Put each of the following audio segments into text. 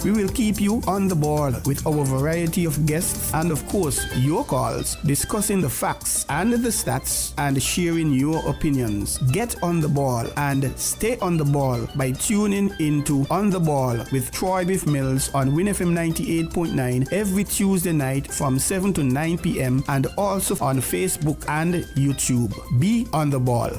We will keep you on the ball with our variety of guests and of course your calls, discussing the facts and the stats and sharing your opinions. Get on the ball and stay on the ball by tuning into On the Ball with Troy Bif Mills on WINN FM 98.9 every Tuesday night from 7 to 9 p.m. and also on Facebook and YouTube. Be on the ball.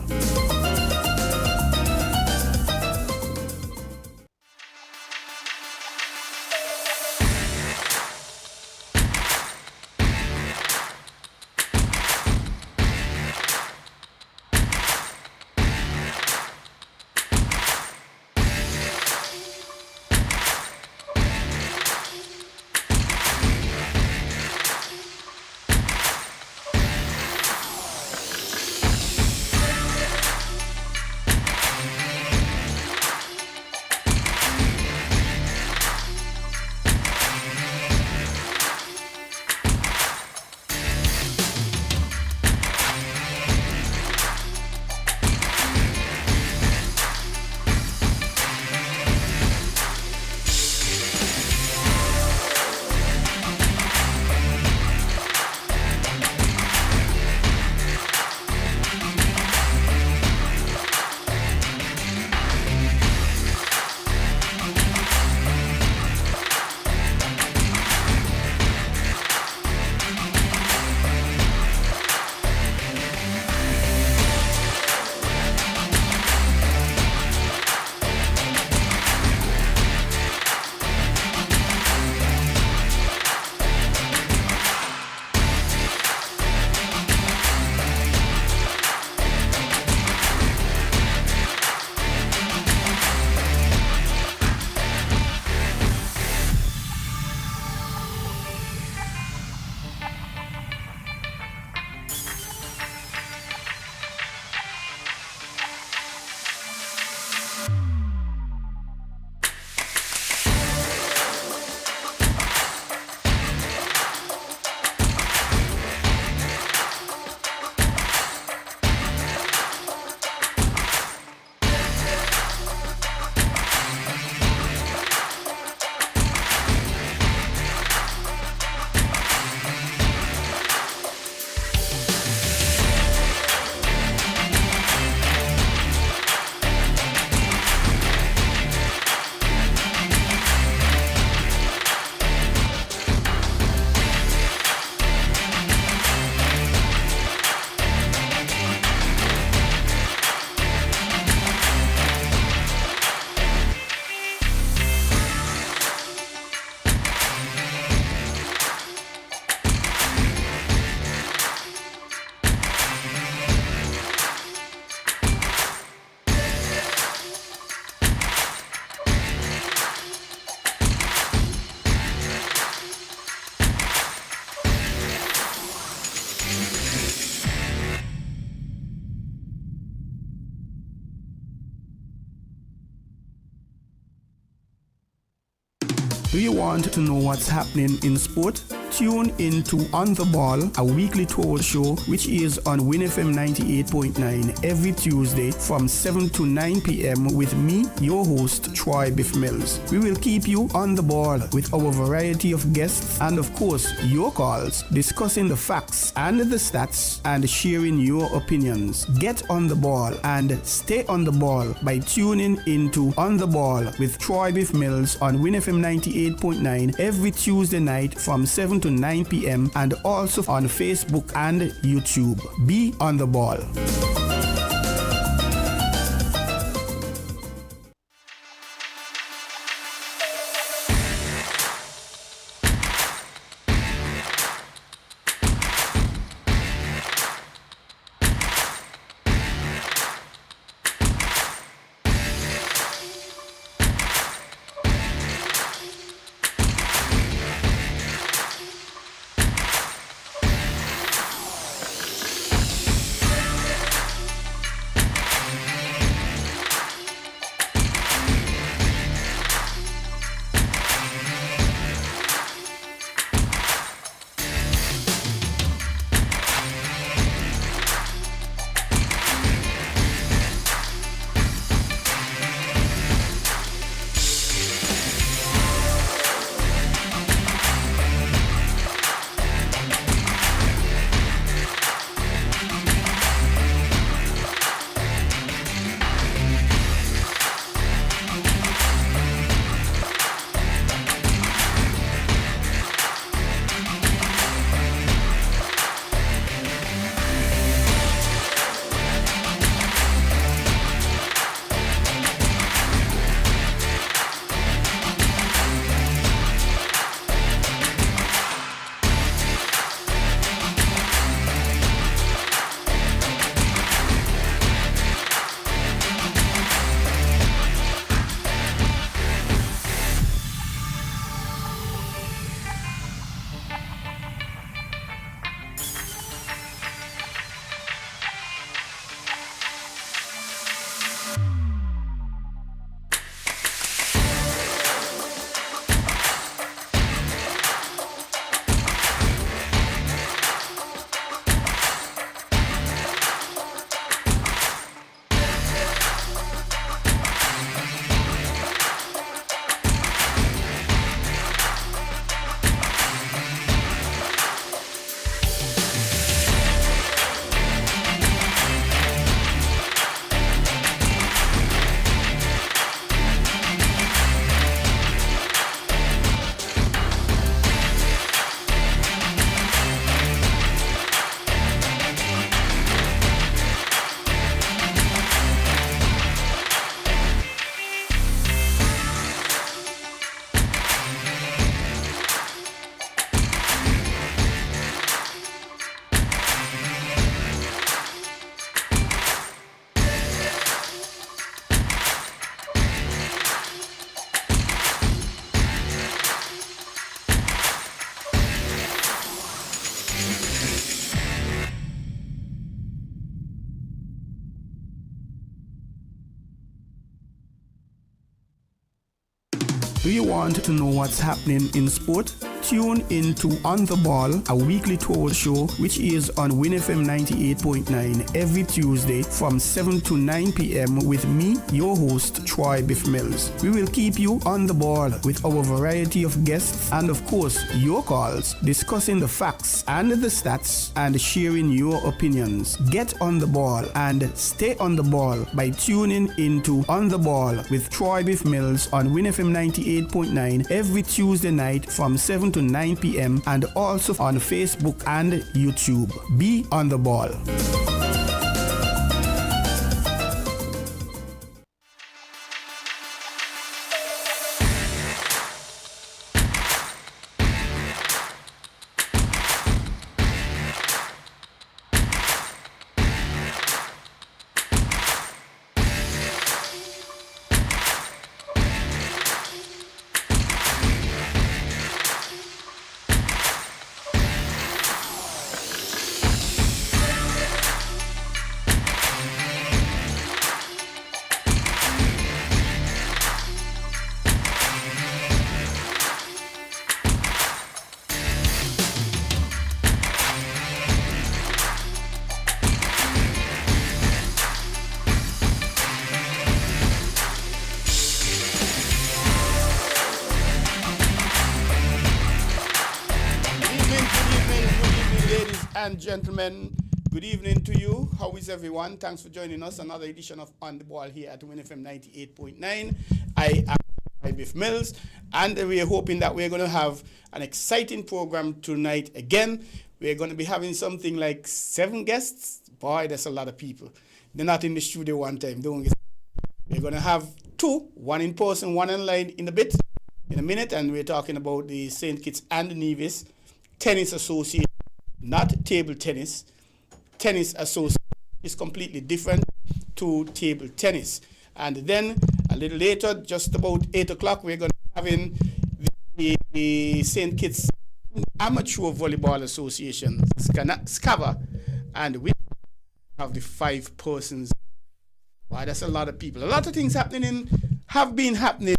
Do you want to know what's happening in sport? Tune into On the Ball, a weekly talk show which is on WINN FM 98.9 every Tuesday from 7 to 9 p.m. with me, your host, Troy Bif Mills. We will keep you on the ball with our variety of guests and of course your calls, discussing the facts and the stats and sharing your opinions. Get on the ball and stay on the ball by tuning into On the Ball with Troy Bif Mills on WINN FM 98.9 every Tuesday night from 7 to 9 p.m. and also on Facebook and YouTube. Be on the ball. Do you want to know what's happening in sport? Tune in to On the Ball, a weekly talk show which is on WINN FM 98.9 every Tuesday from 7 to 9 p.m. with me, your host, Troy Bif Mills. We will keep you on the ball with our variety of guests and, of course, your calls, discussing the facts and the stats and sharing your opinions. Get on the ball and stay on the ball by tuning into On the Ball with Troy Bif Mills on WINN FM 98.9 every Tuesday night from 7 to 9 p.m. and also on Facebook and YouTube. Be on the ball. And gentlemen, good evening to you. How is everyone? Thanks for joining us. Another edition of On the Ball here at WINN FM 98.9. I am Troy Bif Mills, and we are hoping that we're going to have an exciting program tonight again. We're going to be having something like 7 guests. Boy, that's a lot of people. They're not in the studio one time. We're going to have 2, one in person, one online in a minute, and we're talking about the St. Kitts and Nevis Tennis Association. Not table tennis. Tennis association is completely different to table tennis. And then a little later, just about 8 o'clock, we're going to be having the St. Kitts Amateur Volleyball Association, SCAVA, and we have the 5 persons. Wow, that's a lot of people. A lot of things have been happening in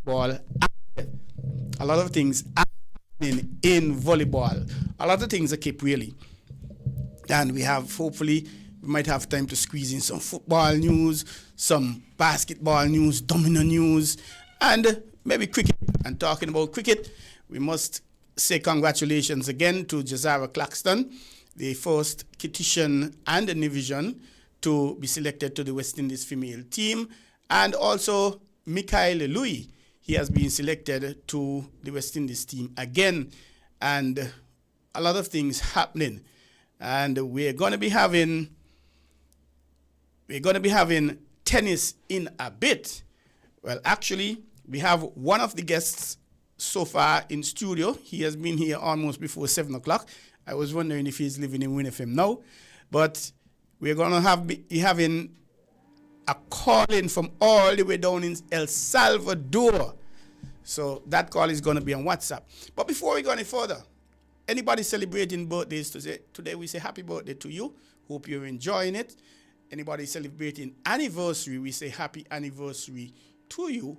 volleyball. A lot of things in volleyball. A lot of things are kept really. And we might have time to squeeze in some football news, some basketball news, domino news, and maybe cricket. And talking about cricket, we must say congratulations again to Jazara Claxton, the first Kittitian and Nevisian to be selected to the West Indies female team, and also Mikhail Louis. He has been selected to the West Indies team again, and a lot of things happening. And we're going to be having tennis in a bit. Well, actually, we have one of the guests so far in studio. He has been here almost before 7 o'clock. I was wondering if he's living in WINN FM now, but we're going to be having a call-in from all the way down in El Salvador. So that call is going to be on WhatsApp. But before we go any further, anybody celebrating birthdays today, we say happy birthday to you. Hope you're enjoying it. Anybody celebrating anniversary, we say happy anniversary to you.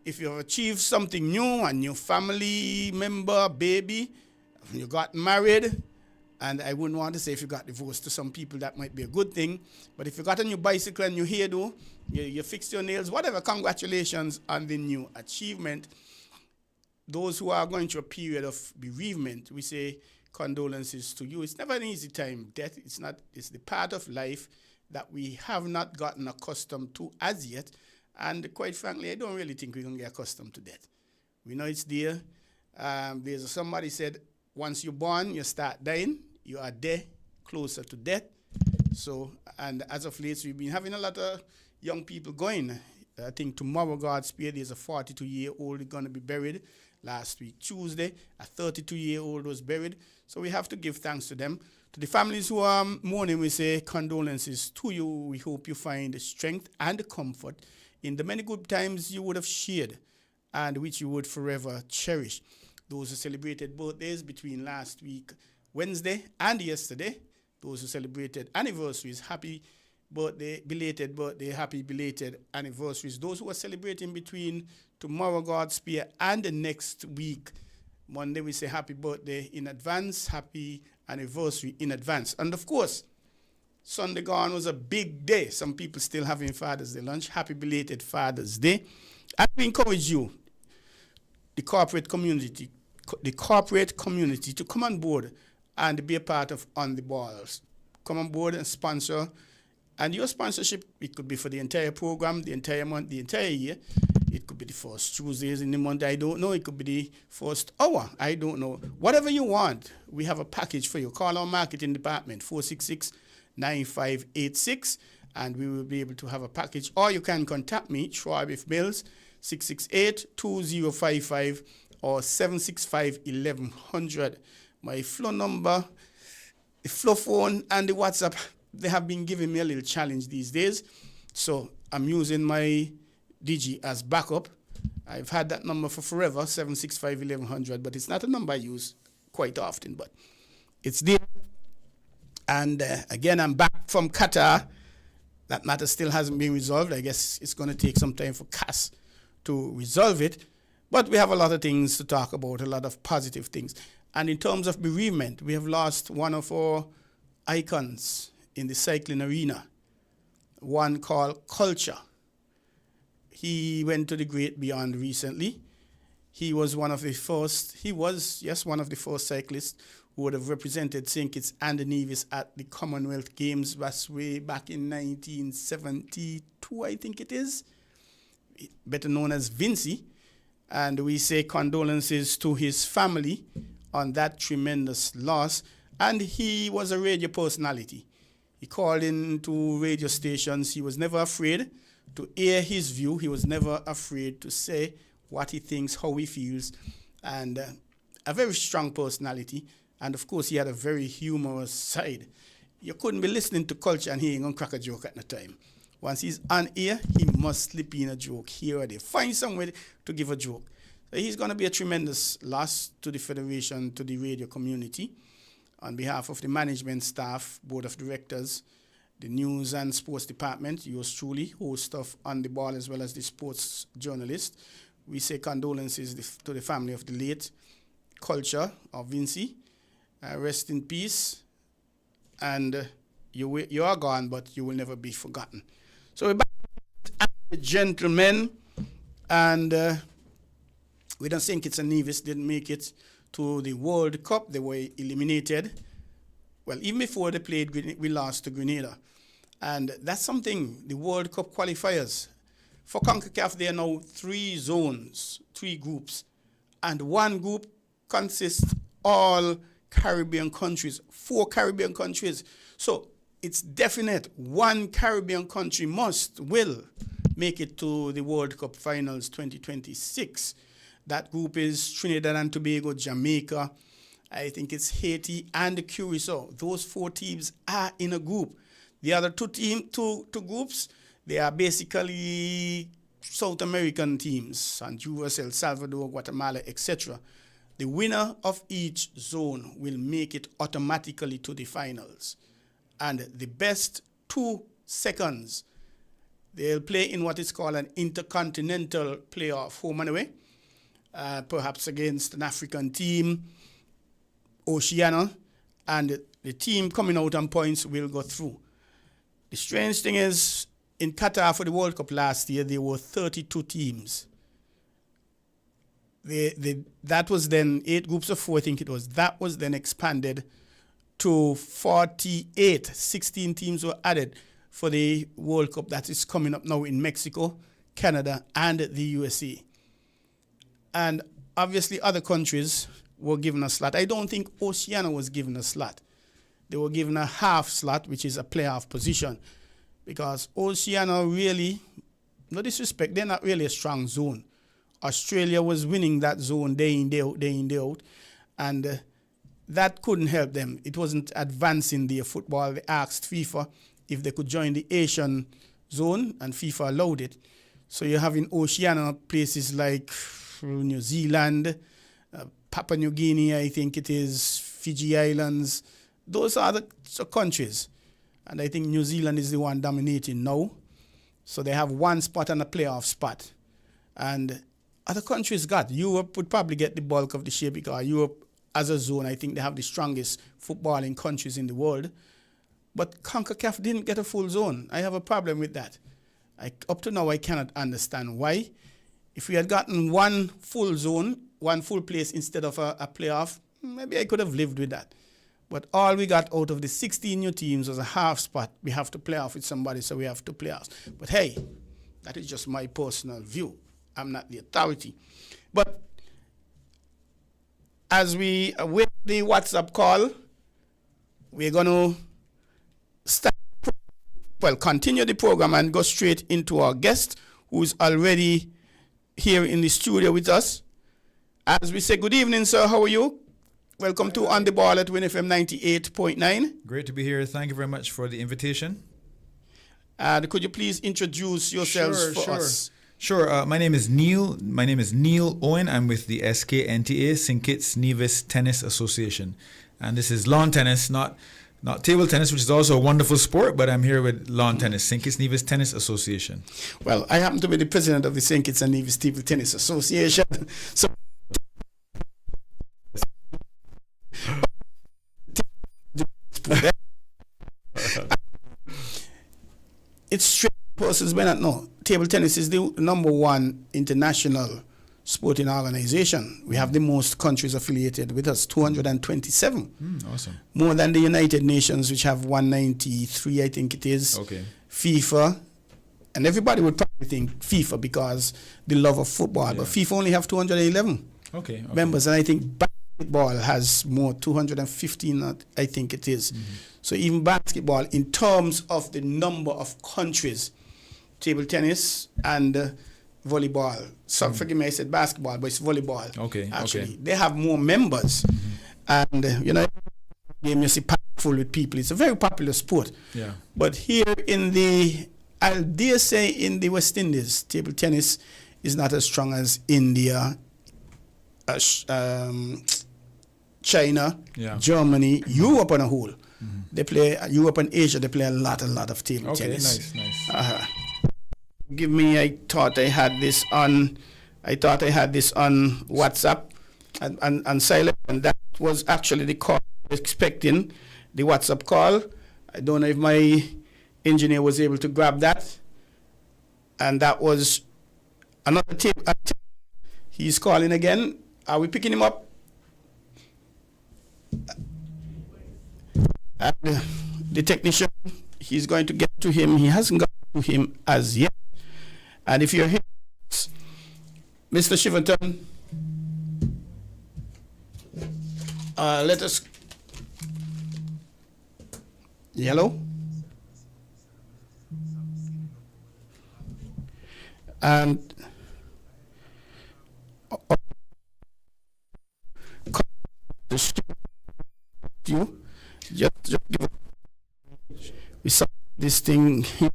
If you've achieved something new, a new family member, baby, you got married, and I wouldn't want to say if you got divorced. To some people that might be a good thing. But if you got a new bicycle and new hairdo, you fixed your nails, whatever, congratulations on the new achievement. Those who are going through a period of bereavement, we say condolences to you. It's never an easy time. Death, it's the part of life that we have not gotten accustomed to as yet. And quite frankly, I don't really think we're going to get accustomed to death. We know it's there. There's somebody said, once you're born, you start dying. You are there, closer to death. So, and as of late, we've been having a lot of young people going. I think tomorrow, God's Spear, there's a 42-year-old going to be buried. Last week, Tuesday, a 32-year-old was buried. So we have to give thanks to them. To the families who are mourning, we say condolences to you. We hope you find the strength and the comfort in the many good times you would have shared and which you would forever cherish. Those who celebrated birthdays between last week, Wednesday, and yesterday, those who celebrated anniversaries, happy birthday, belated birthday, happy belated anniversaries. Those who are celebrating between tomorrow, God's Spear, and the next week, Monday, we say happy birthday in advance, happy anniversary in advance. And of course, Sunday gone was a big day. Some people still having Father's Day lunch. Happy belated Father's Day. And we encourage you, the corporate community, to come on board and be a part of On the Balls. Come on board and sponsor. And your sponsorship, it could be for the entire program, the entire month, the entire year. It could be the first Tuesdays in the month, I don't know. It could be the first hour, I don't know. Whatever you want, we have a package for you. Call our marketing department, 466-9586, and we will be able to have a package. Or you can contact me, Troy Bif Mills, 668-2055 or 765-1100. My flow number, the flow phone, and the WhatsApp, they have been giving me a little challenge these days. So I'm using my DG as backup. I've had that number for forever, 765-1100, but it's not a number I use quite often, but it's there. And again, I'm back from Qatar. That matter still hasn't been resolved. I guess it's going to take some time for CAS to resolve it. But we have a lot of things to talk about, a lot of positive things. And in terms of bereavement, we have lost one of our icons in the cycling arena, one called Culture. He went to the great beyond recently. He was one of the first cyclists who would have represented St. Kitts and Nevis at the Commonwealth Games way back in 1972, I think it is, better known as Vincy. And we say condolences to his family on that tremendous loss. And he was a radio personality. He called into radio stations. He was never afraid to air his view. He was never afraid to say what he thinks, how he feels, and a very strong personality. And of course, he had a very humorous side. You couldn't be listening to Culture and he ain't gonna crack a joke at the time. Once he's on air, he must slip in a joke here or there. Find somewhere to give a joke. So he's gonna be a tremendous loss to the Federation, to the radio community. On behalf of the management staff, board of directors, the news and sports department, yours truly, host of On the Ball as well as the sports journalist, we say condolences to the family of the late Culture of Vincy. Rest in peace, and you are gone, but you will never be forgotten. So we're back, gentlemen, and we don't think Kitts and Nevis didn't make it to the World Cup. They were eliminated. Well, even before they played, we lost to Grenada. And that's something, the World Cup qualifiers. For CONCACAF, there are now 3 zones, 3 groups. And one group consists all Caribbean countries, 4 Caribbean countries. So it's definite one Caribbean country will make it to the World Cup Finals 2026. That group is Trinidad and Tobago, Jamaica, I think it's Haiti and Curacao. Those 4 teams are in a group. The other two groups, they are basically South American teams, Honduras, El Salvador, Guatemala, etc. The winner of each zone will make it automatically to the finals. And the best 2 seconds, they'll play in what is called an intercontinental playoff, home and away, perhaps against an African team, Oceania, and the team coming out on points will go through. The strange thing is, in Qatar for the World Cup last year, there were 32 teams. That was then 8 groups of 4, I think it was. That was then expanded to 48. 16 teams were added for the World Cup that is coming up now in Mexico, Canada, and the USA. And obviously other countries were given a slot. I don't think Oceania was given a slot. They were given a half slot, which is a playoff position, because Oceania really, no disrespect, they're not really a strong zone. Australia was winning that zone day in, day out, and that couldn't help them. It wasn't advancing their football. They asked FIFA if they could join the Asian zone, and FIFA allowed it. So you're having Oceania places like New Zealand, Papua New Guinea, I think it is, Fiji Islands. Those are the countries. And I think New Zealand is the one dominating now. So they have one spot and a playoff spot. And other countries got. Europe would probably get the bulk of the share because Europe, as a zone, I think they have the strongest footballing countries in the world. But CONCACAF didn't get a full zone. I have a problem with that. Up to now, I cannot understand why. If we had gotten one full zone, one full place instead of a playoff, maybe I could have lived with that. But all we got out of the 16 new teams was a half spot. We have to play off with somebody, so we have to play off. But hey, that is just my personal view. I'm not the authority. But as we wait the WhatsApp call, we're going to continue the program and go straight into our guest, who's already here in the studio with us. As we say, good evening, sir. How are you? Welcome to On the Ball at WINN FM 98.9. Great to be here. Thank you very much for the invitation. Could you please introduce yourselves for us? Sure. My name is Neil. Owen. I'm with the SKNTA, St. Kitts Nevis Tennis Association. And this is lawn tennis, not table tennis, which is also a wonderful sport, but I'm here with lawn tennis, St. Kitts Nevis Tennis Association. Well, I happen to be the president of the St. Kitts and Nevis Table Tennis Association. So it's straight persons may not know. Table tennis is the number one international sporting organization. We have the most countries affiliated with us, 227. Awesome. More than the United Nations, which have 193, I think it is. Okay. FIFA, and everybody would probably think FIFA because the love of football, but FIFA only have 211 members, and I think basketball has more, 215, I think it is. Mm-hmm. So even basketball, in terms of the number of countries, table tennis and volleyball. So forgive me, I said basketball, but it's volleyball. Actually, they have more members, and game you see packed full with people. It's a very popular sport. Yeah. But here in I'll dare say in the West Indies, table tennis is not as strong as India, China, Germany, Europe on a whole. Mm-hmm. They play Europe and Asia. They play a lot of table tennis. Nice. Give me. I thought I had this on WhatsApp and silent, and that was actually the call I was expecting, the WhatsApp call. I don't know if my engineer was able to grab that, and that was another tip. He's calling again. Are we picking him up? And the technician, he's going to get to him. He hasn't got to him as yet. And if you're here, Mr. Shiverton, let us. Hello? And just give it. We saw this thing here.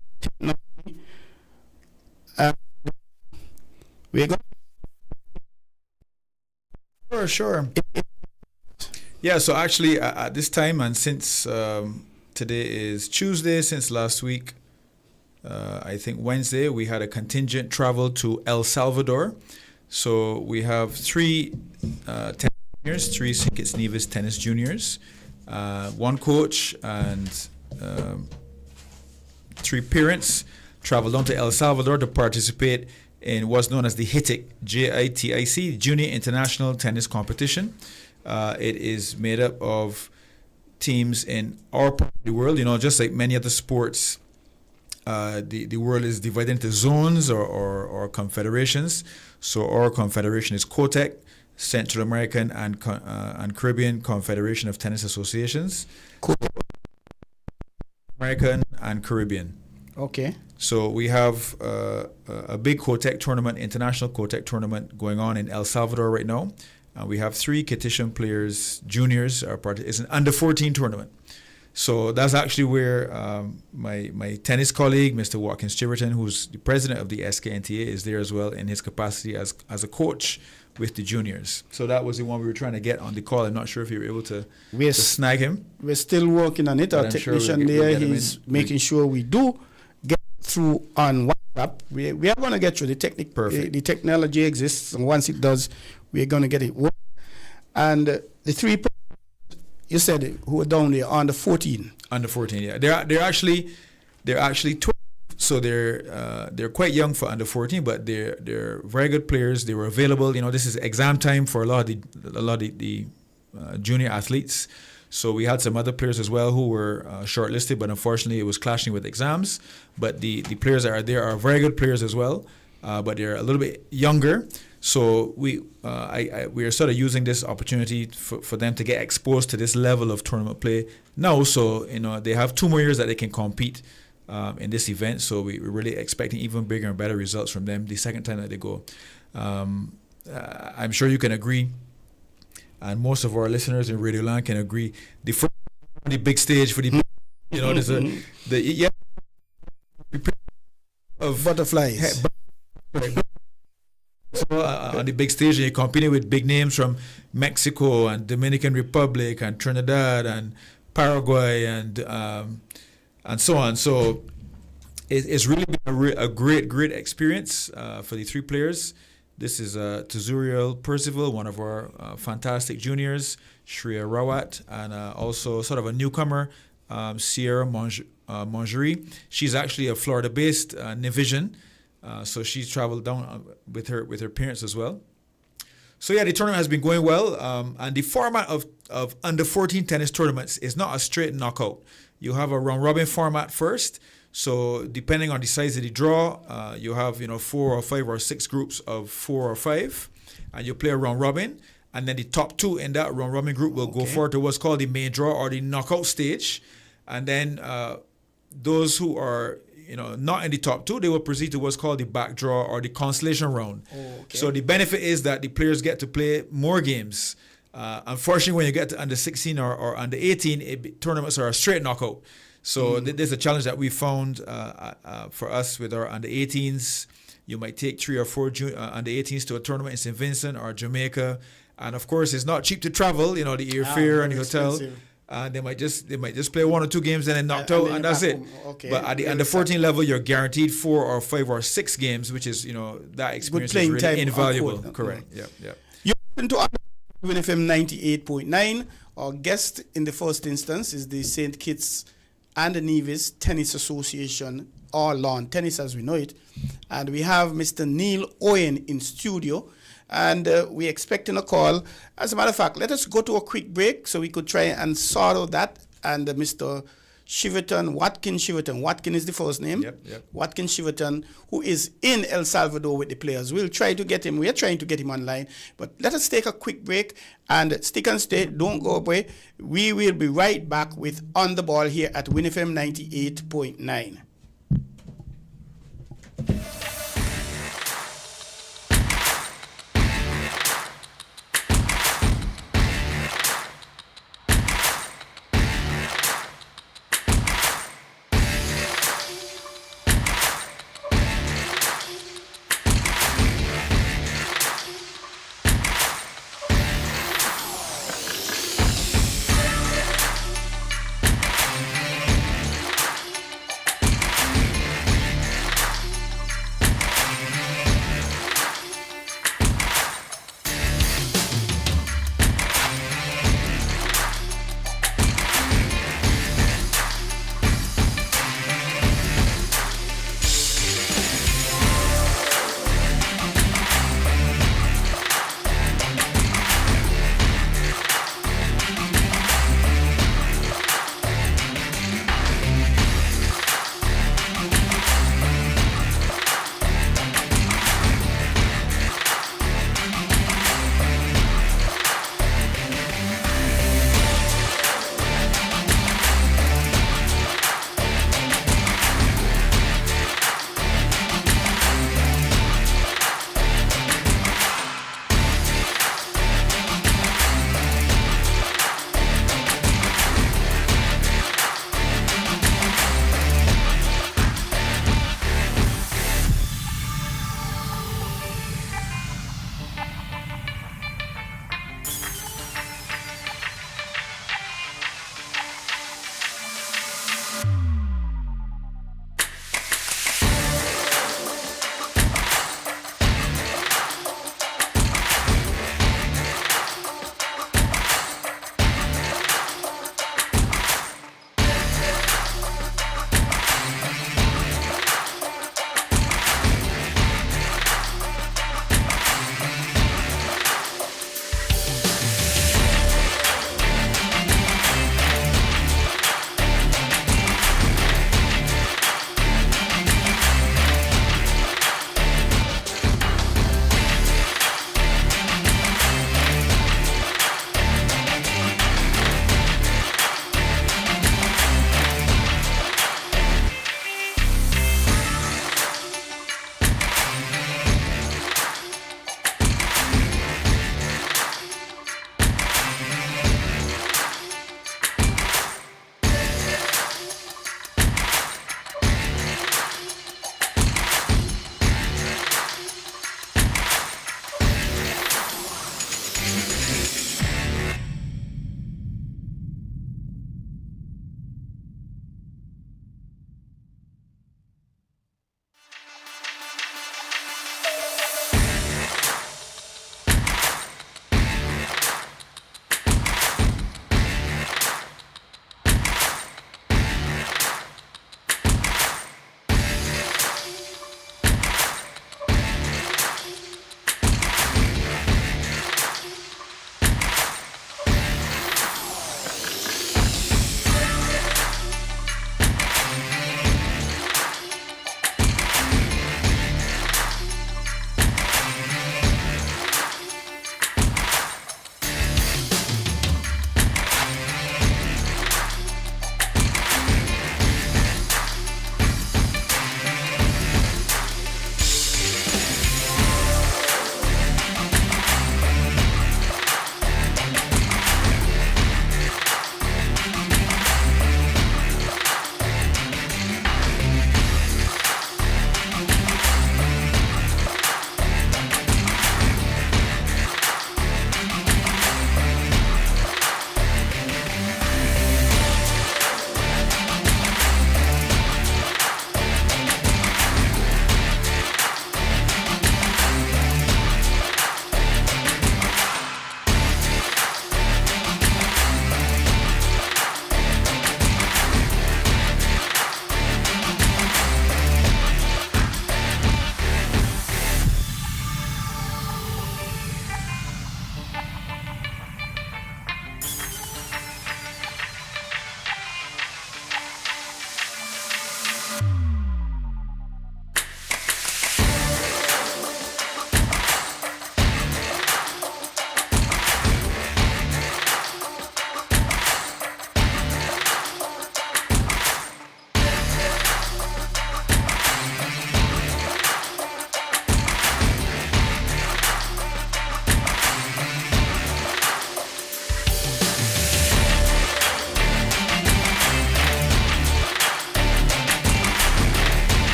We're going. Sure. Yeah, so actually at this time, and since today is Tuesday, since last week, I think Wednesday, we had a contingent travel to El Salvador. So we have three tennis juniors, three St. Kitts Nevis tennis juniors, one coach, and three parents traveled down to El Salvador to participate in what's known as the HITIC, JITIC, Junior International Tennis Competition. It is made up of teams in our part of the world. Just like many other sports, the world is divided into zones or confederations. So our confederation is COTEC, Central American and Caribbean Confederation of Tennis Associations. American and Caribbean. Okay. So we have a big COTEC tournament, international COTEC tournament going on in El Salvador right now. We have three Kittitian players, juniors, are part. It's an under 14 tournament. So that's actually where my tennis colleague, Mr. Watkins Chiverton, who's the president of the SKNTA, is there as well in his capacity as a coach with the juniors. So that was the one we were trying to get on the call. I'm not sure if you were able to snag him. We're still working on it. Our technician he's making sure we do get through on WhatsApp. We are going to get through the Perfect. The technology exists, and once it does, we're going to get it work. And the three you said who are down there under 14. Under 14, yeah. They're actually 12, so they're quite young for under 14, but they're very good players. They were available. This is exam time for a lot of the junior athletes. So we had some other players as well who were shortlisted, but unfortunately it was clashing with exams. But the players that are there are very good players as well, but they're a little bit younger. So we are sort of using this opportunity for them to get exposed to this level of tournament play now. So they have 2 more years that they can compete in this event. So we're really expecting even bigger and better results from them the second time that they go. I'm sure you can agree, and most of our listeners in Radio Land can agree. The first on the big stage for the there's of butterflies. So on the big stage, you're competing with big names from Mexico and Dominican Republic and Trinidad and Paraguay and so on. So it's really been a great experience for the 3 players. This is Tazuriel Percival, one of our fantastic juniors, Shreya Rawat, and also sort of a newcomer, Sierra Mongerie. She's actually a Florida-based Nivision. So she's traveled down with her parents as well. So yeah, the tournament has been going well, and the format of under 14 tennis tournaments is not a straight knockout. You have a round robin format first. So depending on the size of the draw, you have 4 or 5 or 6 groups of 4 or 5, and you play a round robin, and then the top 2 in that round robin group will go forward to what's called the main draw or the knockout stage, and then those who are not in the top 2, they will proceed to what's called the back draw or the consolation round. So the benefit is that the players get to play more games. Unfortunately, when you get to under 16 or under 18, tournaments are a straight knockout. So there's a challenge that we found for us with our under 18s. You might take 3 or 4 under 18s to a tournament in St. Vincent or Jamaica, and of course, it's not cheap to travel. The airfare and the hotel. Expensive. They might just play 1 or 2 games and then knocked out, and that's it. But at the under 14 level, you're guaranteed 4 or 5 or 6 games, which is that experience is really invaluable. Correct. Yeah. You listen to WINN FM 98.9. Our guest in the first instance is the St. Kitts and Nevis Tennis Association, or lawn tennis as we know it, and we have Mr. Neil Owen in studio. And we're expecting a call. As a matter of fact, let us go to a quick break so we could try and sort out that. And Mr. Watkins Shiverton. Watkins is the first name. Yep. Watkins Shiverton, who is in El Salvador with the players. We'll try to get him. We're trying to get him online. But let us take a quick break and stick and stay. Don't go away. We will be right back with On the Ball here at WINN FM 98.9.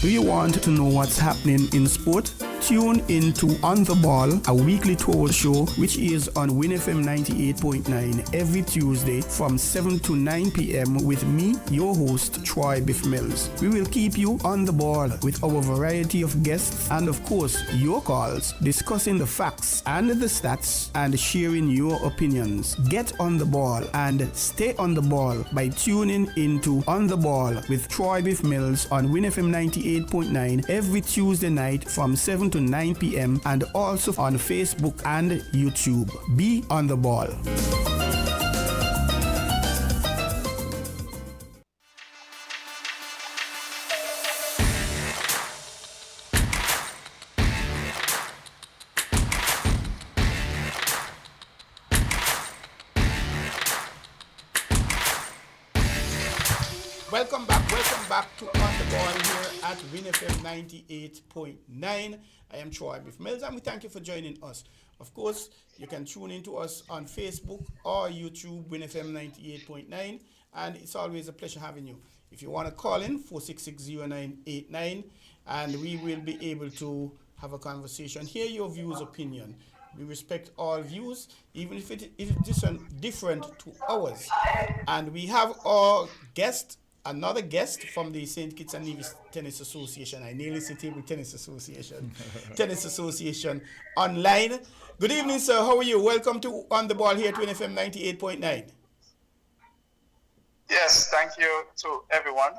Do you want to know what's happening in sport? Tune in to On the Ball, a weekly talk show which is on WINN FM 98.9 every Tuesday from 7 to 9 p.m. with me, your host, Troy Bif Mills. We will keep you on the ball with our variety of guests and, of course, your calls, discussing the facts and the stats and sharing your opinions. Get on the ball and stay on the ball by tuning into On the Ball with Troy Bif Mills on WINN FM 98.9 every Tuesday night from 7 to 9 p.m. and also on Facebook and YouTube. Be on the ball. Welcome back to On the Ball here at WINN FM 98.9. I am Troy Bif Mills and we thank you for joining us. Of course, you can tune in to us on Facebook or YouTube, WINN FM 98.9, and it's always a pleasure having you. If you want to call in, 4660989, and we will be able to have a conversation, hear your views, opinion. We respect all views, even if it is different to ours. And we have our another guest from the St. Kitts and Nevis Tennis Association. I nearly said Table Tennis Association. Tennis Association online. Good evening, sir. How are you? Welcome to On the Ball here at WINN FM 98.9. Yes, thank you to everyone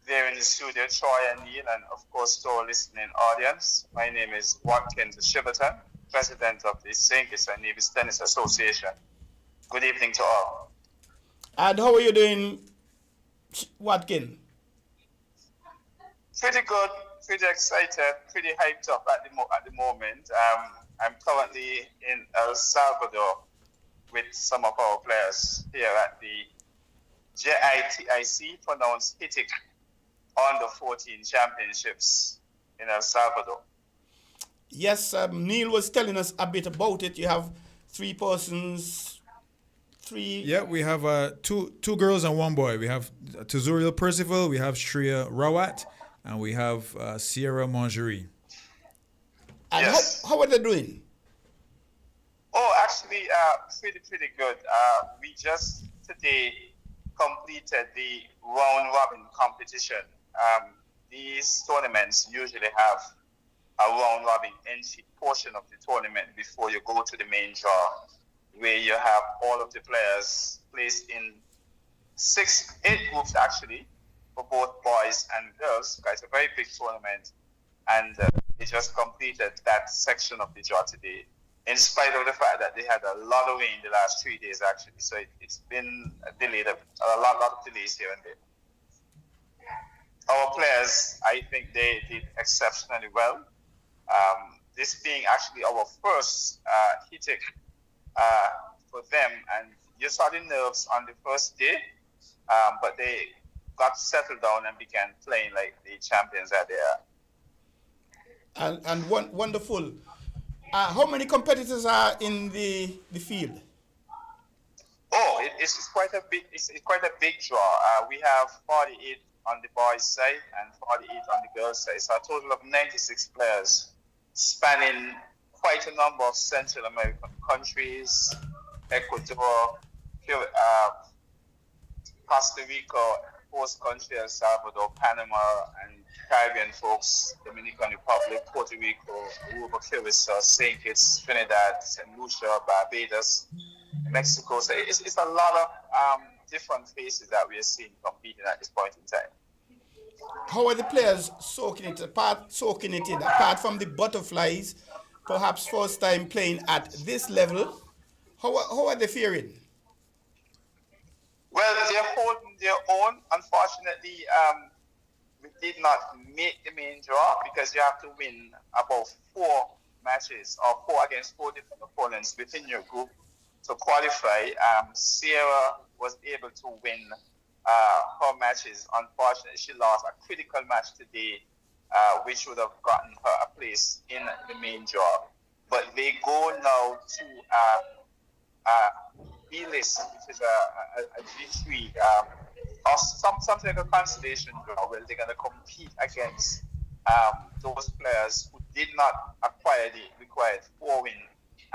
there in the studio, Troy and Neil, and of course to our listening audience. My name is Watkins Shiverton, President of the St. Kitts and Nevis Tennis Association. Good evening to all. And how are you doing, Watkin? Pretty good, pretty excited, pretty hyped up at the moment. I'm currently in El Salvador with some of our players here at the JITIC, pronounced HITIC, Under 14 Championships in El Salvador. Yes, Neil was telling us a bit about it. You have three persons. Yeah, we have two girls and one boy. We have Tazuriel Percival, we have Shreya Rawat, and we have Sierra Mangerie. And yes. how are they doing? Oh, actually, pretty good. We just today completed the round robin competition. These tournaments usually have a round robin entry portion of the tournament before you go to the main draw, where you have all of the players placed in 8 groups actually, for both boys and girls. It's a very big tournament, and they just completed that section of the draw today, in spite of the fact that they had a lot of rain the last 3 days actually. So it's been delayed, a lot of delays here and there. Our players, I think they did exceptionally well. This being actually our first HITIC for them, and you saw the nerves on the first day, but they got settled down and began playing like the champions that they are. And wonderful. How many competitors are in the field? Oh, it's quite a big draw. We have 48 on the boys' side and 48 on the girls' side, so a total of 96 players spanning quite a number of Central American countries, Ecuador, Costa Rica, host country El Salvador, Panama, and Caribbean folks, Dominican Republic, Puerto Rico, Aruba, Curacao, St. Kitts, Trinidad, St. Lucia, Barbados, Mexico. So it's a lot of different faces that we are seeing competing at this point in time. How are the players soaking it in, apart from the butterflies, perhaps first time playing at this level? How are they faring? Well, they're holding their own. Unfortunately, we did not make the main draw because you have to win about 4 matches or 4 against 4 different opponents within your group to qualify. Sierra was able to win her matches. Unfortunately, she lost a critical match today, which would have gotten her a place in the main draw. But they go now to B-list, which is a G3 or something like a consolation draw where they're going to compete against those players who did not acquire the required 4 win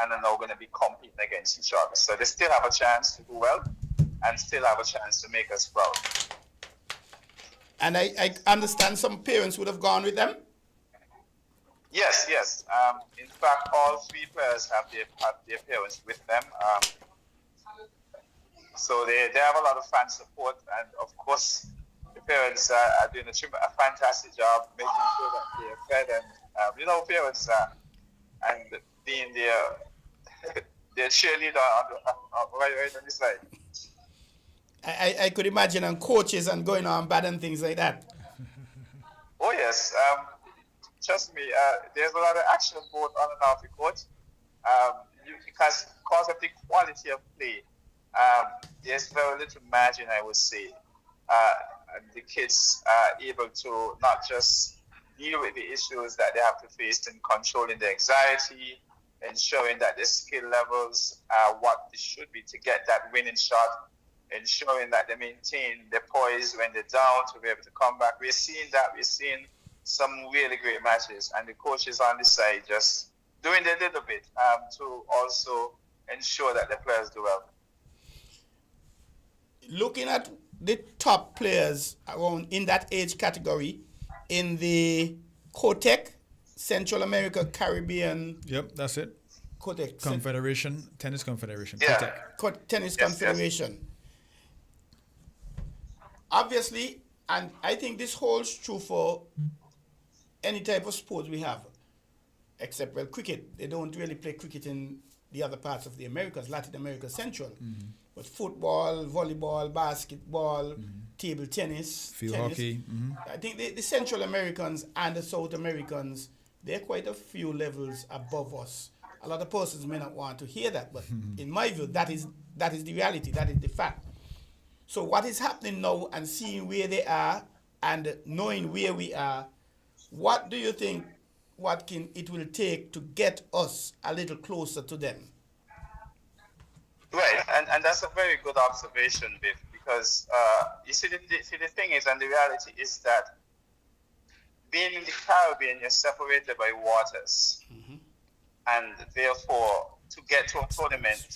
and are now going to be competing against each other. So they still have a chance to do well and still have a chance to make us proud. And I understand some parents would have gone with them? Yes. In fact, all 3 players have their parents with them. So they have a lot of fan support, and of course, the parents are doing a fantastic job making sure that they're fed. And parents and being their cheerleader right on the side. I could imagine, and coaches and going on bad and things like that. Oh yes, trust me. There's a lot of action both on and off the court. Because of the quality of play, there's very little margin, I would say. And the kids are able to not just deal with the issues that they have to face in controlling the anxiety, ensuring that their skill levels are what they should be to get that winning shot, ensuring that they maintain their poise when they're down to be able to come back. We're seeing some really great matches, and the coaches on the side just doing their little bit to also ensure that the players do well. Looking at the top players around in that age category in the COTEC, Central America, Caribbean. Yep, that's it. COTEC. Confederation, Tennis Confederation. Yeah. Tennis Confederation. Yes. Obviously, and I think this holds true for any type of sport we have, except, well, cricket. They don't really play cricket in the other parts of the Americas, Latin America Central. Mm-hmm. But football, volleyball, basketball, table tennis, field hockey. Mm-hmm. I think the Central Americans and the South Americans, they're quite a few levels above us. A lot of persons may not want to hear that, but in my view, that is the reality, that is the fact. So what is happening now, and seeing where they are and knowing where we are, what do you think it will take to get us a little closer to them? Right, and that's a very good observation, Bif, because you see, the thing is, and the reality is that being in the Caribbean, you're separated by waters, and therefore, to get to a tournament,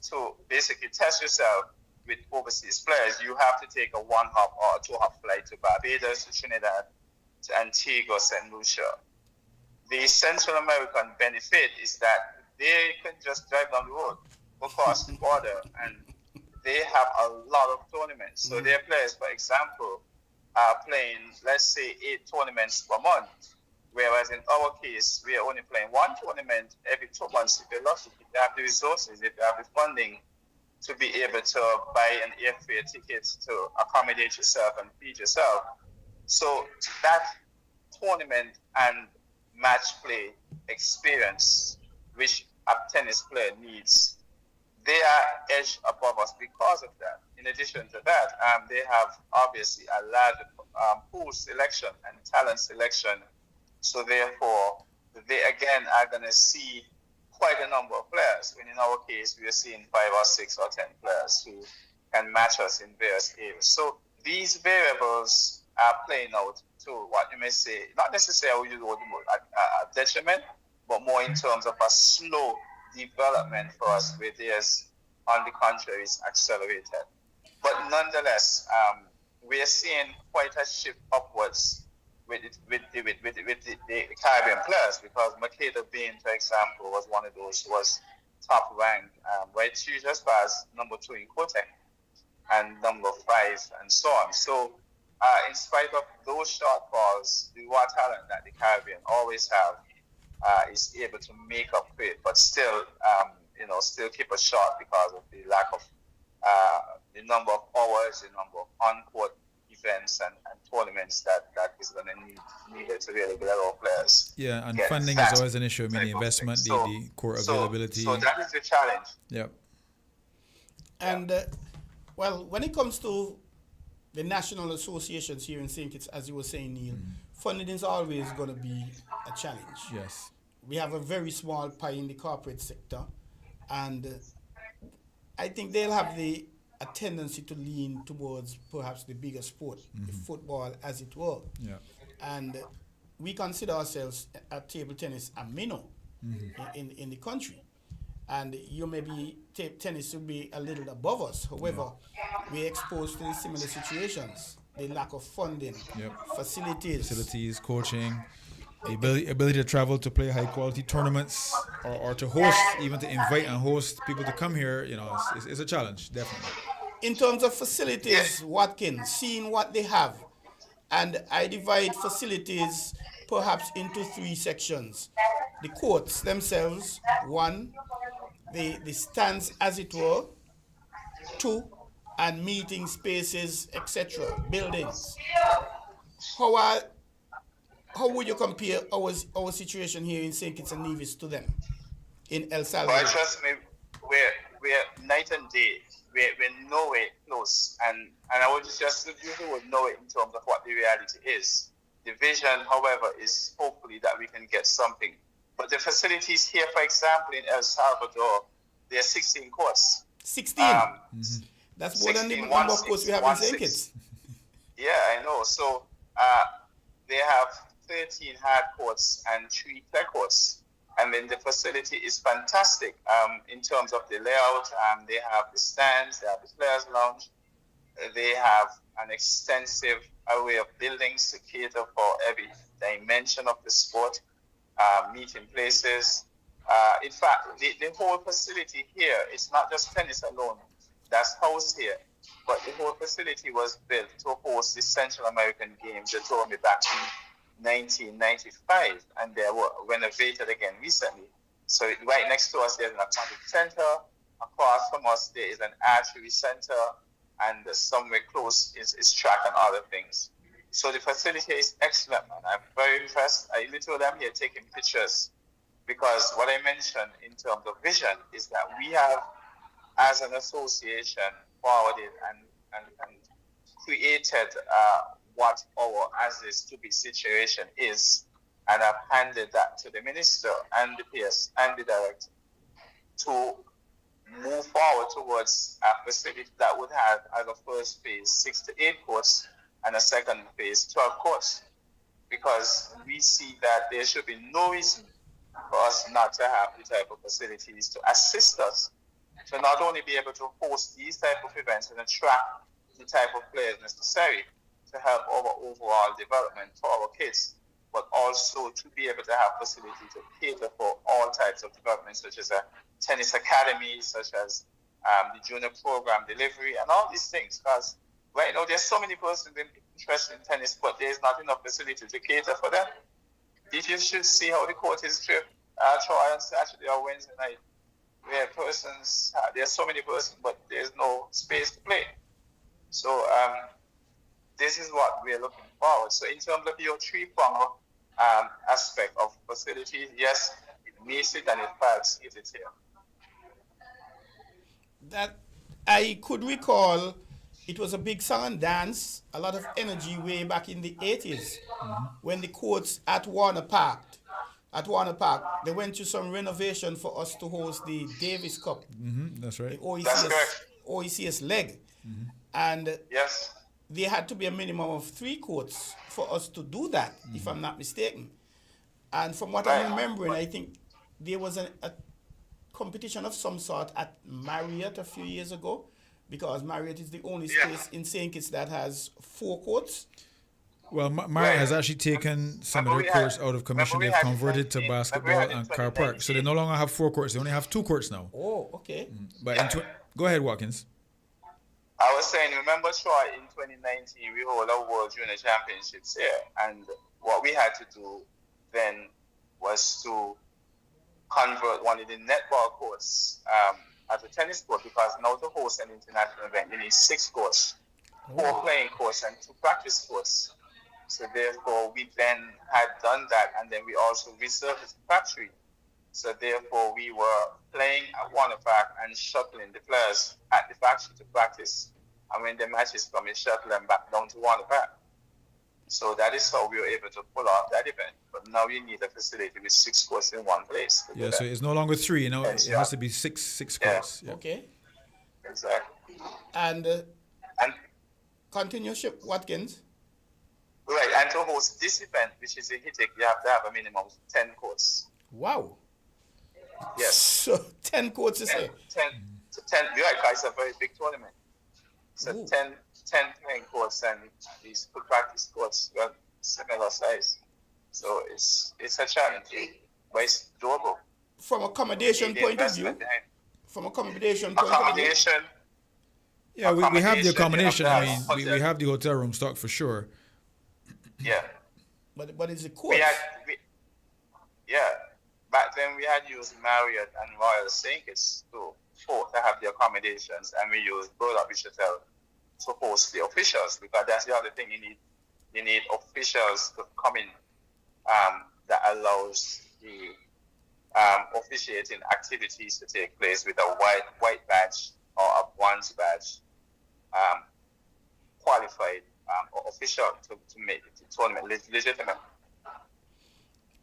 to basically test yourself with overseas players, you have to take a 1-hop or a 2-hop flight to Barbados, to Trinidad, to Antigua, St. Lucia. The Central American benefit is that they can just drive down the road across the border, and they have a lot of tournaments. So their players, for example, are playing, let's say, 8 tournaments per month, whereas in our case, we are only playing 1 tournament every 2 months. If you're lucky, if you have the resources, if you have the funding to be able to buy an airfare ticket to accommodate yourself and feed yourself. So that tournament and match play experience, which a tennis player needs, they are edged above us because of that. In addition to that, they have obviously a large pool selection and talent selection. So therefore, they again are going to see quite a number of players. When in our case, we are seeing 5 or 6 or 10 players who can match us in various areas. So these variables are playing out to what you may say, not necessarily a detriment, but more in terms of a slow development for us, where theirs, on the contrary, is accelerated. But nonetheless, we are seeing quite a shift upwards with the Caribbean players, because Makeda Bain, for example, was one of those who was top ranked, right? She just passed number 2 in COTEC and number 5 and so on. So in spite of those shortfalls, the raw talent that the Caribbean always have is able to make up for it, but still, still keep us short because of the lack of the number of hours, the number of on-court events and tournaments that is going to need to really get our players. Yeah, and funding is always an issue. I mean, the investment, the core availability. So that is the challenge. Yep. And, well, when it comes to the national associations here in St. Kitts, as you were saying, Neil, funding is always going to be a challenge. Yes. We have a very small pie in the corporate sector, and I think they'll have the a tendency to lean towards perhaps the bigger sport, the football as it were. Yeah. And we consider ourselves at table tennis a minnow in the country. And you may be, tennis will be a little above us. However, we're exposed to similar situations. The lack of funding, facilities, coaching, ability to travel to play high quality tournaments, or to host, even to invite and host people to come here. It's a challenge, definitely. In terms of facilities, Watkins, seeing what they have, and I divide facilities perhaps into three sections. The courts themselves, one, the stands as it were, two, and meeting spaces, etc., buildings. How would you compare our situation here in St. Kitts and Nevis to them in El Salvador? Well, trust me, we're night and day. We're nowhere close, and I would just use the word nowhere in terms of what the reality is. The vision, however, is hopefully that we can get something. But the facilities here, for example, in El Salvador, there are 16 courts. 16? That's more than the number of courts we have in St. Kitts. Yeah, I know. So they have 13 hard courts and 3 clay courts. I mean, the facility is fantastic in terms of the layout. They have the stands, they have the players' lounge, they have an extensive array of buildings to cater for every dimension of the sport, meeting places. In fact, the whole facility here, it's not just tennis alone that's housed here, but the whole facility was built to host the Central American Games that told me back in 1995, and they were renovated again recently. So right next to us, there's an aquatic center. Across from us, there is an archery center, and somewhere close is track and other things. So the facility is excellent, man. I'm very impressed. I literally am here taking pictures because what I mentioned in terms of vision is that we have, as an association, forwarded and created what our as is to be situation is, and I've handed that to the minister and the PS and the director to move forward towards a facility that would have, as a first phase, 6 to 8 courts, and a second phase, 12 courts, because we see that there should be no reason for us not to have the type of facilities to assist us to not only be able to host these type of events and attract the type of players necessary to help our overall development for our kids, but also to be able to have facility to cater for all types of development, such as a tennis academy, such as the junior program delivery, and all these things. Because right now there's so many persons interested in tennis, but there's not enough facility to cater for them. If you should see how the court is stripped, Troy, on Saturday or Wednesday night, where persons, there's so many persons, but there's no space to play. So this is what we're looking forward. So in terms of your three-pronged aspect of facilities, yes, it meets it and it fails if it's here. That I could recall, it was a big song and dance, a lot of energy way back in the 80s when the courts at Warner Park, they went to some renovation for us to host the Davis Cup. That's right. The OECS leg. And yes, there had to be a minimum of 3 courts for us to do that, if I'm not mistaken. And from what I'm remembering, I think there was a competition of some sort at Marriott a few years ago, because Marriott is the only space in St. Kitts that has 4 courts. Well, Marriott has actually taken some of their courts out of commission. They've converted to basketball and car park. So they no longer have 4 courts. They only have 2 courts now. Oh, okay. But go ahead, Watkins. I was saying, remember, Troy, in 2019, we hold our World Junior Championships here. And what we had to do then was to convert one of the netball courts as a tennis court, because now to host an international event, you need 6 courts, 4 playing courts and 2 practice courts. So therefore, we then had done that, and then we also resurfaced the factory. So therefore, we were playing at Warner Park and shuttling the players at the factory to practice. And when the matches come, we shuttle them back down to Warner Park. So that is how we were able to pull off that event. But now you need a facility with 6 courts in one place. Yeah, so it's no longer 3, it has to be 6 courts. Yeah. Okay. Exactly. And And continue, Ship Watkins. right, and to host this event, which is a HITIC, you have to have a minimum of 10 courts. Wow. Yes. So 10 courts is 10, here. 10, you're right, guys, it's a very big tournament. So Ooh. 10 playing courts, and these good practice courts were similar size. So it's a challenge, but it's doable. From accommodation point of view. From accommodation point of view. Accommodation. Yeah, we have the accommodation. You I have mean, we have the hotel room stock for sure. Yeah. But it's a course. Back then we had used Marriott and Royal St. Kitts to have the accommodations, and we used Burdock Beach Hotel to host the officials, because that's the other thing you need officials to come in that allows the officiating activities to take place with a white badge or a bronze badge, qualified official to make the tournament legitimate.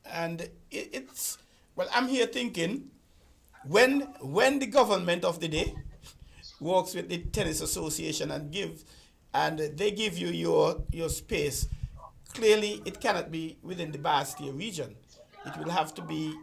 And it's, well, I'm here thinking, when the government of the day works with the tennis association and they give you your space, clearly it cannot be within the Bastia region. It will have to be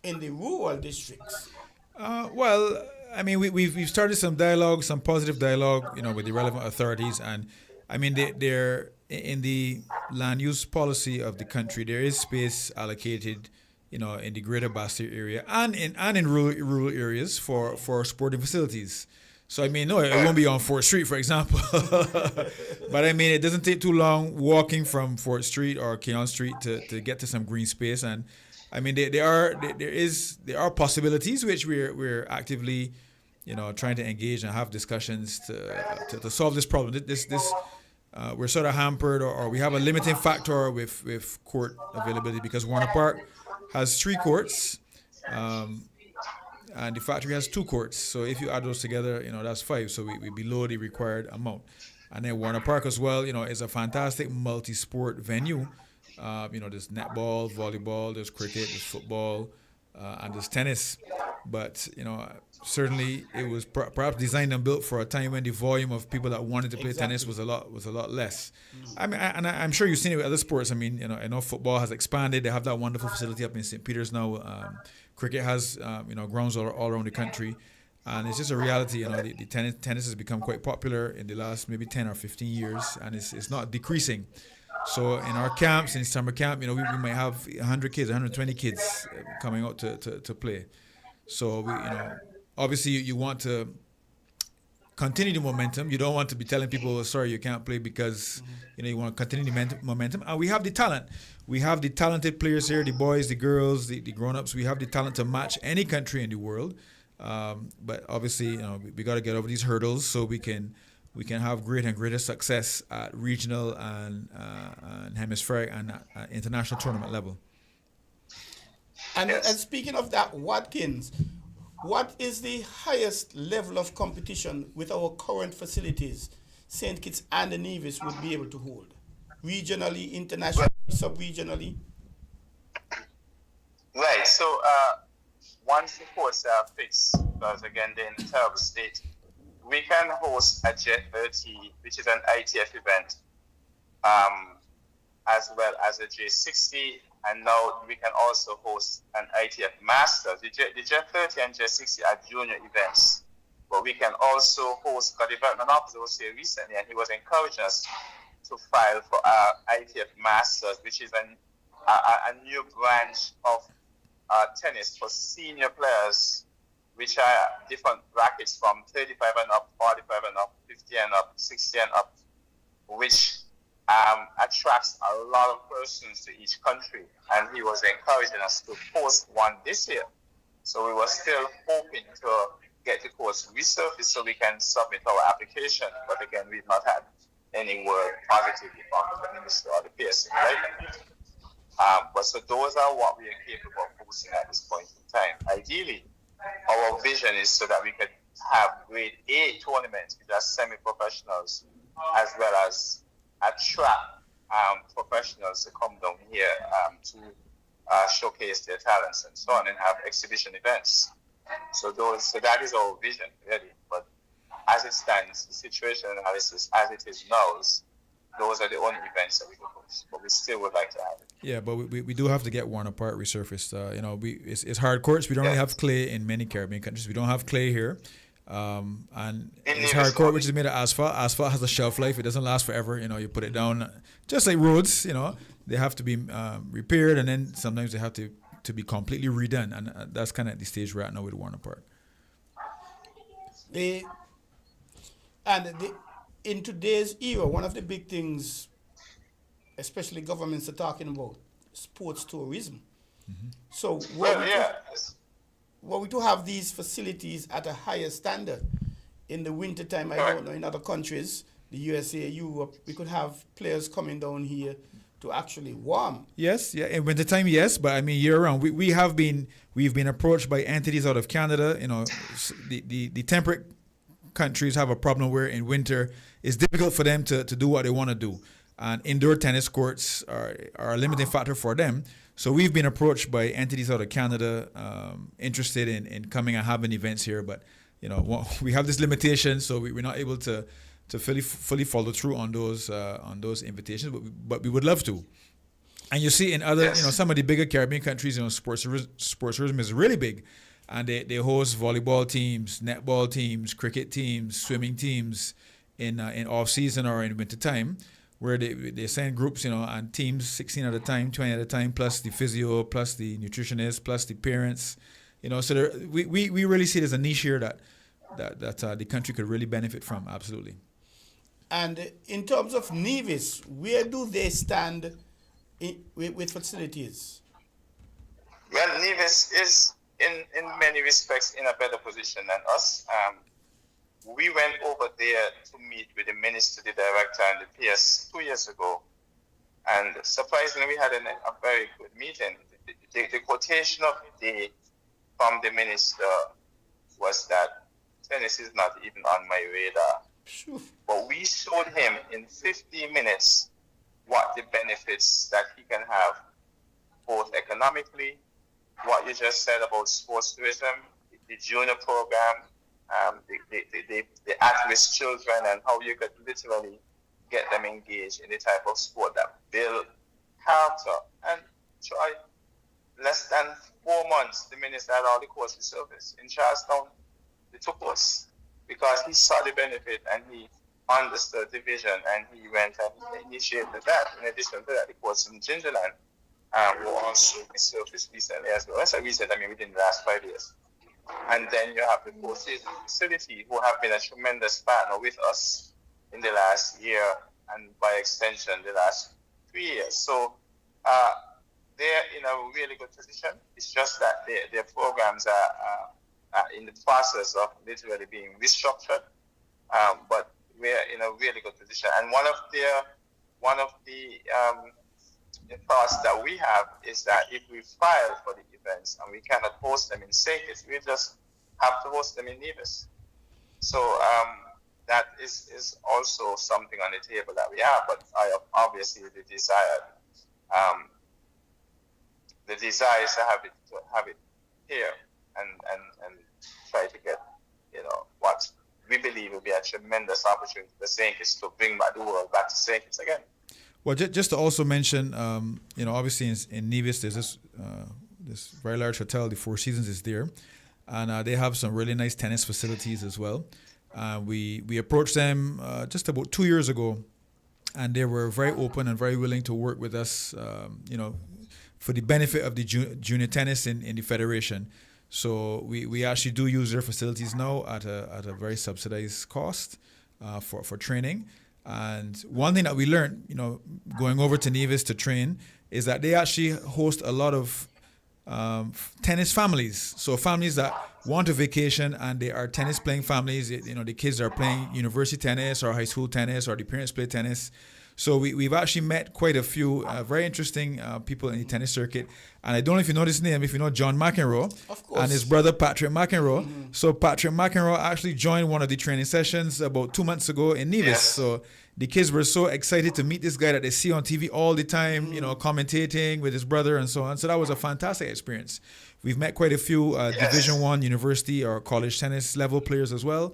in the rural districts. Well, I mean, we've started some dialogue, some positive dialogue, with the relevant authorities, and I mean, they're in the land use policy of the country. There is space allocated, in the greater Bastia area and in rural areas for sporting facilities. So I mean, no, it won't be on 4th Street, for example. But I mean, it doesn't take too long walking from 4th Street or Keon Street to get to some green space. And I mean, there are possibilities which we're actively, trying to engage and have discussions to solve this problem. We're sort of hampered, or we have a limiting factor with court availability, because Warner Park has 3 courts. And the factory has 2 courts. So if you add those together, that's 5. So we below the required amount. And then Warner Park as well, is a fantastic multi-sport venue. There's netball, volleyball, there's cricket, there's football, and there's tennis. But, certainly it was perhaps designed and built for a time when the volume of people that wanted to play tennis was a lot less. I mean, I'm sure you've seen it with other sports. I mean, I know football has expanded. They have that wonderful facility up in St. Peter's now. Cricket has, grounds all around the country. And it's just a reality, the tennis has become quite popular in the last maybe 10 or 15 years, and it's not decreasing. So in our camps, in summer camp, we might have 100 kids, 120 kids coming out to play. So obviously you want to continue the momentum. You don't want to be telling people, sorry, you can't play, because you want to continue the momentum. And we have the talent. We have the talented players here, the boys, the girls, the grown-ups. We have the talent to match any country in the world. But obviously, we got to get over these hurdles so we can have greater and greater success at regional and hemispheric and international tournament level. And speaking of that, Watkins, what is the highest level of competition with our current facilities St. Kitts and the Nevis would be able to hold? Regionally, internationally, sub-regionally? Right, so once the courts are fixed, because again they're in a terrible state, we can host a Jet 30, which is an ITF event, as well as a J60, and now we can also host an ITF Masters. The Jet 30 and Jet 60 are junior events, but we can also host, because the development officer was here recently, and he was encouraging us to file for ITF Masters, which is a new branch of tennis for senior players, which are different brackets from 35 and up, 45 and up, 50 and up, 60 and up, which attracts a lot of persons to each country. And he was encouraging us to post one this year. So we were still hoping to get the course resurfaced so we can submit our application. But again, we've not had any word positively from the minister or the PSC, right? But so those are what we are capable of hosting at this point in time. Ideally, our vision is so that we could have grade A tournaments with our semi-professionals, as well as attract professionals to come down here to showcase their talents and so on, and have exhibition events. So that is our vision, really. But as it stands, the situation analysis as it is now, those are the only events that we can host. But we still would like to have it. Yeah, but we do have to get Warner Park resurfaced. It's hard courts. We don't really have clay in many Caribbean countries. We don't have clay here. And it's hard court, which is made of asphalt. Asphalt has a shelf life. It doesn't last forever. You put it down, just like roads, they have to be repaired, and then sometimes they have to be completely redone. And that's kind of the stage we're at now with Warner Park. In today's era, one of the big things, especially governments, are talking about sports tourism. Mm-hmm. So, were we to have these facilities at a higher standard in the wintertime, I don't know, in other countries, the USA, Europe, we could have players coming down here to actually warm. Yes, yeah, in wintertime, yes, but I mean year round. We've been approached by entities out of Canada. The temperate countries have a problem where in winter it's difficult for them to do what they want to do, and indoor tennis courts are a limiting factor for them. So we've been approached by entities out of Canada interested in coming and having events here, but we have this limitation, so we're not able to fully follow through on those invitations, but we would love to. And you see in other some of the bigger Caribbean countries, sports tourism is really big, and they host volleyball teams, netball teams, cricket teams, swimming teams in off season or in winter time, where they send groups, and teams 16 at a time, 20 at a time, plus the physio, plus the nutritionist, plus the parents, So we really see it as a niche here that the country could really benefit from. Absolutely. And in terms of Nevis, where do they stand with facilities? Well, Nevis is in many respects in a better position than us. We went over there to meet with the minister, the director, and the PS 2 years ago. And surprisingly, we had a very good meeting. The quotation of the day from the minister was that tennis is not even on my radar. But we showed him in 15 minutes what the benefits that he can have, both economically, what you just said about sports tourism, the junior program, the at-risk children, and how you could literally get them engaged in the type of sport that build character. And Troy, less than 4 months, the minister had all the courses service in Charlestown. They took us because he saw the benefit and he understood the vision, and he went and initiated that. In addition to that, the course in Gingerland will also be surfaced recently as well. That's a recent, within the last 5 years. And then you have the courses facility, who have been a tremendous partner with us in the last year, and by extension, the last 3 years. So they're in a really good position. It's just that their programs are in the process of literally being restructured. But we're in a really good position. And one of the thoughts that we have is that if we file for the events and we cannot host them in St. Kitts, we just have to host them in Nevis. So that is also something on the table that we have. But obviously the desire is to have it here and try to get what we believe will be a tremendous opportunity for St. Kitts to bring back the world back to St. Kitts again. Well, just to also mention, obviously in Nevis there's this very large hotel, the Four Seasons is there, and they have some really nice tennis facilities as well. We approached them just about 2 years ago, and they were very open and very willing to work with us, for the benefit of the junior tennis in the federation. So we actually do use their facilities now at a very subsidized cost for training. And one thing that we learned, going over to Nevis to train, is that they actually host a lot of tennis families. So families that want a vacation and they are tennis playing families. The kids are playing university tennis or high school tennis, or the parents play tennis. So we've actually met quite a few very interesting people in the tennis circuit. And I don't know if you know this name, if you know John McEnroe, of course, and his brother Patrick McEnroe. Mm-hmm. So Patrick McEnroe actually joined one of the training sessions about 2 months ago in Nevis. Yes. So the kids were so excited to meet this guy that they see on TV all the time, commentating with his brother and so on. So that was a fantastic experience. We've met quite a few Division I university or college tennis level players as well,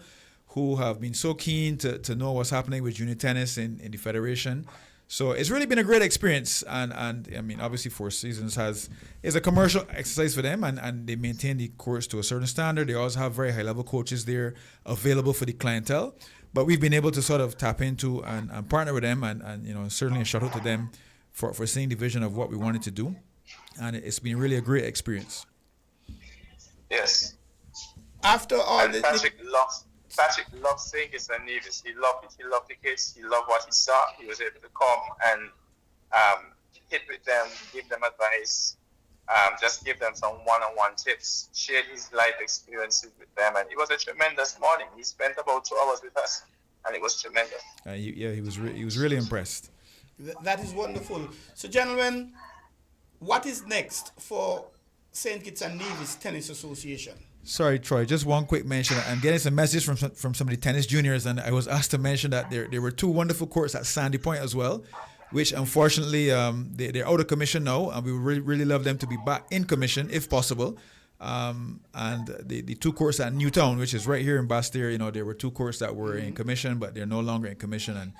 who have been so keen to know what's happening with junior tennis in the federation. So it's really been a great experience, and I mean, obviously Four Seasons is a commercial exercise for them, and they maintain the course to a certain standard. They also have very high level coaches there available for the clientele, but we've been able to sort of tap into and partner with them, and you know, certainly a shout out to them for seeing the vision of what we wanted to do, and it's been really a great experience. Yes. After all, and Patrick loves St. Kitts and Nevis. He loved it. He loved the kids. He loved what he saw. He was able to come and hit with them, give them advice, just give them some one-on-one tips, share his life experiences with them. And it was a tremendous morning. He spent about 2 hours with us, and it was tremendous. He was really impressed. That is wonderful. So, gentlemen, what is next for St. Kitts and Nevis Tennis Association? Sorry, Troy, just one quick mention. I'm getting some messages from some of the tennis juniors, and I was asked to mention that there were 2 wonderful courts at Sandy Point as well, which unfortunately they're out of commission now, and we would really love them to be back in commission if possible. And the 2 courts at Newtown, which is right here in Bastyr, you know, there were 2 courts that were in commission, but they're no longer in commission, and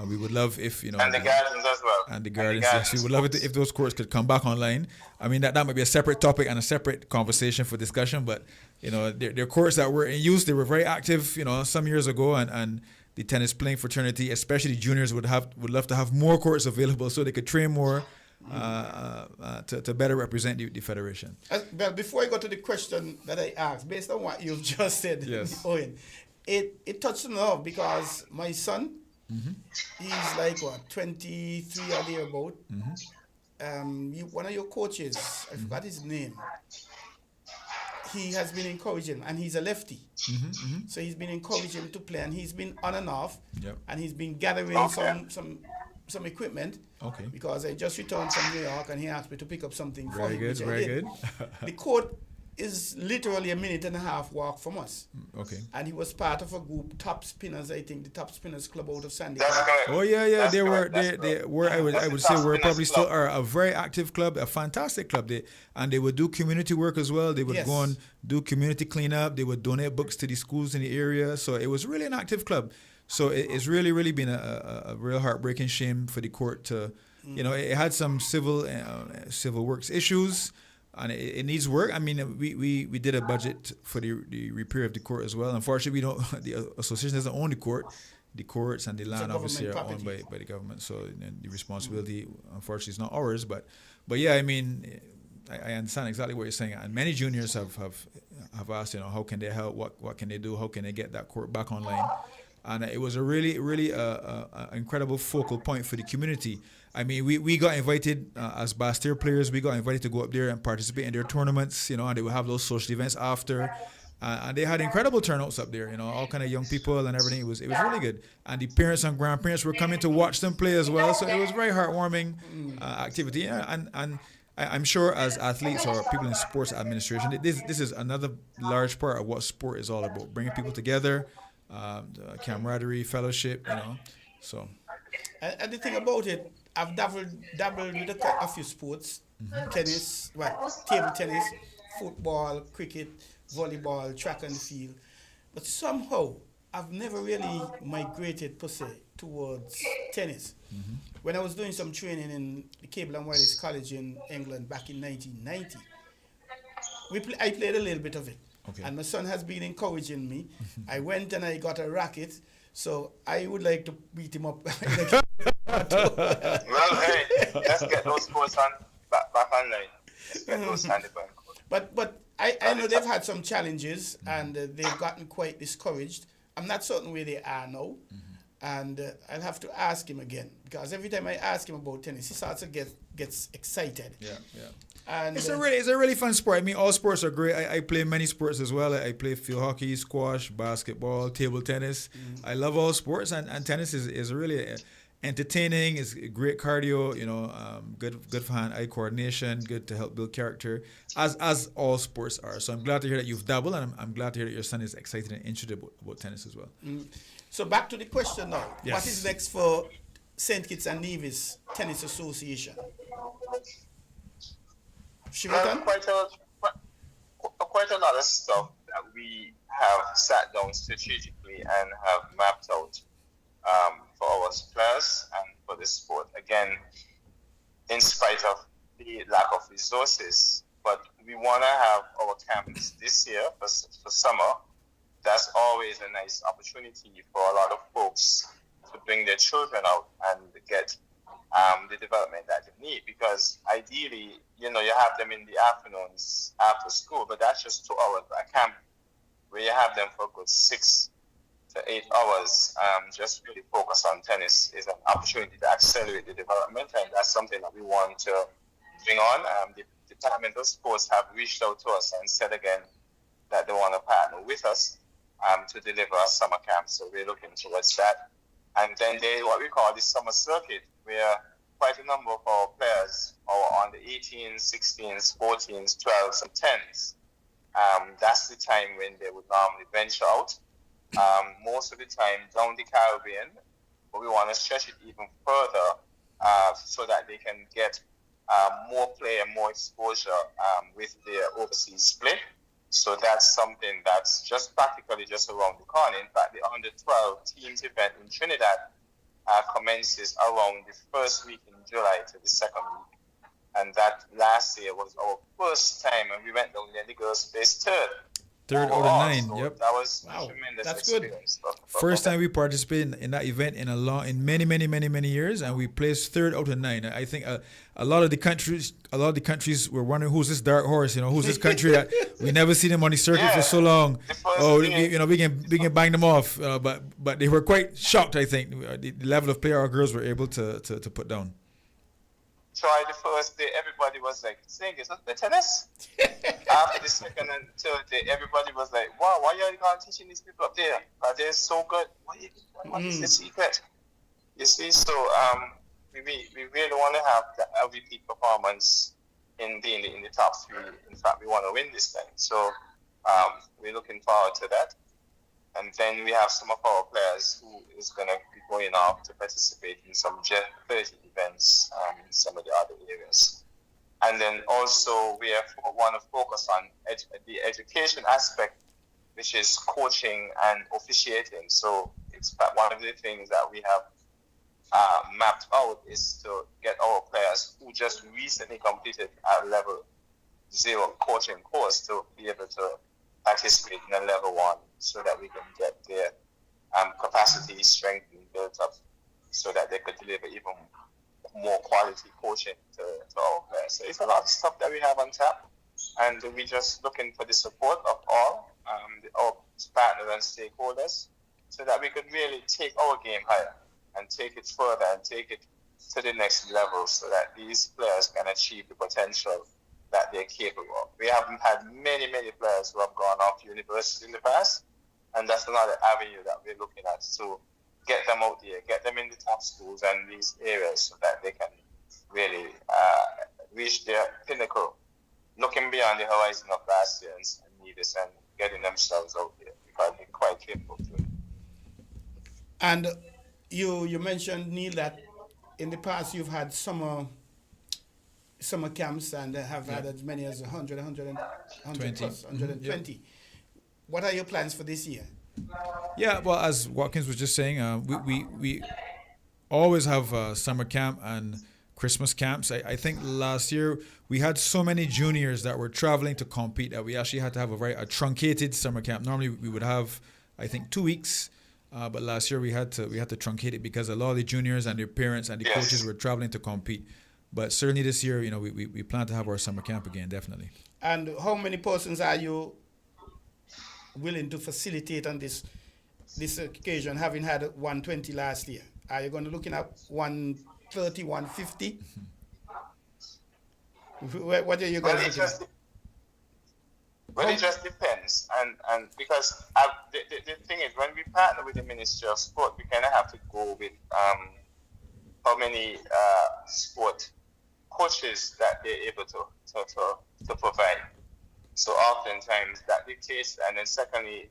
we would love if, you know, and the gardens as well. And the gardens, yes, we would love it if those courts could come back online. I mean, that might be a separate topic and a separate conversation for discussion, but you know, they're courts that were in use. They were very active, you know, some years ago, and the tennis playing fraternity, especially juniors, would love to have more courts available so they could train more to better represent the federation. Well, before I go to the question that I asked, based on what you've just said, yes, Owen, it touched me off because my son, he's like 23 or thereabout. One of your coaches, I forgot his name, he has been encouraging, and he's a lefty. So he's been encouraging him to play, and he's been on and off, and he's been gathering some equipment. Okay. Because I just returned from New York, and he asked me to pick up something for him. Very good. The court is literally a 1.5-minute walk from us. Okay. And he was part of a group, Top Spinners, I think, the Top Spinners Club out of Sandy. Oh yeah. They were. I would say we're probably still are a very active club, a fantastic club. They would do community work as well. They would go and do community cleanup. They would donate books to the schools in the area. So it was really an active club. So it's really been a real heartbreaking shame for the court to, you know, it had some civil works issues. And it needs work. I mean, we did a budget for the repair of the court as well. Unfortunately, the association doesn't own the court. The courts and the land obviously are owned by the government. So the responsibility, unfortunately, is not ours. But yeah, I mean, I understand exactly what you're saying. And many juniors have asked, you know, how can they help? What can they do? How can they get that court back online? And it was a really incredible focal point for the community. I mean, we got invited as Bastyr players. We got invited to go up there and participate in their tournaments, you know, and they would have those social events after. And they had incredible turnouts up there, you know, all kind of young people and everything. It was really good. And the parents and grandparents were coming to watch them play as well. So it was very heartwarming activity. And I'm sure as athletes or people in sports administration, this is another large part of what sport is all about, bringing people together, camaraderie, fellowship, you know. So. And the thing about it, I've dabbled with a few sports, tennis, table tennis, football, cricket, volleyball, track and field. But somehow, I've never really migrated, per se, towards tennis. When I was doing some training in the Cable and Wireless College in England back in 1990, I played a little bit of it. Okay. And my son has been encouraging me. I went and I got a racket, so I would like to beat him up. Well, hey, let's get those sports back online. Let's get those handy back. But I know they've had some challenges, and they've gotten quite discouraged. I'm not certain where they are now, and I'll have to ask him again, because every time I ask him about tennis, he starts to gets excited. Yeah. And it's a really fun sport. I mean, all sports are great. I play many sports as well. I play field hockey, squash, basketball, table tennis. I love all sports, and tennis is really entertaining. It's great cardio, you know, good for hand-eye coordination, good to help build character, as all sports are. So I'm glad to hear that you've dabbled, and I'm glad to hear that your son is excited and interested about tennis as well. So back to the question now. Yes. What is next for St. Kitts and Nevis Tennis Association? Quite a lot of stuff that we have sat down strategically carefully and have mapped out for our players and for the sport. Again, in spite of the lack of resources, but we want to have our camps this year for summer. That's always a nice opportunity for a lot of folks to bring their children out and get the development that they need, because ideally, you have them in the afternoons after school, but that's just 2 hours. A camp where you have them for a good 6 to 8 hours, just really focus on tennis is an opportunity to accelerate the development, and that's something that we want to bring on. The Department of Sports have reached out to us and said again that they want to partner with us to deliver a summer camp, so we're looking towards that. And then what we call the summer circuit, where quite a number of our players are on the 18s, 16s, 14s, 12s, and 10s. That's the time when they would normally venture out. Most of the time down the Caribbean, but we want to stretch it even further so that they can get more play and more exposure with their overseas split. So that's something that's just practically just around the corner. In fact, the under 12 teams event in Trinidad commences around the first week in July to the second week. And that last year was our first time, and we went down there, the girls placed third out of 9. So yep. That was Wow. tremendous That's experience. good. First time we participated in that event in many years, and we placed 3rd out of 9. I think a lot of the countries were wondering, who's this dark horse? Who's this country that we never seen them on the circuit for so long? We can bang them off. But they were quite shocked. I think the level of play our girls were able to put down. Try the first day, everybody was like, saying, is that the tennis? After the second and third day, everybody was like, wow, why are you not teaching these people up there? They're so good. What is the secret? You see, so we really want to have a repeat performance in the top 3. In fact, we want to win this thing. So we're looking forward to that. And then we have some of our players who is going to be going off to participate in some Jet30 events in some of the other areas. And then also we want to focus on the education aspect, which is coaching and officiating. So it's one of the things that we have mapped out is to get our players who just recently completed a level 0 coaching course to be able to participate in a level 1, so that we can get their capacity strengthened, built up, so that they could deliver even more quality coaching to our players. So it's a lot of stuff that we have on tap, and we're just looking for the support of all our partners and stakeholders, so that we could really take our game higher and take it further and take it to the next level, so that these players can achieve the potential that they're capable of. We haven't had many players who have gone off to university in the past, and that's another avenue that we're looking at, to get them out there, get them in the top schools and these areas, so that they can really reach their pinnacle, looking beyond the horizon of last year and need this, and getting themselves out there, because they're quite capable to it. And you mentioned, Neil, that in the past you've had summer camps and have had as many as 100 plus, 120. Yep. What are your plans for this year? Yeah, well, as Watkins was just saying, we always have summer camp and Christmas camps. I think last year we had so many juniors that were traveling to compete that we actually had to have a truncated summer camp. Normally we would have, I think, 2 weeks, but last year we had to truncate it because a lot of the juniors and their parents and the coaches were traveling to compete. But certainly this year, we plan to have our summer camp again, definitely. And how many persons are you willing to facilitate on this occasion, having had 120 last year? Are you going to looking at 130, 150? What are you going to look at? Well, it just depends, and because the thing is, when we partner with the Ministry of Sport, we kind of have to go with how many sport coaches that they're able to provide. So oftentimes that dictates, and then secondly,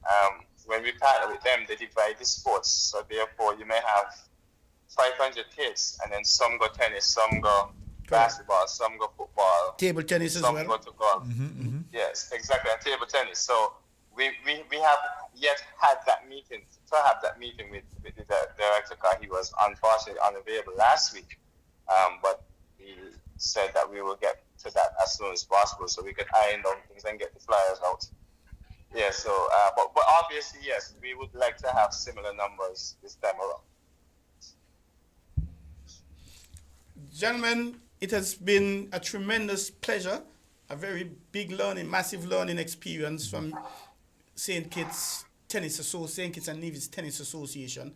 when we partner with them, they divide the sports. So therefore, you may have 500 kids, and then some go tennis, some go basketball, some go football, table tennis as well. Some go to golf. Mm-hmm. Yes, exactly, and table tennis. So we have yet had that meeting, to have that meeting with the director, because he was unfortunately unavailable last week. But he said that we will get to that as soon as possible so we could iron down things and get the flyers out. Yeah, so, but obviously, yes, we would like to have similar numbers this time around. Gentlemen, it has been a tremendous pleasure, a very big learning, massive learning experience from St. Kitts St. Kitts and Nevis Tennis Association.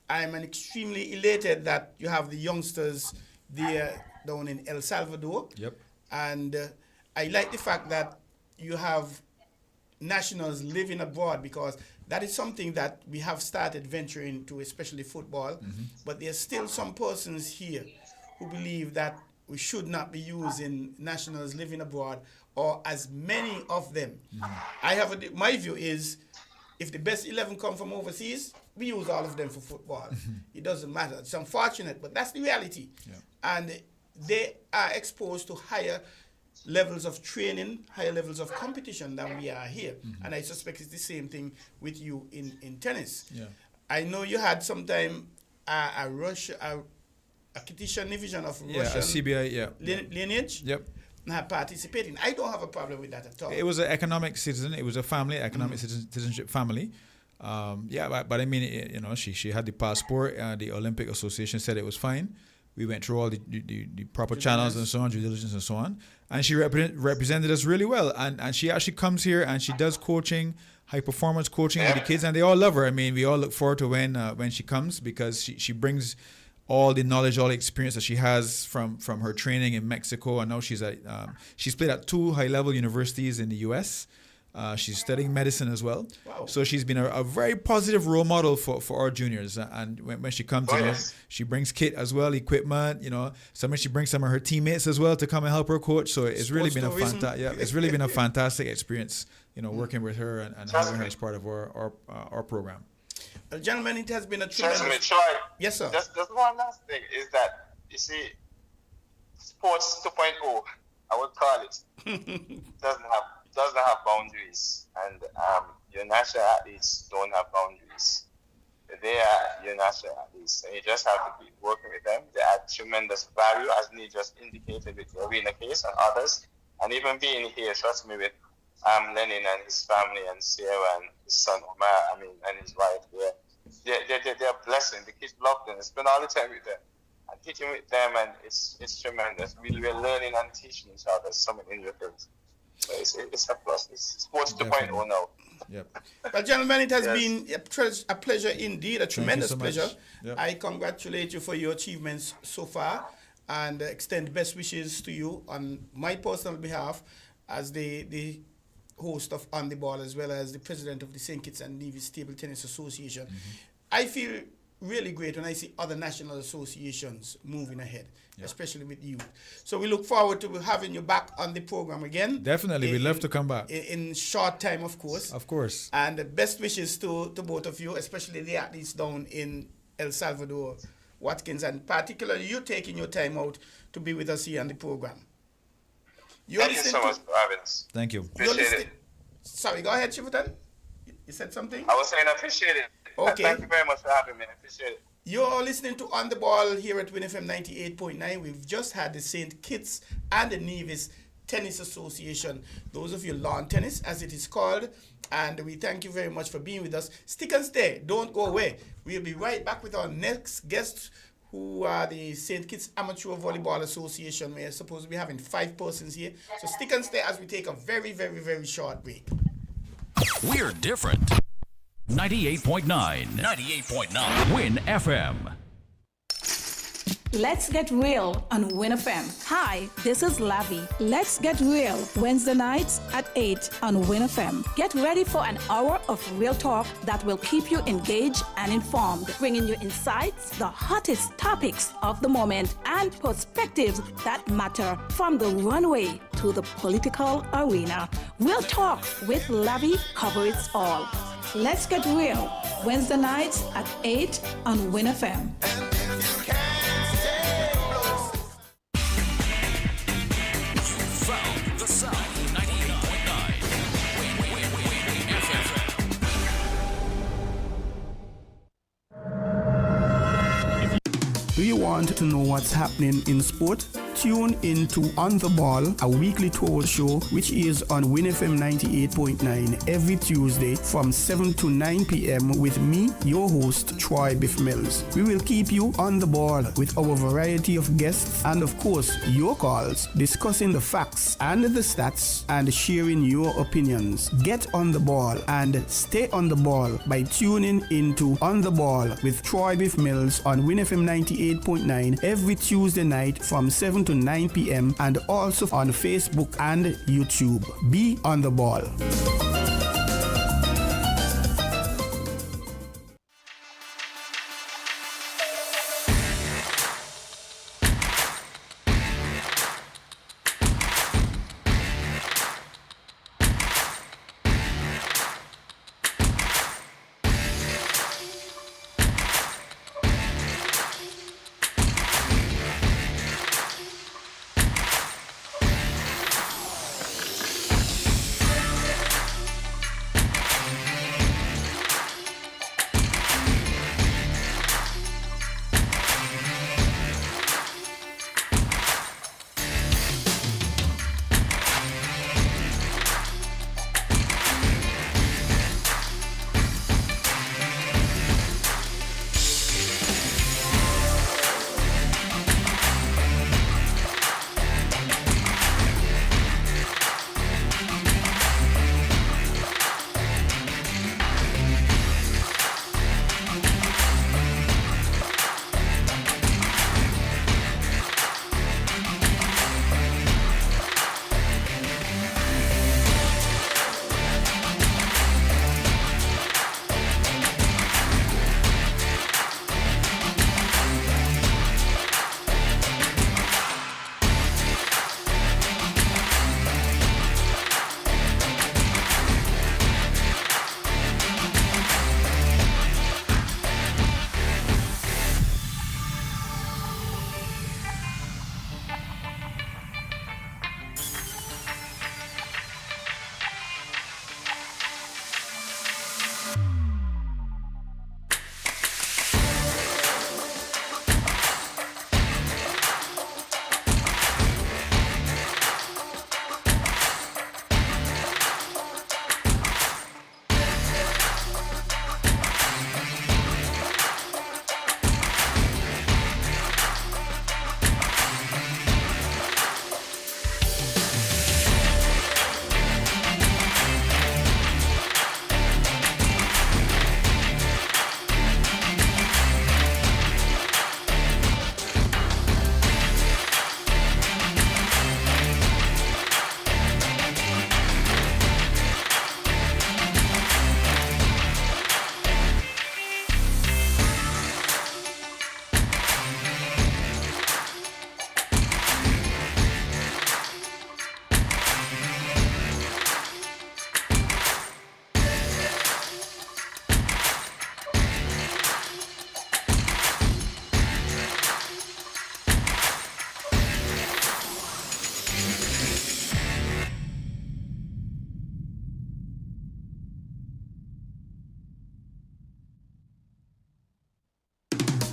I'm extremely elated that you have the youngsters there down in El Salvador. Yep. And I like the fact that you have nationals living abroad, because that is something that we have started venturing into, especially football. Mm-hmm. But there's still some persons here who believe that we should not be using nationals living abroad, or as many of them. Mm-hmm. My view is, if the best 11 come from overseas, we use all of them for football. Mm-hmm. It doesn't matter. It's unfortunate, but that's the reality. Yeah. And they are exposed to higher levels of training, higher levels of competition than we are here. Mm-hmm. And I suspect it's the same thing with you in tennis. Yeah. I know you had sometime a Kittitian division of Russian a CBI, lineage. Yep. Participating. I don't have a problem with that at all. It was an economic citizen. It was a family, economic citizenship family. But I mean, she had the passport. The Olympic Association said it was fine. We went through all the proper channels and so on, due diligence and so on. And she represented us really well. And she actually comes here and she does coaching, high performance coaching with the kids, and they all love her. I mean, we all look forward to when she comes, because she brings all the knowledge, all the experience that she has from her training in Mexico. And now she's played at 2 high-level universities in the U.S. She's studying medicine as well. Wow. So she's been a very positive role model for our juniors. And when she comes, she brings kit as well, equipment. Sometimes she brings some of her teammates as well to come and help her coach. So it's really been it's really been a fantastic experience, working with her and having her as part of our program. Gentlemen, it has been a tremendous... Troy, yes, sir. Just one last thing is that, you see, sports 2.0, I would call it, doesn't have boundaries, and your national athletes don't have boundaries. They are your national athletes, and you just have to keep working with them. They add tremendous value, as Lee just indicated with the arena case and others, and even being here, trust me, with Lenin and his family and Sierra and his son Omar, and his wife. They're a blessing. The kids love them. I spend all the time with them and teaching with them, and it's tremendous. We're learning and teaching each other so many new things. So it's a plus. It's sports 2.0 now. Yep. Well, gentlemen, it has been a pleasure indeed, a tremendous pleasure. Yep. I congratulate you for your achievements so far, and extend best wishes to you on my personal behalf as the host of On the Ball, as well as the president of the St. Kitts and Nevis Table Tennis Association. Mm-hmm. I feel really great when I see other national associations moving ahead, especially with you. So we look forward to having you back on the program again. Definitely, we'd love to come back. In short time, of course. Of course. And the best wishes to both of you, especially the athletes down in El Salvador, Watkins, and particularly you taking your time out to be with us here on the program. Thank you so much for having us. Thank you. Appreciate it. Sorry, go ahead, Chivitan. You said something? I was saying I appreciate it. Okay. Thank you very much for having me. I appreciate it. You're listening to On the Ball here at WINN FM 98.9. We've just had the St. Kitts and the Nevis Tennis Association. Those of you lawn tennis, as it is called. And we thank you very much for being with us. Stick and stay. Don't go away. We'll be right back with our next guest, who are the St. Kitts Amateur Volleyball Association. We're supposed to be having 5 persons here. So stick and stay as we take a very, very, very short break. We're different. 98.9. 98.9. WINN FM. Let's get real on WINN FM. Hi, this is Lavi. Let's get real Wednesday nights at 8 on WINN FM. Get ready for an hour of real talk that will keep you engaged and informed, bringing you insights, the hottest topics of the moment, and perspectives that matter from the runway to the political arena. Real talk with Lavi covers all. Let's get real Wednesday nights at 8 on WINN FM. Do you want to know what's happening in sport? Tune in to On the Ball, a weekly tour show which is on WINN FM 98.9 every Tuesday from 7 to 9 p.m. with me, your host, Troy Bif Mills. We will keep you on the ball with our variety of guests and, of course, your calls, discussing the facts and the stats and sharing your opinions. Get on the ball and stay on the ball by tuning into On the Ball with Troy Bif Mills on WINN FM 98.9 every Tuesday night from 7 to 9 p.m. and also on Facebook and YouTube. Be on the ball.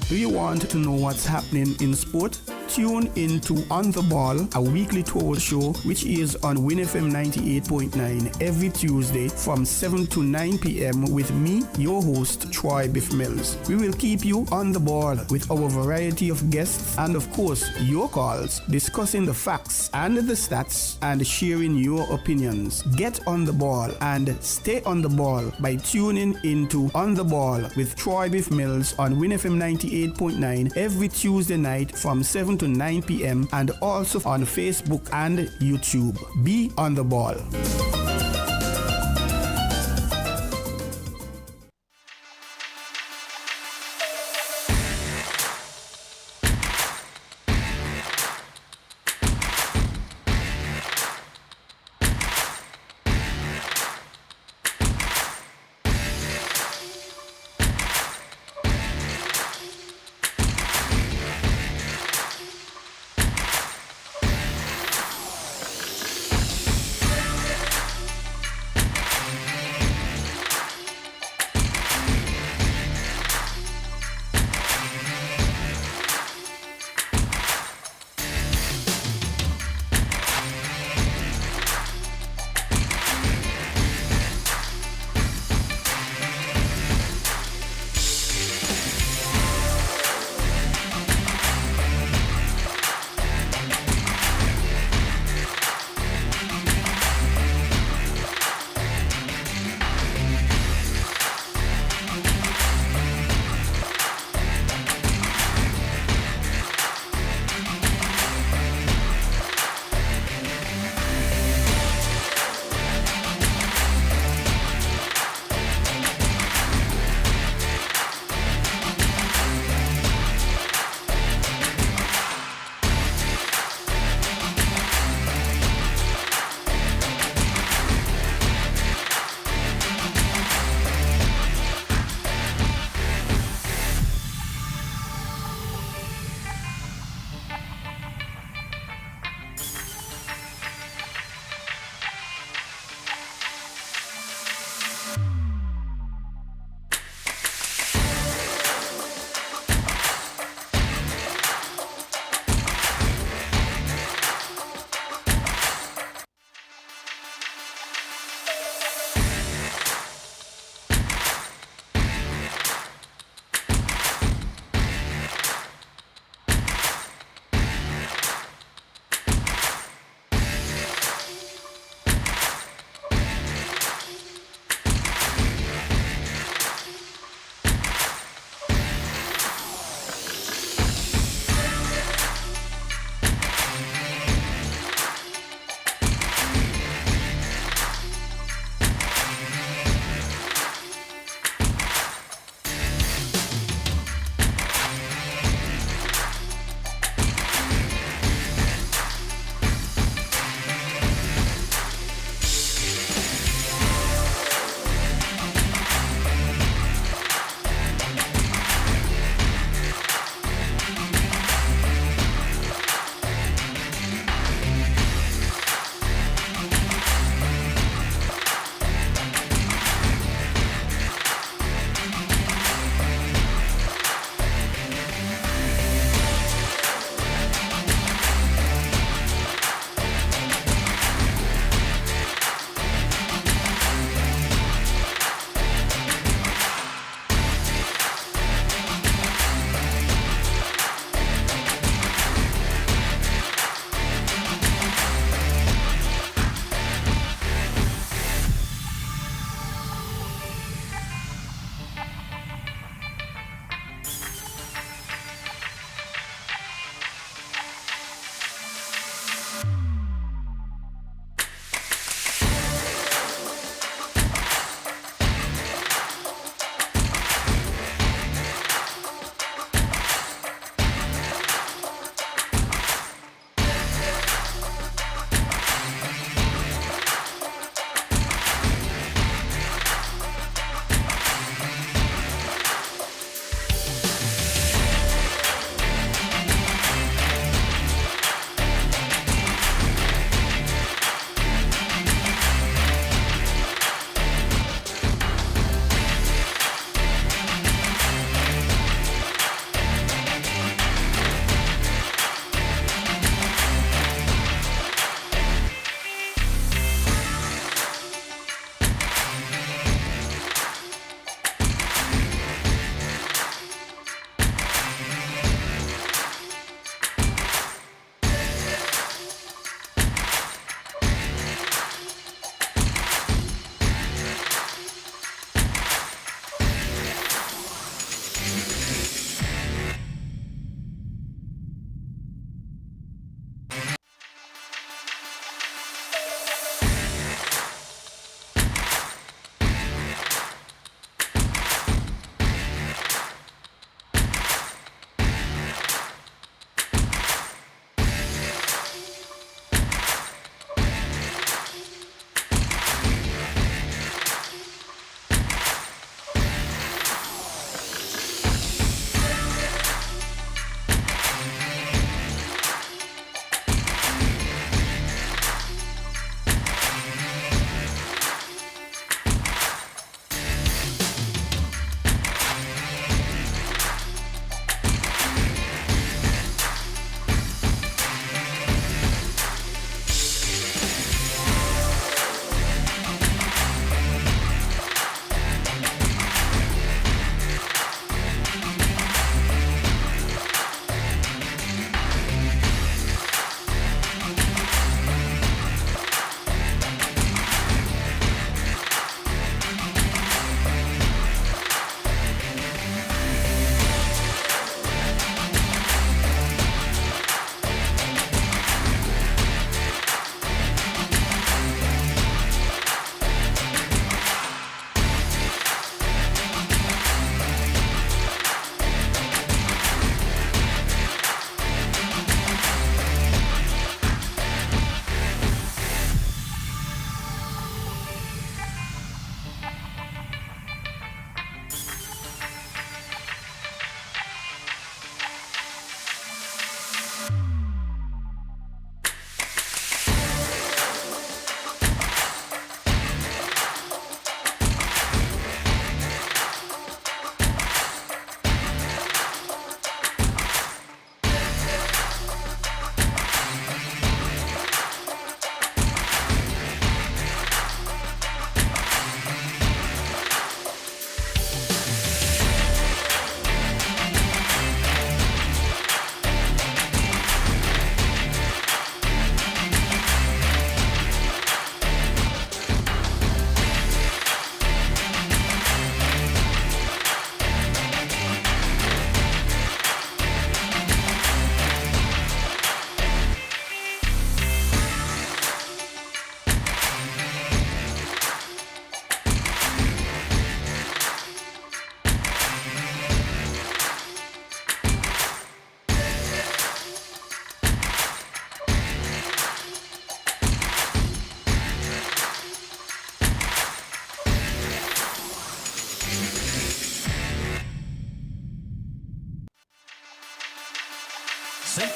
Do you want to know what's happening in sport? Tune in to On the Ball, a weekly tour show which is on WINN FM 98.9 every Tuesday from 7 to 9 p.m. with me, your host, Troy Bif Mills. We will keep you on the ball with our variety of guests and, of course, your calls, discussing the facts and the stats and sharing your opinions. Get on the ball and stay on the ball by tuning into On the Ball with Troy Bif Mills on WINN FM 98.9 every Tuesday night from 7 to 9 p.m. and also on Facebook and YouTube. Be on the ball.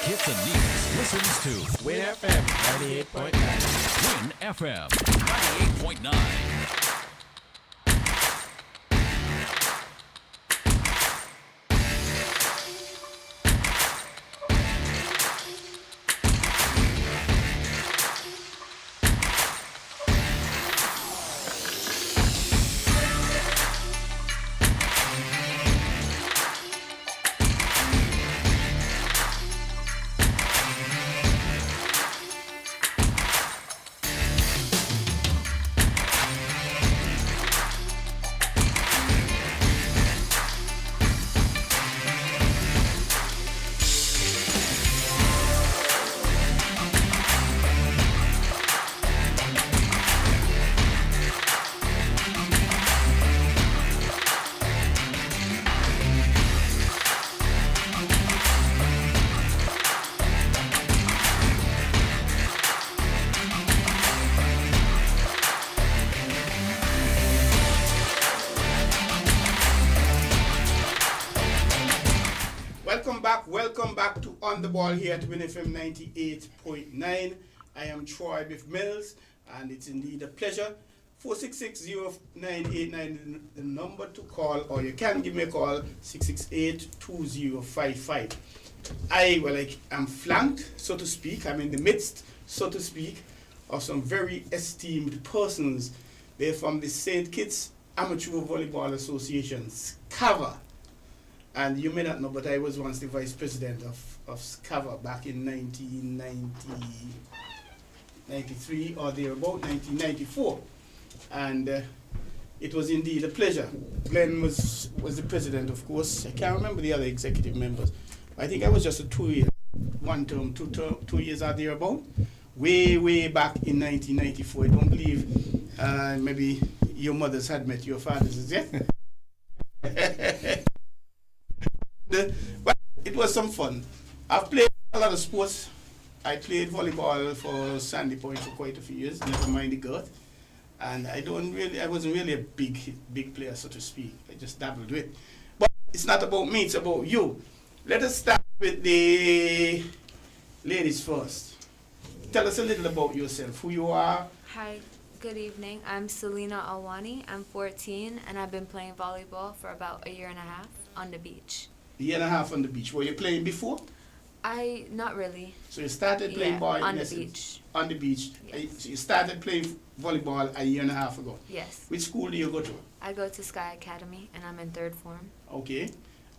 hits and news listens to WINN FM 98.9. WINN FM 98.9. Welcome back to On the Ball here at WINN FM 98.9. I am Troy Bif Mills, and it's indeed a pleasure. 466-0989 the number to call, or you can give me a call, 668-2055. I'm flanked, so to speak. I'm in the midst, so to speak, of some very esteemed persons. They're from the St. Kitts Amateur Volleyball Association, SCAVA. And you may not know, but I was once the vice president of SCAVA back in 1993 or thereabout, 1994. And it was indeed a pleasure. Glenn was the president, of course. I can't remember the other executive members. I think I was just a 2 year, 1 term, 2 years or thereabout. Way back in 1994. I don't believe maybe your mothers had met your fathers as yet. But it was some fun. I've played a lot of sports. I played volleyball for Sandy Point for quite a few years, never mind the girth. And I wasn't really a big player, so to speak. I just dabbled with. But it's not about me, it's about you. Let us start with the ladies first. Tell us a little about yourself, who you are. Hi, good evening. I'm Selena Alwani. I'm 14, and I've been playing volleyball for about a year and a half on the beach. A year and a half on the beach. Were you playing before? Not really. So you started playing ball on the essence, beach. On the beach. Yes. So you started playing volleyball a year and a half ago. Yes. Which school do you go to? I go to Sky Academy, and I'm in 3rd form. Okay.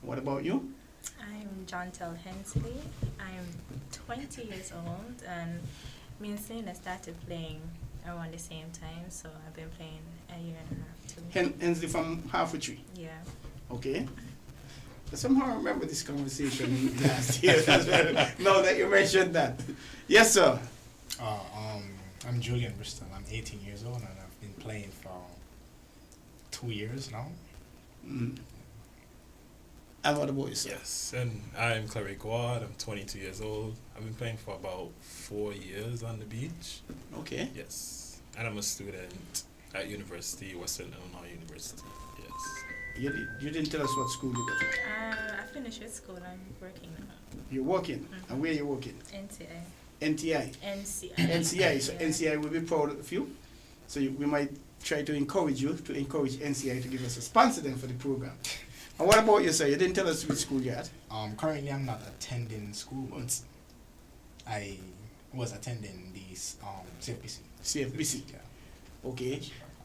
What about you? I'm Jontel Hensley. I'm 20 years old, and me and Selena started playing around the same time, so I've been playing a year and a half too. Hensley from Halfway Tree? Yeah. Okay. I somehow remember this conversation last year as well, now that you mentioned that. Yes, sir. I'm Julian Bristol. I'm 18 years old, and I've been playing for 2 years now. Mm. And what about yourself? Yes, and I'm Clary Guad. I'm 22 years old. I've been playing for about 4 years on the beach. Okay. Yes, and I'm a student at Western Illinois University. Yes. You didn't tell us what school you go to. I finished with school. I'm working now. You're working? Mm-hmm. And where are you working? NCI. NTI? NCI. So NCI will be proud of you. So we might try to encourage you to encourage NCI to give us a sponsor then for the program. And what about you, sir? You didn't tell us which school you're at. Currently I'm not attending school, but I was attending the CFBC. CFBC. Yeah. Okay.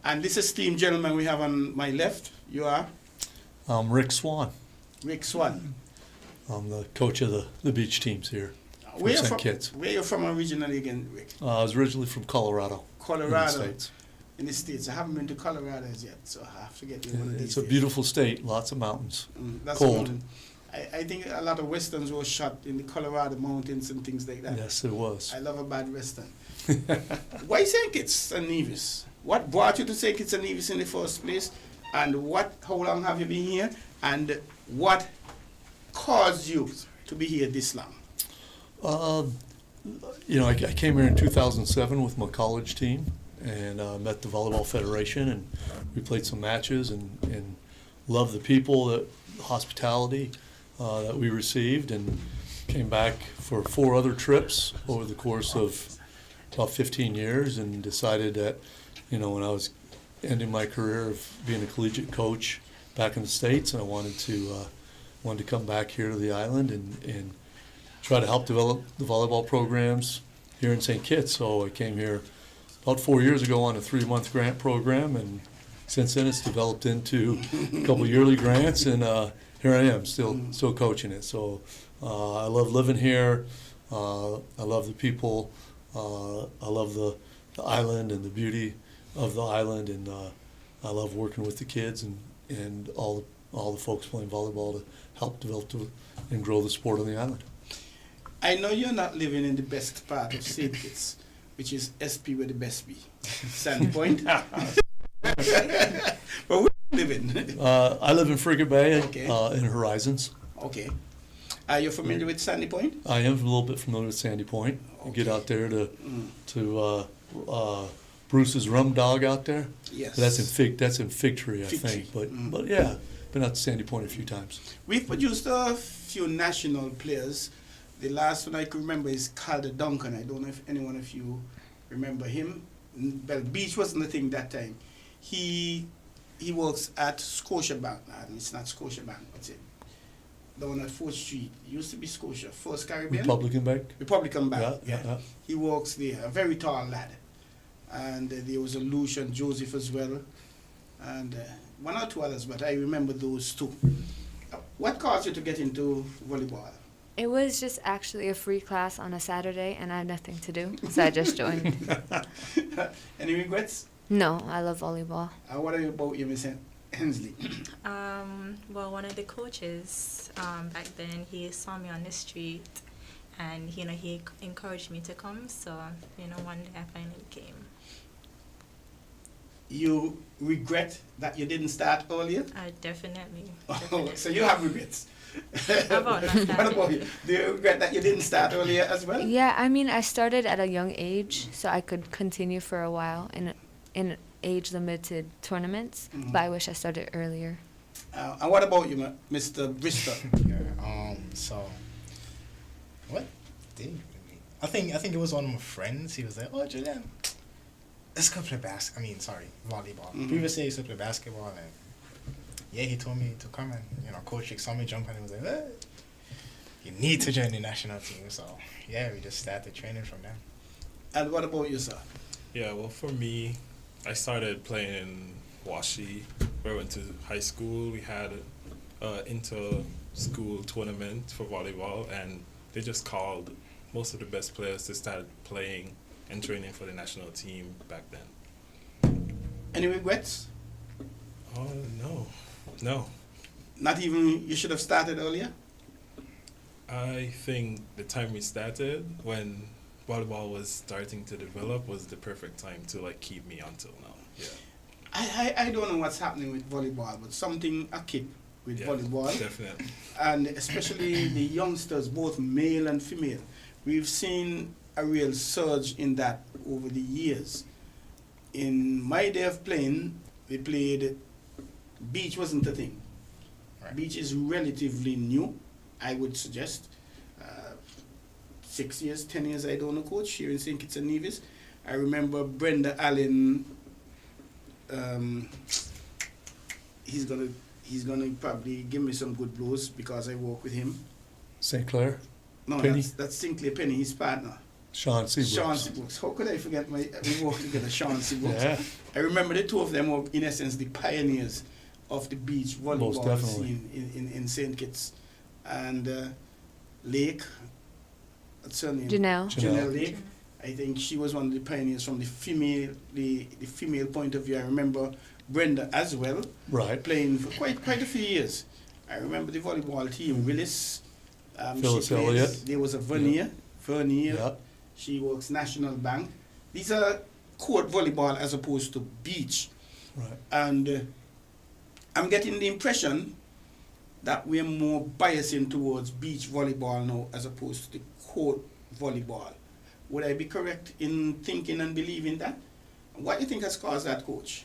And this esteemed gentleman we have on my left, you are? I'm Rick Swan. Rick Swan. I'm the coach of the beach teams here for St. Kitts. Where are you from originally again, Rick? I was originally from Colorado. Colorado. In the States. In the States. I haven't been to Colorado as yet, so I have to get you one of these It's a days. beautiful state, lots of mountains. That's Cold. one. I think a lot of westerns were shot in the Colorado mountains and things like that. Yes, it was. I love a bad western. Why St. Kitts and Nevis? What brought you to St. Kitts and Nevis in the first place? And how long have you been here? And what caused you to be here this long? I came here in 2007 with my college team and met the Volleyball Federation, and we played some matches and loved the people, the hospitality that we received, and came back for 4 other trips over the course of about 15 years and decided that, you know, when I was ending my career of being a collegiate coach back in the States, and I wanted to come back here to the island and try to help develop the volleyball programs here in St. Kitts. So I came here about 4 years ago on a 3-month grant program, and since then it's developed into a couple yearly grants, and here I am still coaching it. So I love living here. I love the people. I love the island and the beauty of the island, and I love working with the kids and all the folks playing volleyball to help develop and grow the sport on the island. I know you're not living in the best part of St. Kitts, which is SP where the best be, Sandy Point. But where you living? I live in Frigate Bay, Okay. in Horizons. Okay. Are you familiar with Sandy Point? I am a little bit familiar with Sandy Point. I get out there to Bruce's Rum Dog out there. Yes. That's in Fig Tree, I Fig think. Tree. But yeah, been out to Sandy Point a few times. We've produced a few national players. The last one I can remember is Calder Duncan. I don't know if any one of you remember him. Well, Beach wasn't the thing that time. He works at Scotiabank. It's not Scotiabank. What's it? The one at 4th Street. It used to be Scotia. First Caribbean? Republican Bank? Republican Bank, Yeah. He works there. A very tall lad. And there was a Lucian Joseph as well. And one or two others, but I remember those two. What caused you to get into volleyball? It was just actually a free class on a Saturday, and I had nothing to do, so I just joined. Any regrets? No, I love volleyball. What about you, Miss Hensley? Well, one of the coaches back then, he saw me on the street, and he encouraged me to come. So one day I finally came. You regret that you didn't start earlier? Definitely. Oh, so you have regrets. About not What starting. about you? Do you regret that you didn't start earlier as well? Yeah, I mean, I started at a young age, so I could continue for a while in age-limited tournaments, but I wish I started earlier. And what about you, Mr. Bristol? So, what did you mean? I think it was one of my friends. He was like, "Oh, Julian, let's go play volleyball." Previously, I used to play basketball, and yeah, he told me to come, and Coach saw me jump, and he was like, "Hey, you need to join the national team." So yeah, we just started training from there. And what about you, sir? Yeah, well, for me, I started playing in Washi. Where I went to high school. We had an inter-school tournament for volleyball, and they just called most of the best players to start playing and training for the national team back then. Any regrets? Oh, no. Not even you should have started earlier? I think the time we started, when volleyball was starting to develop, was the perfect time to keep me until now. Yeah. I don't know what's happening with volleyball, but something akin with volleyball. Definitely. And especially the youngsters, both male and female. We've seen a real surge in that over the years. In my day of playing, we played, beach wasn't a thing. Right. Beach is relatively new, I would suggest. 6 years, 10 years, I don't know, coach, here in St. Kitts and Nevis. I remember Brenda Allen, he's gonna probably give me some good blows because I work with him. St. Clair? No, Penny? that's Sinclair Penny, his partner. Sean Seabrooks. Sean Seabrooks. How could I forget we worked together, Sean Seabrooks. Yeah. I remember the two of them were, in essence, the pioneers of the beach Most volleyball definitely. scene in St. Kitts. And Lake, what's her name? Janelle. Janelle Lake. I think she was one of the pioneers from the female point of view. I remember Brenda as well, Right. playing for quite a few years. I remember the volleyball team, Willis. Phyllis she plays- Elliott. There was a Vernier. Yeah. She works National Bank. These are court volleyball as opposed to beach. Right. And I'm getting the impression that we're more biasing towards beach volleyball now as opposed to the court volleyball. Would I be correct in thinking and believing that? What do you think has caused that, Coach?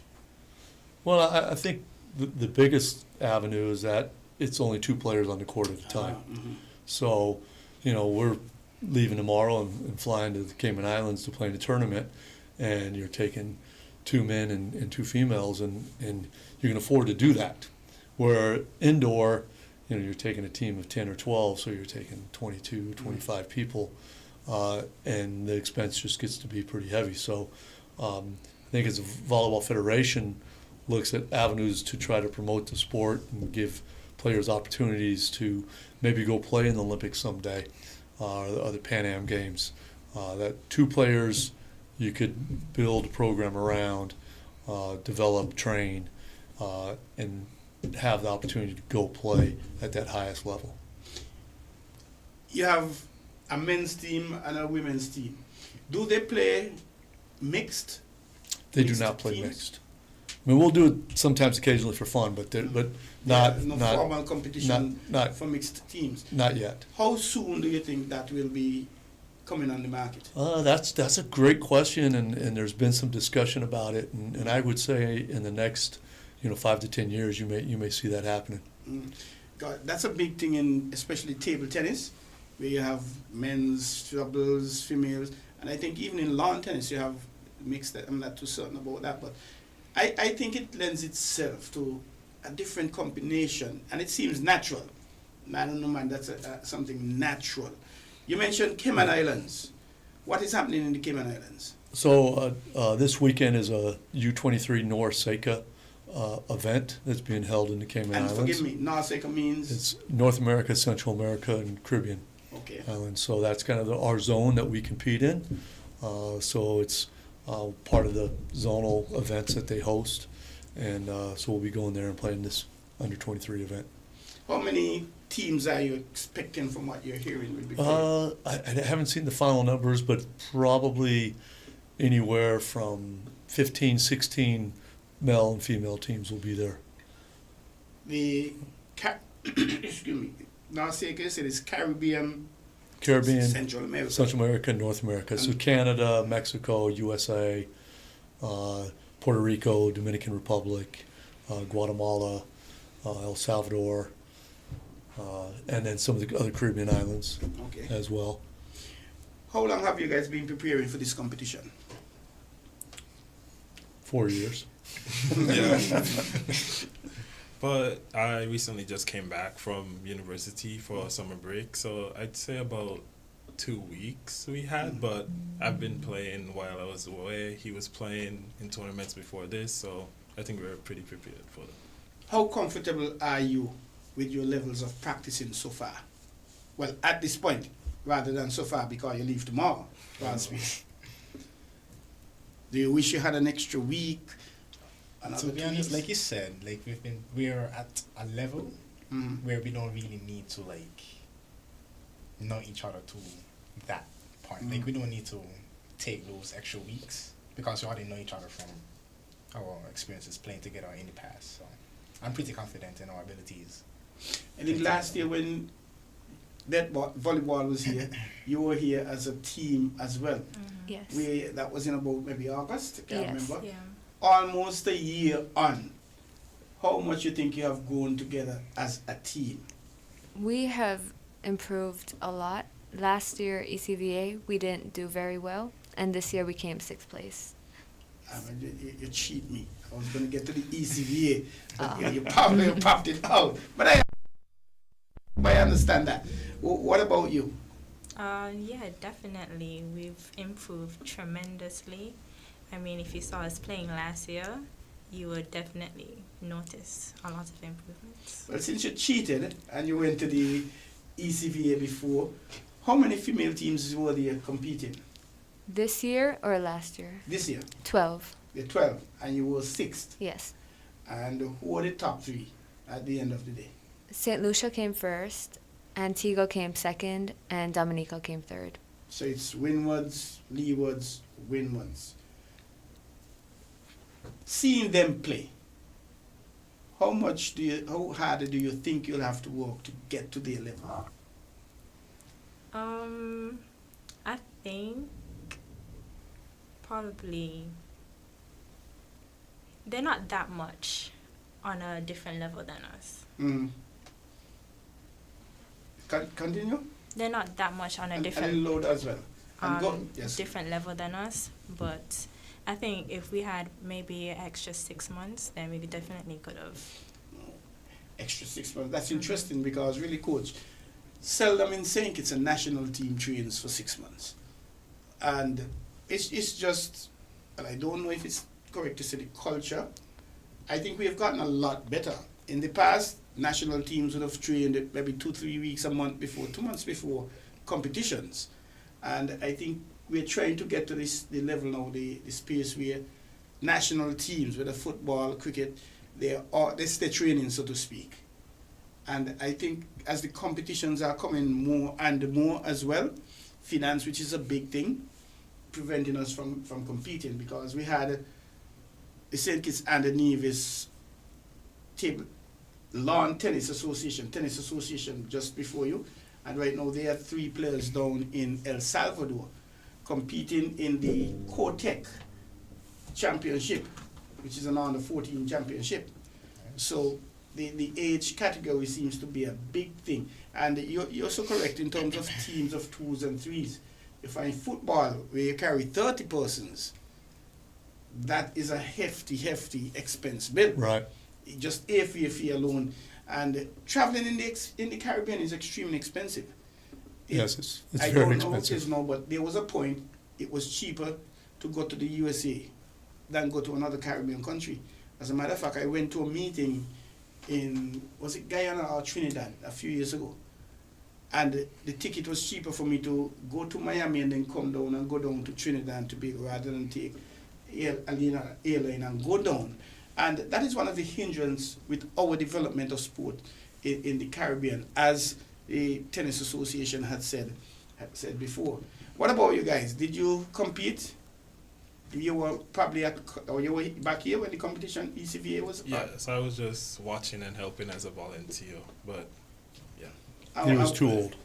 Well, I think the biggest avenue is that it's only 2 players on the court at a time. So we're leaving tomorrow and flying to the Cayman Islands to play in a tournament, and you're taking 2 men and 2 females, and you can afford to do that. Where indoor, you're taking a team of 10 or 12, so you're taking 22, 25 people, and the expense just gets to be pretty heavy. So I think as a volleyball federation looks at avenues to try to promote the sport and give players opportunities to maybe go play in the Olympics someday, or the other Pan Am Games, that 2 players you could build a program around, develop, train, and have the opportunity to go play at that highest level. You have a men's team and a women's team. Do they play mixed? They do not play mixed. I mean, we'll do it sometimes, occasionally for fun, but not no not formal competition not for mixed teams. Not yet. How soon do you think that will be coming on the market? That's a great question, and there's been some discussion about it, and I would say in the next 5 to 10 years you may see that happening. God, that's a big thing in especially table tennis, where you have men's doubles, females, and I think even in lawn tennis you have mixed. I'm not too certain about that, but I think it lends itself to a different combination, and it seems natural. I don't know, man, that's something natural. You mentioned Cayman Islands. What is happening in the Cayman Islands? So this weekend is a U23 NORSECA event that's being held in the Cayman Islands. And forgive me, NORSECA means? It's North America, Central America, and Caribbean islands. So that's kind of our zone that we compete in. So it's part of the zonal events that they host. And so we'll be going there and playing this under-23 event. How many teams are you expecting from what you're hearing will be playing? I haven't seen the final numbers, but probably anywhere from 15, 16 male and female teams will be there. The excuse me, NORSECA said it's Caribbean, Central America, North America. So Canada, Mexico, USA, Puerto Rico, Dominican Republic, Guatemala, El Salvador, and then some of the other Caribbean islands as well. How long have you guys been preparing for this competition? 4 years. Yeah. But I recently just came back from university for a summer break, so I'd say about 2 weeks we had, but I've been playing while I was away. He was playing in tournaments before this, so I think we're pretty prepared for that. How comfortable are you with your levels of practicing so far? Well, at this point, rather than so far because you leave tomorrow. Do you wish you had an extra week? To be honest, like you said, like we're at a level where we don't really need to know each other to that point. Like we don't need to take those extra weeks because we already know each other from our experiences playing together in the past. So I'm pretty confident in our abilities. I think last year when that volleyball was here, you were here as a team as well. Yes. That was in about maybe August, I can't remember. Yeah. Almost a year on. How much you think you have grown together as a team? We have improved a lot. Last year, ECVA, we didn't do very well, and this year we came 6th place. You cheat me. I was going to get to the ECVA, but you probably popped it out. But I understand that. What about you? Yeah, definitely. We've improved tremendously. I mean, if you saw us playing last year, you would definitely notice a lot of improvements. Well, since you cheated and you went to the ECVA before, how many female teams were there competing? This year or last year? This year. 12. The 12, and you were 6th. Yes. And who were the top 3 at the end of the day? St. Lucia came 1st, Antigua came 2nd, and Dominica came 3rd. So it's windwards, leewards, windwards. Seeing them play, how harder do you think you'll have to work to get to their level? I think probably they're not that much on a different level than us. Continue? they're not that much on a And different in load as well. And yes. different level than us, but I think if we had maybe an extra 6 months, then we definitely could have. Extra 6 months. That's interesting because really, coach, seldom in St. Kitts a national team trains for 6 months. And it's just, and I don't know if it's correct to say the culture. I think we have gotten a lot better. In the past, national teams would have trained maybe 2-3 weeks a month before, 2 months before competitions. And I think we're trying to get to the level now, the space where national teams, whether football, cricket, they stay training, so to speak. And I think as the competitions are coming more and more as well, finance, which is a big thing, preventing us from competing, because we had the St. Kitts and the Nevis Lawn Tennis Association just before you, and right now they have 3 players down in El Salvador competing in the Cotec Championship, which is an under 14 championship. So the age category seems to be a big thing, and you're so correct in terms of teams of 2s and 3s. You find football where you carry 30 persons, that is a hefty expense bill. Right. Just airfare fee alone, and traveling in the Caribbean is extremely expensive. Yes, it's I very don't expensive. know what it is now, but there was a point it was cheaper to go to the USA than go to another Caribbean country. As a matter of fact, I went to a meeting in, was it Guyana or Trinidad a few years ago, and the ticket was cheaper for me to go to Miami and then come down and go down to Trinidad and Tobago rather than take airline and go down. And that is one of the hindrances with our development of sport in the Caribbean, as the Tennis Association had said before. What about you guys? Did you compete? You were probably you were back here when the competition ECVA was? Yes, I was just watching and helping as a volunteer, but yeah. He was too old.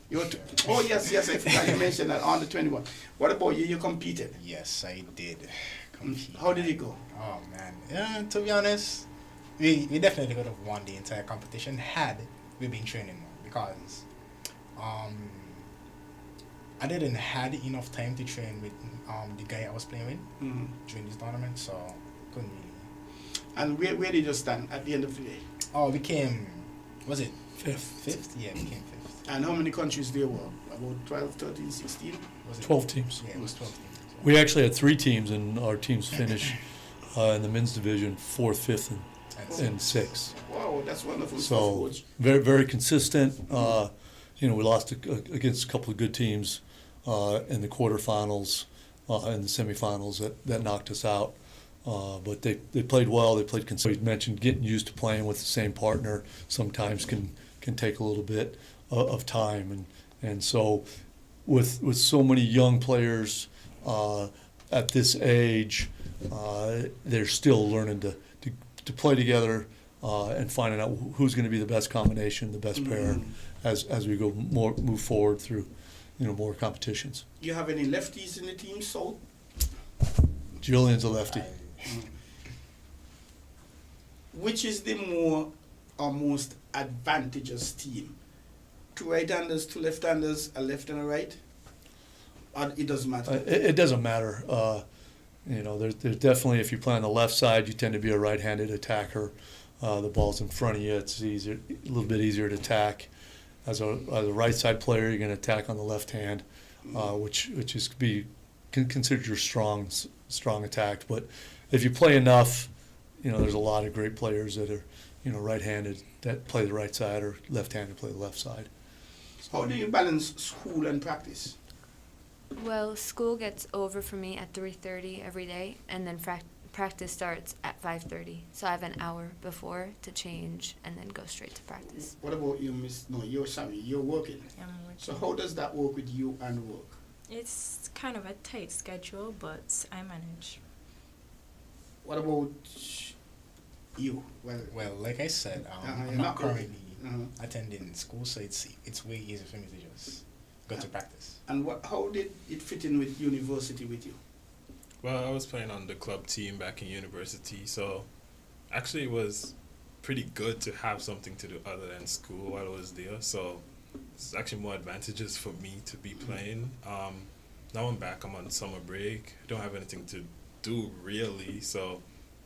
Oh yes, I forgot you mentioned that, under 21. What about you? You competed? Yes, I did compete. How did it go? Oh man, yeah. To be honest, we definitely could have won the entire competition had we been training more, because I didn't had enough time to train with the guy I was playing with during this tournament, so couldn't really. And where did you stand at the end of the day? Oh, we came, was it Fifth. Fifth? Yeah, we came 5th. And how many countries there were? About 12, 13, 16? Was it 12 teams. Yeah, it was 12 teams. We actually had 3 teams, and our teams finished in the men's division 4th, 5th, and 6th. Wow, that's wonderful. So very, very consistent. We lost against a couple of good teams in the quarterfinals and the semifinals that knocked us out. But they played well. They played consistent. We mentioned getting used to playing with the same partner sometimes can take a little bit of time, and so with so many young players at this age, they're still learning to play together and finding out who's going to be the best combination, the best pair, as we move forward through more competitions. Do you have any lefties in the team, Sol? Julian's a lefty. Which is the more or most advantageous team? 2 right-handers, 2 left-handers, a left and a right? Or it doesn't matter? It doesn't matter. There's definitely, if you play on the left side, you tend to be a right-handed attacker. The ball's in front of you. It's a little bit easier to attack. As a right side player, you're going to attack on the left hand, which is considered your strong attack. But if you play enough, there's a lot of great players that are right-handed that play the right side, or left-handed play the left side. How do you balance school and practice? Well, school gets over for me at 3:30 every day, and then practice starts at 5:30. So I have an hour before to change and then go straight to practice. What about you, Miss? No, you're working. I'm working. So how does that work with you and work? It's kind of a tight schedule, but I manage. What about you? Well, like I said, I'm not currently attending school, so it's way easier for me to just go to practice. And how did it fit in with university with you? Well, I was playing on the club team back in university, so actually it was pretty good to have something to do other than school while I was there. So it's actually more advantages for me to be playing. Now I'm back. I'm on summer break. I don't have anything to do really, so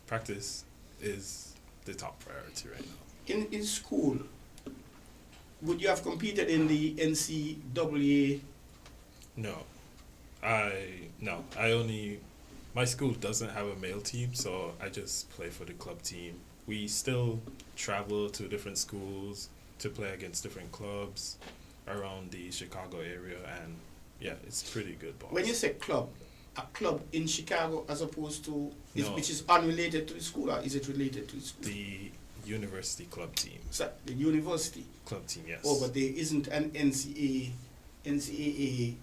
practice is the top priority right now. In school, would you have competed in the NCAA? No, my school doesn't have a male team, so I just play for the club team. We still travel to different schools to play against different clubs around the Chicago area, and yeah, it's pretty good ball. When you say club, a club in Chicago as opposed to, No. which is unrelated to the school, or is it related to the school? The university club team. So, the university. Club team, yes. Oh, but there isn't an NCAA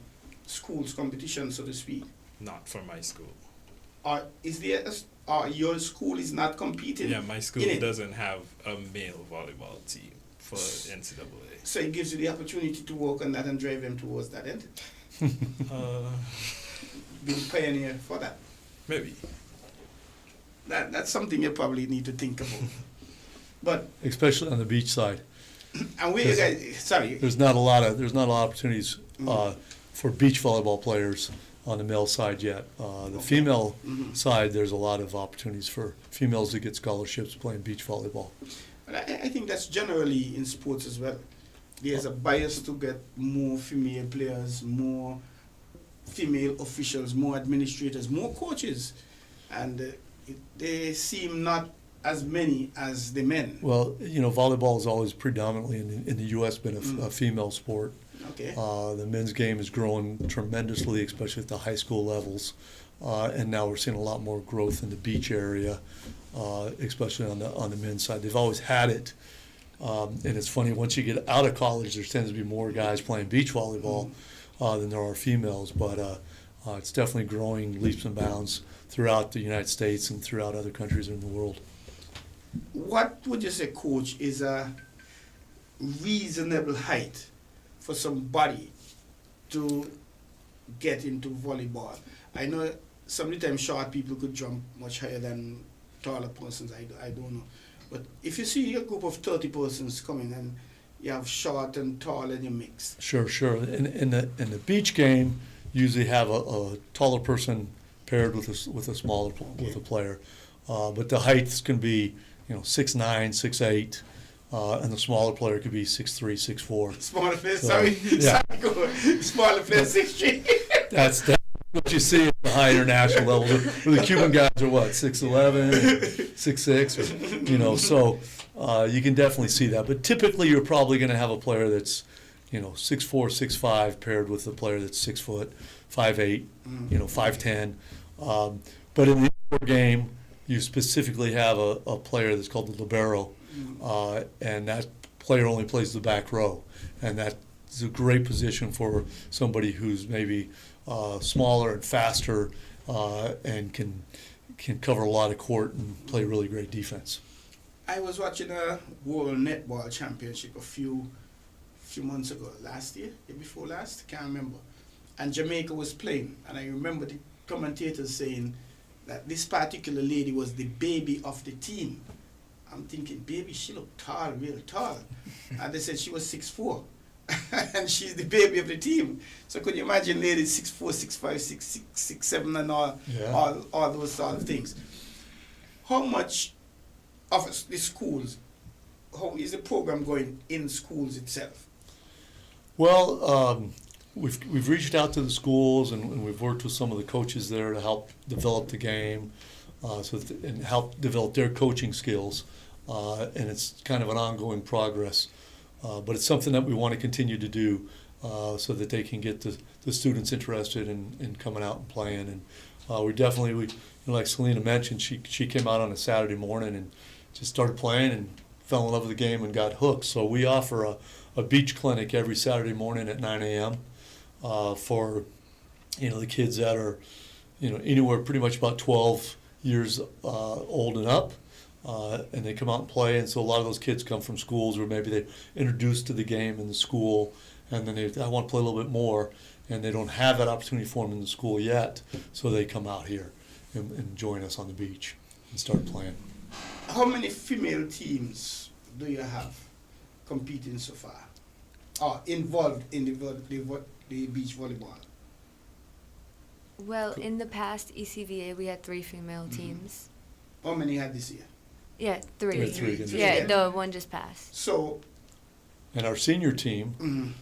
schools competition, so to speak. Not for my school. Or is there? Your school is not competing? Yeah, my school in it? doesn't have a male volleyball team for NCAA. So it gives you the opportunity to work on that and drive them towards that end. Be the pioneer for that. Maybe. That's something you probably need to think about. But Especially on the beach side. and where you guys? Sorry. There's not a lot of opportunities for beach volleyball players on the male side yet. The female side, there's a lot of opportunities for females to get scholarships playing beach volleyball. But I think that's generally in sports as well. There's a bias to get more female players, more female officials, more administrators, more coaches, and they seem not as many as the men. Well, volleyball has always predominantly in the U.S. been a female sport. Okay. The men's game is growing tremendously, especially at the high school levels, and now we're seeing a lot more growth in the beach area, especially on the men's side. They've always had it, and it's funny, once you get out of college, there tends to be more guys playing beach volleyball than there are females, but it's definitely growing leaps and bounds throughout the United States and throughout other countries in the world. What would you say, Coach, is a reasonable height for somebody to get into volleyball? I know sometimes short people could jump much higher than taller persons. I don't know. But if you see a group of 30 persons coming and you have short and tall in your mix. Sure. In the beach game, you usually have a taller person paired with a smaller with a player, but the heights can be 6'9", 6'8", and the smaller player could be 6'3", 6'4". Smaller player, So, sorry. yeah. Smaller player, 6'3". That's what you see at the high international level. Where the Cuban guys are what, 6'11", 6'6", so you can definitely see that. But typically you're probably going to have a player that's 6'4", 6'5", paired with a player that's 6 foot, 5'8", 5'10". But in the indoor game, you specifically have a player that's called the libero, and that player only plays the back row, and that's a great position for somebody who's maybe smaller and faster and can cover a lot of court and play really great defense. I was watching a World Netball Championship a few months ago, last year before last, can't remember, and Jamaica was playing, and I remember the commentators saying that this particular lady was the baby of the team. I'm thinking, baby, she looked tall, real tall. And they said she was 6'4", and she's the baby of the team. So could you imagine ladies 6'4", 6'5", 6'6", 6'7", and all those sort of things. How much of the schools, how is the program going in schools itself? Well, we've reached out to the schools and we've worked with some of the coaches there to help develop the game, and help develop their coaching skills, and it's kind of an ongoing progress. But it's something that we want to continue to do so that they can get the students interested in coming out and playing. And we definitely, like Selena mentioned, she came out on a Saturday morning and just started playing and fell in love with the game and got hooked. So we offer a beach clinic every Saturday morning at 9 a.m. For the kids that are anywhere pretty much about 12 years old and up. And they come out and play, and so a lot of those kids come from schools where maybe they're introduced to the game in the school, and then I want to play a little bit more, and they don't have that opportunity for them in the school yet, so they come out here and join us on the beach and start playing. How many female teams do you have competing so far? are involved in the beach volleyball? Well, in the past ECVA, we had 3 female teams. How many had this year? Yeah, 3. We had 3 again. Yeah, the one just passed. So, And our senior team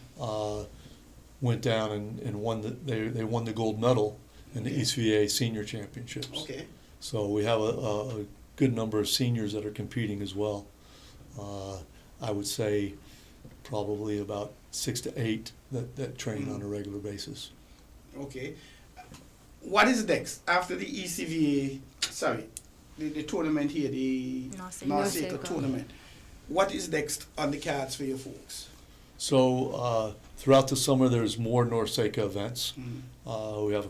went down and won they won the gold medal in the ECVA senior championships. okay. So we have a good number of seniors that are competing as well. I would say probably about 6 to 8 that train on a regular basis. Okay. What is next after the ECVA, the tournament here, the Norseca tournament? What is next on the cards for your folks? So throughout the summer, there's more Norseca events. We have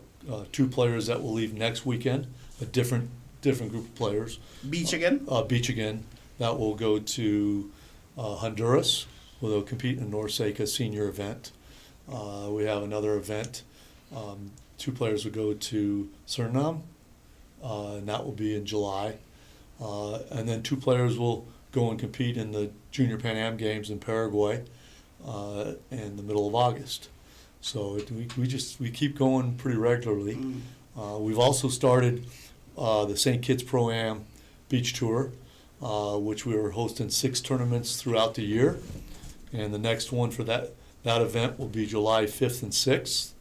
2 players that will leave next weekend, a different group of players. Beach again? Beach again. That will go to Honduras, where they'll compete in a Norseca senior event. We have another event. 2 players will go to Suriname, and that will be in July. And then 2 players will go and compete in the Junior Pan Am Games in Paraguay in the middle of August. So we keep going pretty regularly. We've also started the St. Kitts Pro-Am Beach Tour, which we are hosting 6 tournaments throughout the year. And the next one for that event will be July 5th and 6th.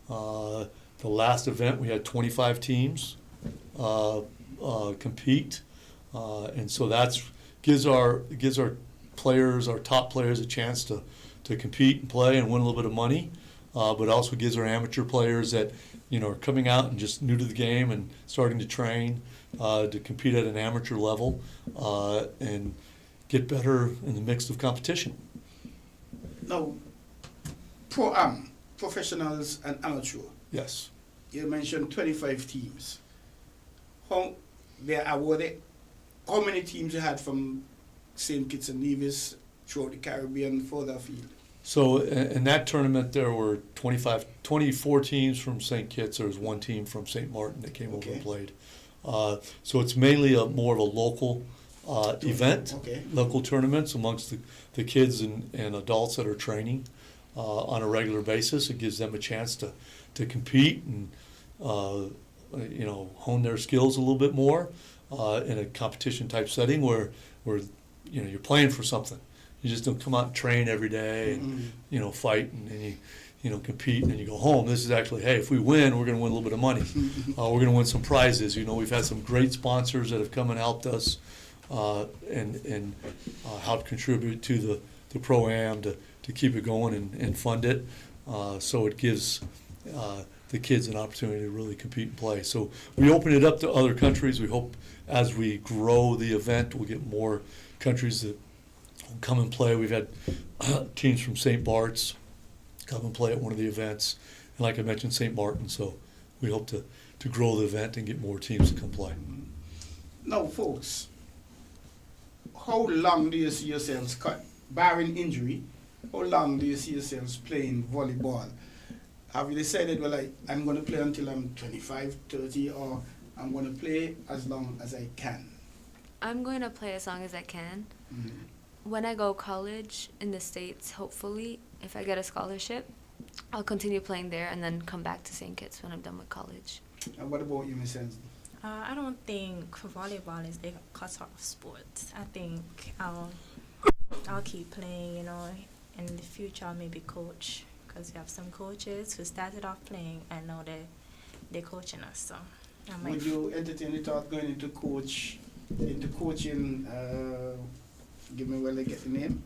The last event, we had 25 teams compete. And so that gives our players, our top players, a chance to compete and play and win a little bit of money, but also gives our amateur players that are coming out and just new to the game and starting to train to compete at an amateur level and get better in the mix of competition. Now, professionals and amateur. Yes. You mentioned 25 teams. How many teams you had from St. Kitts and Nevis throughout the Caribbean further afield? So in that tournament, there were 24 teams from St. Kitts. There was 1 team from St. Martin that came over and played. So it's mainly more of a local event, local tournaments amongst the kids and adults that are training on a regular basis. It gives them a chance to compete and hone their skills a little bit more in a competition type setting where you're playing for something. You just don't come out and train every day and fight and then you compete and then you go home. This is actually, hey, if we win, we're going to win a little bit of money. We're going to win some prizes. We've had some great sponsors that have come and helped us and helped contribute to the Pro-Am to keep it going and fund it. So it gives the kids an opportunity to really compete and play. So we open it up to other countries. We hope as we grow the event, we'll get more countries that will come and play. We've had teams from St. Bart's come and play at one of the events. And like I mentioned, St. Martin. So we hope to grow the event and get more teams to come play. Now, folks, how long do you see yourselves, barring injury, how long do you see yourselves playing volleyball? Have you decided, I'm going to play until I'm 25, 30, or I'm going to play as long as I can? I'm going to play as long as I can. When I go college in the States, hopefully, if I get a scholarship, I'll continue playing there and then come back to St. Kitts when I'm done with college. And what about you, Miss Hensley? I don't think volleyball is a cut-off sport. I think I'll keep playing, in the future I'll maybe coach, because we have some coaches who started off playing and now they're coaching us. So would you entertain the thought going into coaching? Give me where they get the name.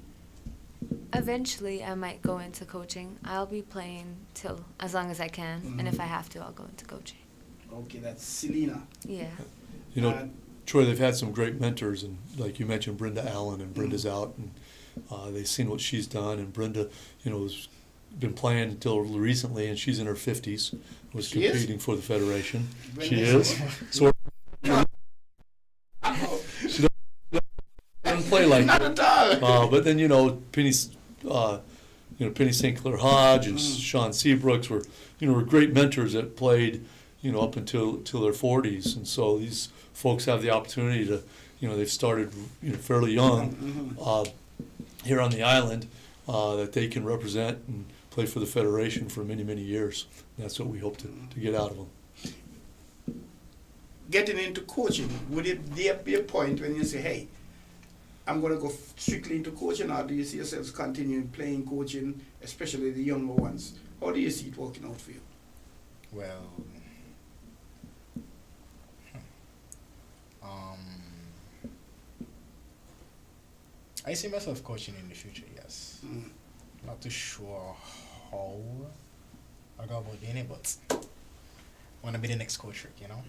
Eventually, I might go into coaching. I'll be playing till as long as I can, and if I have to, I'll go into coaching. Okay, that's Selena. Yeah. Troy, they've had some great mentors, and like you mentioned, Brenda Allen, and Brenda's out, and they've seen what she's done, and Brenda, has been playing until recently, and she's in her 50s, was competing for the Federation. She is. So she doesn't play like that. But then, Penny St. Clair Hodge and Sean Seabrooks were great mentors that played, up until their 40s, and so these folks have the opportunity to, they've started, fairly young here on the island, that they can represent and play for the Federation for many, many years. That's what we hope to get out of them. Getting into coaching, would it there be a point when you say, hey, I'm going to go strictly into coaching, or do you see yourselves continuing playing coaching, especially the younger ones? How do you see it working out for you? Well, I see myself coaching in the future, yes. Not too sure how I go about doing it, but I want to be the next coach, Rick, you know?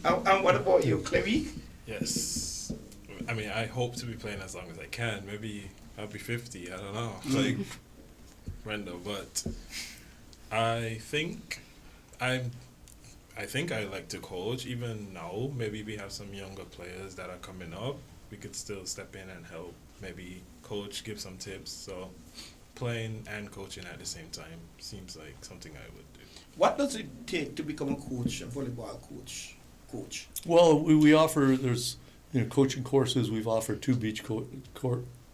And what about you, Clevy? Yes. I mean, I hope to be playing as long as I can. Maybe I'll be 50. I don't know. Like Brenda, but I think I like to coach even now. Maybe we have some younger players that are coming up. We could still step in and help. Maybe coach, give some tips. So playing and coaching at the same time seems like something I would do. What does it take to become a coach, a volleyball coach? Well, we offer, there's coaching courses. We've offered 2 beach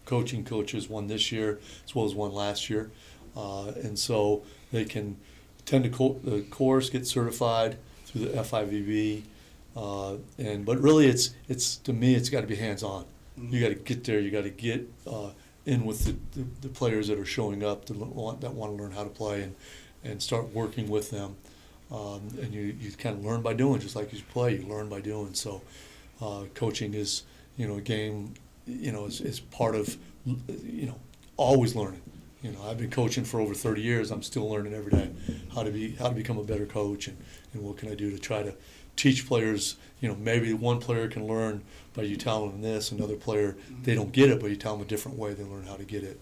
coaching coaches, one this year as well as one last year. And so they can attend the course, get certified through the FIVB. But really it's to me, it's got to be hands-on. You got to get there. You got to get in with the players that are showing up that want to learn how to play and start working with them. And you kind of learn by doing, just like you play. You learn by doing. So coaching is a game. Is part of always learning. I've been coaching for over 30 years. I'm still learning every day how to become a better coach and what can I do to try to teach players. Maybe one player can learn by you telling them this, another player they don't get it, but you tell them a different way, they learn how to get it.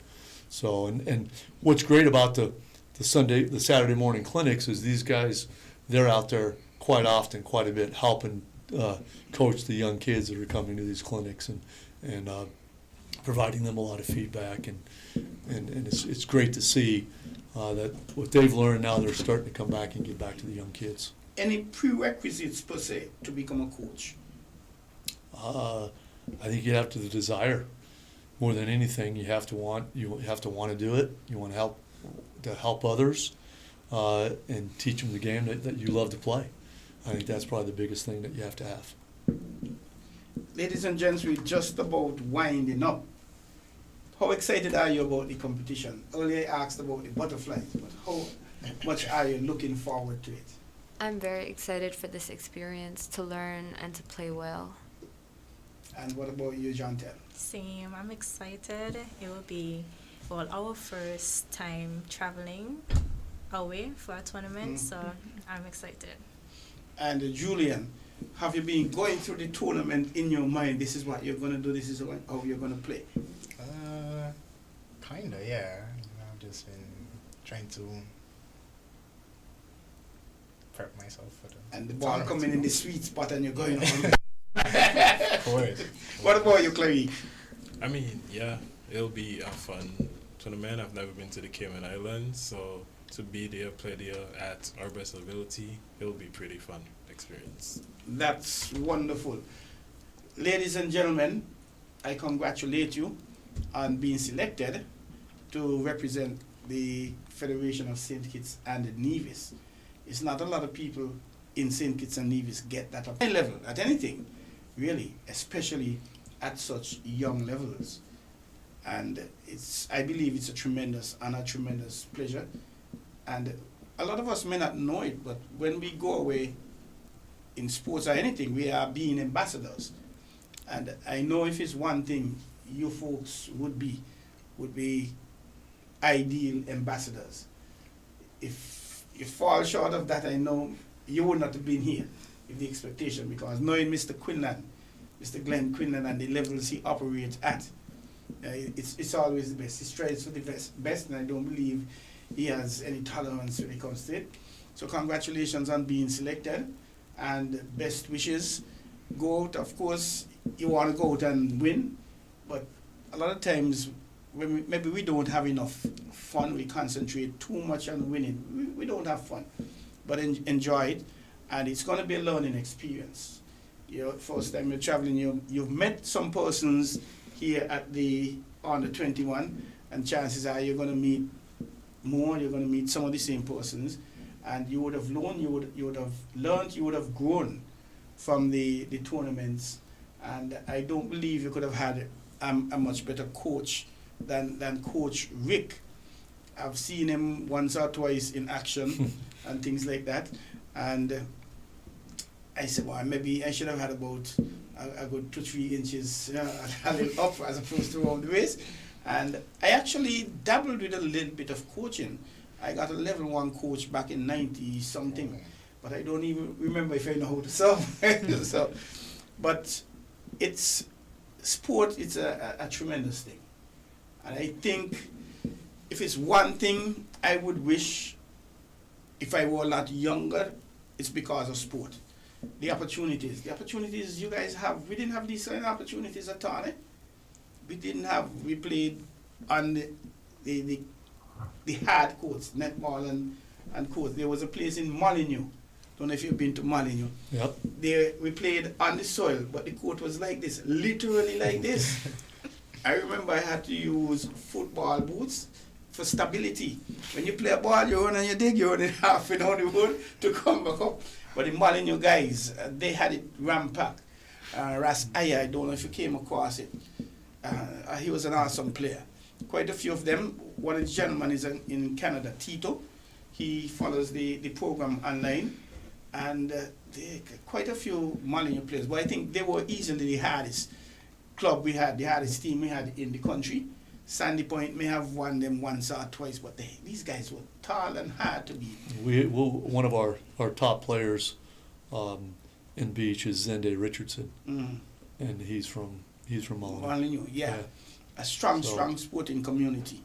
So and what's great about the Saturday morning clinics is these guys, they're out there quite often, quite a bit, helping coach the young kids that are coming to these clinics and providing them a lot of feedback and it's great to see that what they've learned now they're starting to come back and get back to the young kids. Any prerequisites per se to become a coach? I think you have to the desire more than anything. You have to want to do it. You want to help others and teach them the game that you love to play. I think that's probably the biggest thing that you have to have. Ladies and gents, we're just about winding up. How excited are you about the competition? Earlier I asked about the butterflies, but how much are you looking forward to it? I'm very excited for this experience, to learn and to play well. And what about you, Jantel? Same. I'm excited. It will be our first time traveling away for a tournament, so I'm excited. And Julian, have you been going through the tournament in your mind? This is what you're going to do, this is how you're going to play? Kinda, yeah. I've just been trying to prep myself for the and the ball coming in the sweet spot and you're going on. Of course. What about you, Clary? I mean, yeah, it'll be a fun tournament. I've never been to the Cayman Islands, so to be there, play there at our best ability, it'll be pretty fun experience. That's wonderful. Ladies and gentlemen, I congratulate you on being selected to represent the Federation of St. Kitts and Nevis. It's not a lot of people in St. Kitts and Nevis get that up level at anything, really, especially at such young levels. And I believe it's a tremendous honor, tremendous pleasure. And a lot of us may not know it, but when we go away in sports or anything, we are being ambassadors. And I know if it's one thing you folks would be ideal ambassadors. If you fall short of that, I know you would not have been here with the expectation, because knowing Mr. Quinlan, Mr. Glenn Quinlan, and the levels he operates at, it's always the best. He strives for the best, and I don't believe he has any tolerance when it comes to it. So congratulations on being selected, and best wishes. Go out, of course, you want to go out and win, but a lot of times when maybe we don't have enough fun, we concentrate too much on winning. We don't have fun, but enjoy it, and it's going to be a learning experience. First time you're traveling, you've met some persons here at the under 21, and chances are you're going to meet more. You're going to meet some of the same persons, and you would have learned, you would have learned, you would have grown from the tournaments. And I don't believe you could have had a much better coach than Coach Rick. I've seen him once or twice in action and things like that. And I said, well, maybe I should have had about a good 2-3 inches a little up as opposed to around the waist. And I actually dabbled with a little bit of coaching. I got a level 1 coach back in 90 something, but I don't even remember if I know how to serve. So, but it's sport. It's a tremendous thing, and I think if it's one thing I would wish, if I were a lot younger, it's because of sport. The opportunities you guys have. We didn't have these kind of opportunities at all. We played on the hard courts, netball and courts. There was a place in Molyneux. Don't know if you've been to Molyneux. Yep. There we played on the soil, but the court was like this, literally like this. I remember I had to use football boots for stability. When you play a ball, you run and you dig, you run it half in on the wood to come back up. But the Molyneux guys, they had it rampack. Ras Aya, I don't know if you came across it. He was an awesome player. Quite a few of them. One of the gentlemen is in Canada, Tito. He follows the program online. And quite a few Molyneux players. But I think they were easily the hardest club we had, the hardest team we had in the country. Sandy Point may have won them once or twice, but these guys were tall and hard to beat. One of our top players in beach is Zende Richardson, and he's from Molyneux. Molyneux, yeah. A strong sporting community.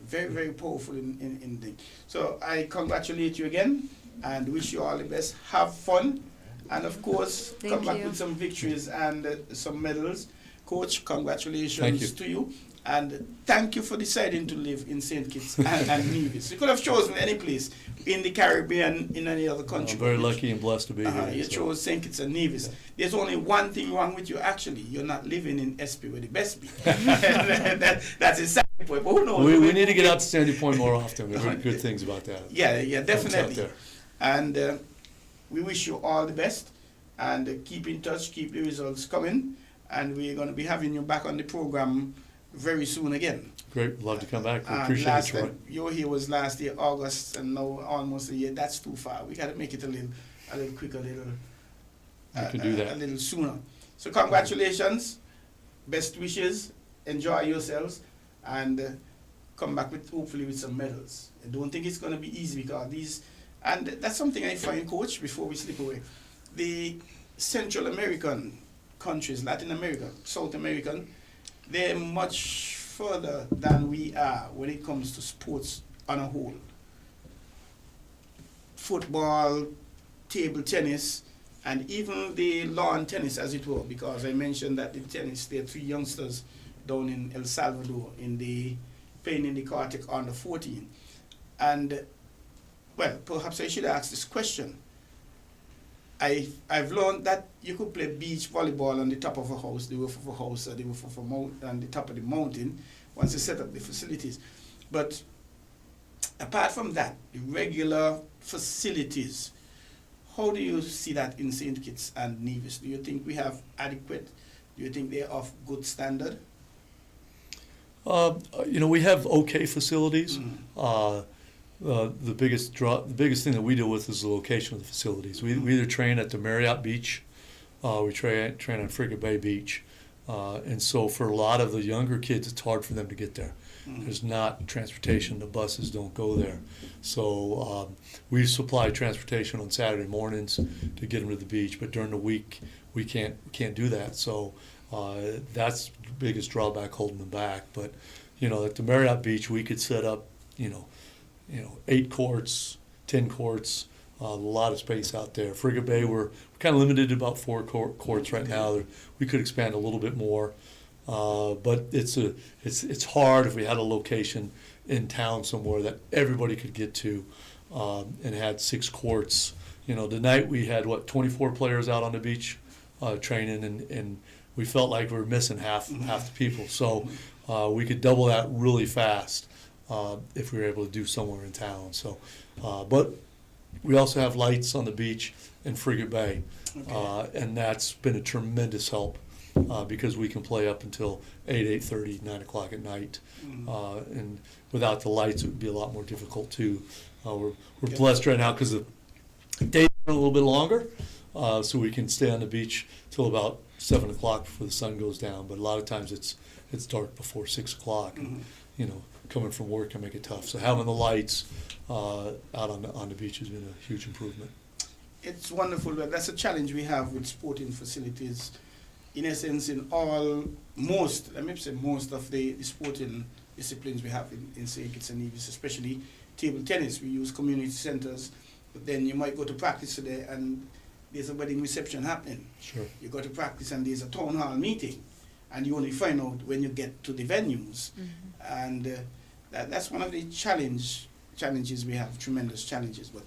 Very, very powerful in things. So I congratulate you again and wish you all the best. Have fun, and of course, come back with some victories and some medals. Coach, congratulations to you. And thank you for deciding to live in St. Kitts and Nevis. You could have chosen any place in the Caribbean, in any other country. I'm very lucky and blessed to be here. You chose St. Kitts and Nevis. Yeah. There's only one thing wrong with you, actually. You're not living in SP where the best be. That's a Sandy Point. But who knows? We need to get out to Sandy Point more often. We've heard good things about that. Yeah, definitely. And we wish you all the best. And keep in touch, keep the results coming. And we're going to be having you back on the program very soon again. Great, love to come back. We appreciate it, Troy. Your here was last year, August, and now almost a year. That's too far. We got to make it a little quicker, a little sooner. So congratulations, best wishes, enjoy yourselves, and come back hopefully with some medals. I don't think it's going to be easy because and that's something I find, Coach, before we slip away. The Central American countries, Latin America, South American, they're much further than we are when it comes to sports on a whole. Football, table tennis, and even the lawn tennis, as it were, because I mentioned that the tennis, there are 3 youngsters down in El Salvador playing in the Kartik under 14. And, well, perhaps I should ask this question. I've learned that you could play beach volleyball on the top of a house, the roof of a house, or the roof of a mountain, on the top of the mountain, once you set up the facilities. But apart from that, the regular facilities, how do you see that in St. Kitts and Nevis? Do you think we have adequate? Do you think they're of good standard? We have okay facilities. The biggest thing that we deal with is the location of the facilities. We either train at the Marriott Beach, we train on Frigate Bay Beach, and so for a lot of the younger kids, it's hard for them to get there. There's not transportation; the buses don't go there. So we supply transportation on Saturday mornings to get them to the beach, but during the week we can't do that. So that's the biggest drawback holding them back. But at the Marriott Beach, we could set up 8 courts, 10 courts, a lot of space out there. Frigate Bay, we're kind of limited to about 4 courts right now. We could expand a little bit more, but it's hard if we had a location in town somewhere that everybody could get to, and had 6 courts. Tonight we had 24 players out on the beach training, and we felt like we were missing half the people. So we could double that really fast if we were able to do somewhere in town. So, but we also have lights on the beach in Frigate Bay, and that's been a tremendous help because we can play up until 8:30, 9 o'clock at night. And without the lights, it would be a lot more difficult too. We're blessed right now because the days are a little bit longer, so we can stay on the beach till about 7 o'clock before the sun goes down. But a lot of times it's dark before 6 o'clock, and coming from work can make it tough. So having the lights out on the beach has been a huge improvement. It's wonderful, but that's a challenge we have with sporting facilities. In essence, in most of the sporting disciplines we have in St. Kitts and Nevis, especially table tennis, we use community centers, but then you might go to practice today and there's a wedding reception happening. Sure. You go to practice and there's a town hall meeting, and you only find out when you get to the venues. And that's one of the challenges we have, tremendous challenges. But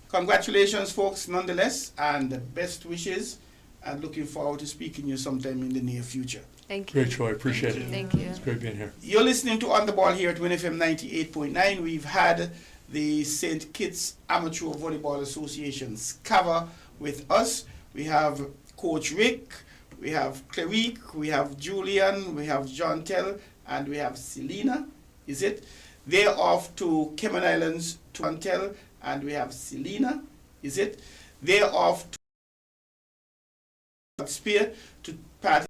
congratulations, folks, nonetheless, and the best wishes, and looking forward to speaking to you sometime in the near future. Thank you. Great, Troy. Appreciate it. Thank you. It's great being here. You're listening to On the Ball here at WINN FM 98.9. We've had the St. Kitts Amateur Volleyball Association's cover with us. We have Coach Rick, we have Clarique, we have Julian, we have John Tell, and we have Selena. Is it? They're off to Cayman Islands to John Tell, and we have Selena. Is it? They're off to Spear to participate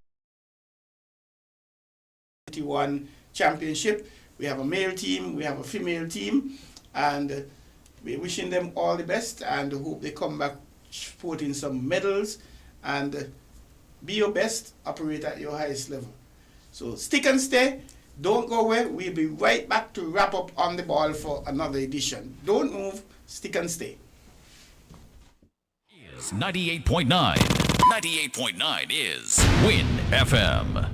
in the 21 championship. We have a male team, we have a female team, and we're wishing them all the best and hope they come back sporting some medals, and be your best, operate at your highest level. So stick and stay, don't go away. We'll be right back to wrap up On the Ball for another edition. Don't move, stick and stay. 98.9. 98.9 is WINN FM.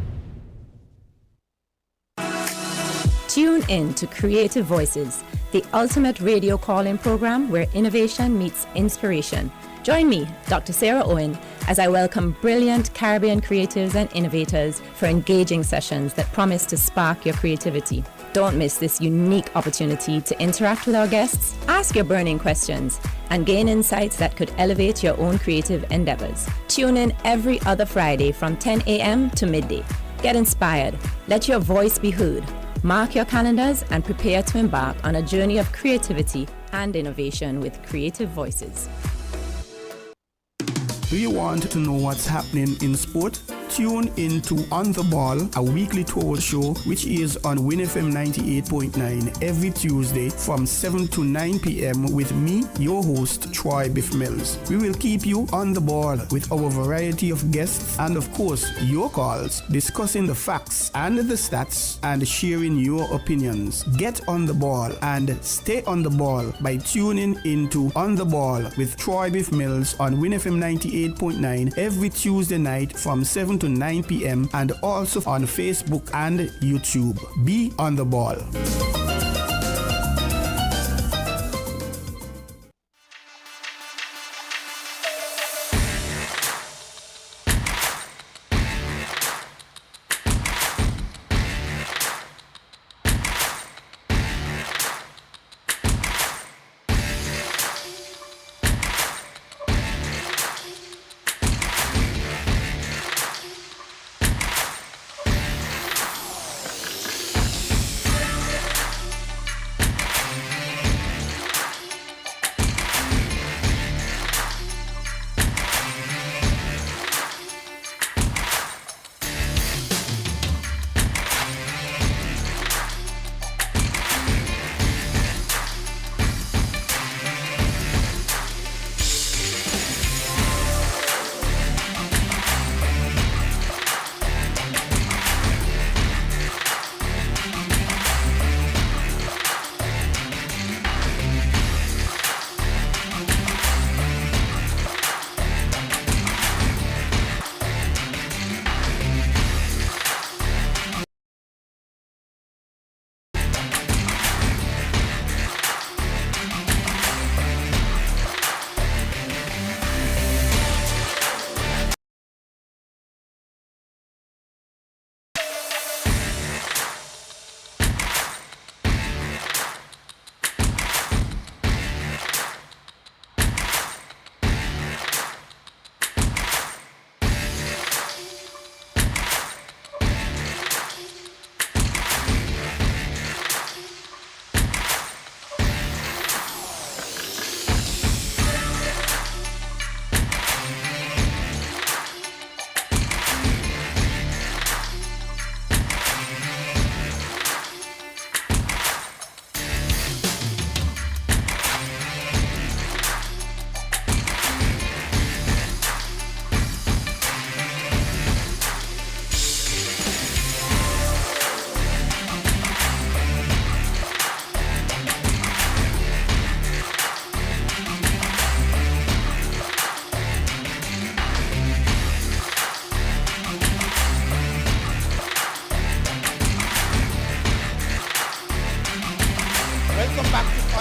Tune in to Creative Voices, the ultimate radio call-in program where innovation meets inspiration. Join me, Dr. Sarah Owen, as I welcome brilliant Caribbean creatives and innovators for engaging sessions that promise to spark your creativity. Don't miss this unique opportunity to interact with our guests, ask your burning questions, and gain insights that could elevate your own creative endeavors. Tune in every other Friday from 10 a.m. to midday. Get inspired. Let your voice be heard. Mark your calendars and prepare to embark on a journey of creativity and innovation with Creative Voices. Do you want to know what's happening in sport? Tune in to On the Ball, a weekly tour show which is on WINN FM 98.9 every Tuesday from 7 to 9 p.m. with me, your host, Troy Bif Mills. We will keep you on the ball with our variety of guests and, of course, your calls, discussing the facts and the stats and sharing your opinions. Get on the ball and stay on the ball by tuning into On the Ball with Troy Bif Mills on WINN FM 98.9 every Tuesday night from 7 to 9 p.m. and also on Facebook and YouTube. Be on the ball.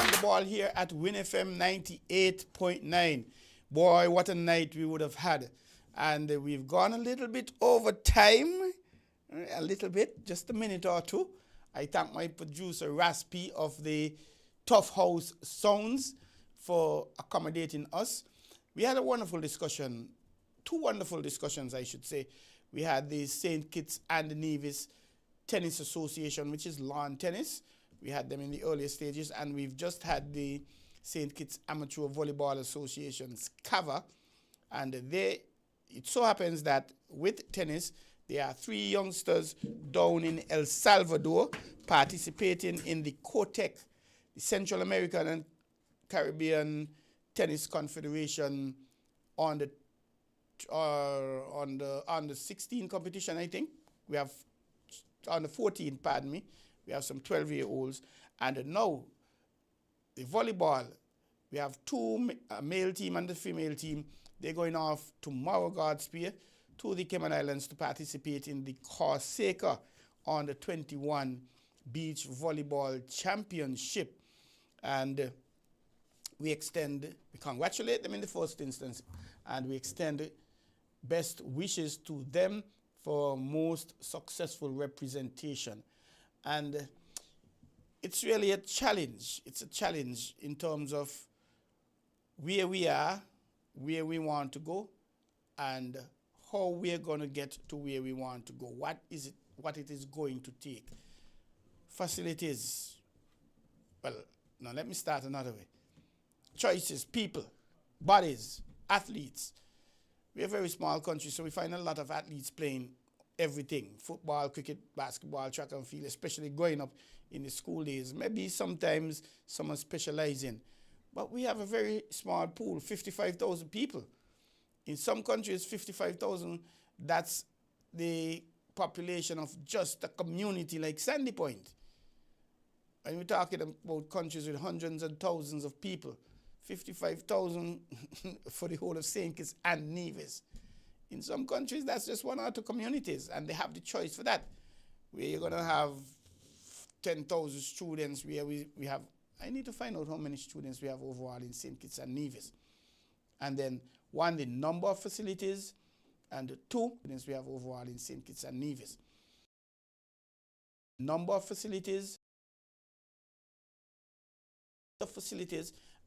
on the ball here at WINN FM 98.9. Boy, what a night we would have had. And we've gone a little bit over time. A little bit, just a minute or two. I thank my producer, Raspy, of the Tough House Sounds for accommodating us. We had a wonderful discussion, two wonderful discussions, I should say. We had the St. Kitts and Nevis Tennis Association, which is lawn tennis. We had them in the earlier stages, and we've just had the St. Kitts Amateur Volleyball Association's cover. And it so happens that with tennis, there are 3 youngsters down in El Salvador participating in the COTEC, the Central American and Caribbean Tennis Confederation on the 16 competition, I think. We have on the 14, pardon me. We have some 12-year-olds. And now, the volleyball, we have 2, a male team and a female team. They're going off tomorrow, God's Spear, to the Cayman Islands to participate in the Corsica on the 21 Beach Volleyball Championship. And we congratulate them in the first instance, and we extend best wishes to them for most successful representation. And it's really a challenge. It's a challenge in terms of where we are, where we want to go, and how we're going to get to where we want to go. What it is going to take. Facilities. Well, now let me start another way. Choices, people, bodies, athletes. We're a very small country, so we find a lot of athletes playing everything. Football, cricket, basketball, track and field, especially growing up in the school days. Maybe sometimes someone specializing. But we have a very small pool, 55,000 people. In some countries, 55,000, that's the population of just a community like Sandy Point. And we're talking about countries with hundreds and thousands of people. 55,000 for the whole of St. Kitts and Nevis. In some countries, that's just 1 or 2 communities, and they have the choice for that. Where you're going to have 10,000 students, where we have, I need to find out how many students we have overall in St. Kitts and Nevis. And then 1, the number of facilities, and 2, students we have overall in St. Kitts and Nevis. Number of facilities.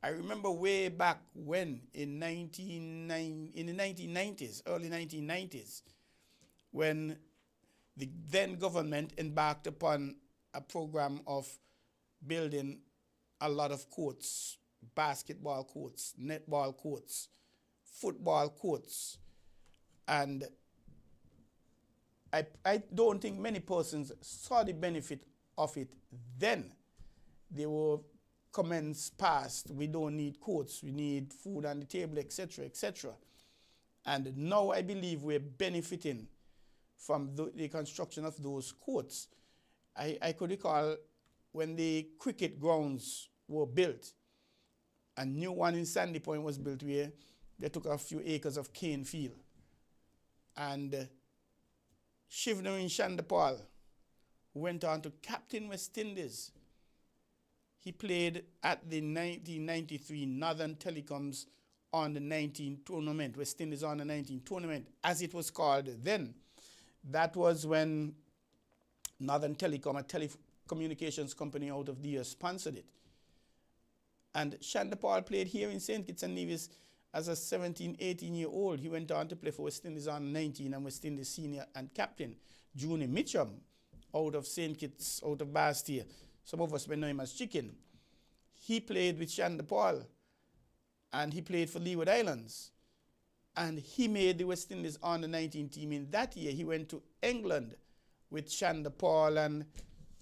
I remember way back when in the 1990s, early 1990s, when the then government embarked upon a program of building a lot of courts, basketball courts, netball courts, football courts, and I don't think many persons saw the benefit of it then. They were comments passed, we don't need courts, we need food on the table, etc., etc. And now I believe we're benefiting from the construction of those courts. I could recall when the cricket grounds were built, a new one in Sandy Point was built where they took a few acres of cane field. And Shivnarine Chandapal, who went on to captain West Indies, he played at the 1993 Northern Telecoms on the 19 tournament, West Indies on the 19 tournament, as it was called then. That was when Northern Telecom, a telecommunications company out of the US, sponsored it. And Chandapal played here in St. Kitts and Nevis as a 17, 18-year-old. He went on to play for West Indies on 19 and West Indies senior and captain. Juni Mitchum, out of St. Kitts, out of Bastia. Some of us may know him as Chicken. He played with Chandapal, and he played for Leeward Islands. And he made the West Indies on the 19 team in that year. He went to England with Chandapal, and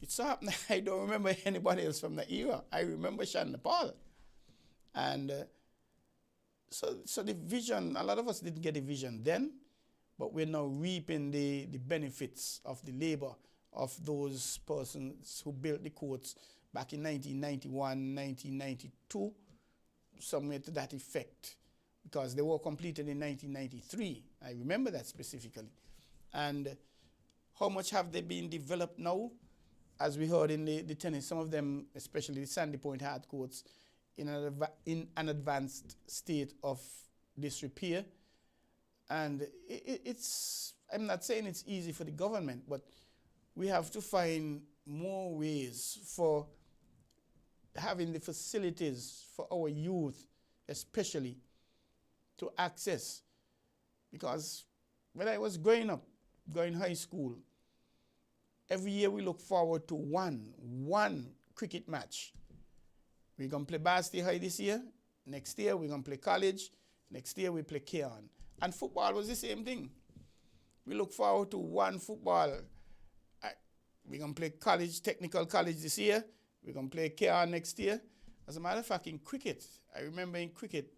it so happened I don't remember anybody else from that era. I remember Chandapal. And so the vision, a lot of us didn't get the vision then, but we're now reaping the benefits of the labor of those persons who built the courts back in 1991, 1992, somewhere to that effect, because they were completed in 1993. I remember that specifically. And how much have they been developed now? as we heard in the tennis, some of them, especially the Sandy Point hard courts, in an advanced state of disrepair. And I'm not saying it's easy for the government, but we have to find more ways for having the facilities for our youth, especially, to access. Because when I was growing up, going high school, every year we look forward to one cricket match. We're going to play Basti High this year. Next year we're going to play college. Next year we play Keon. And football was the same thing. We look forward to one football. We're going to play college, technical college this year. We're going to play Keon next year. As a matter of fact, in cricket, I remember in cricket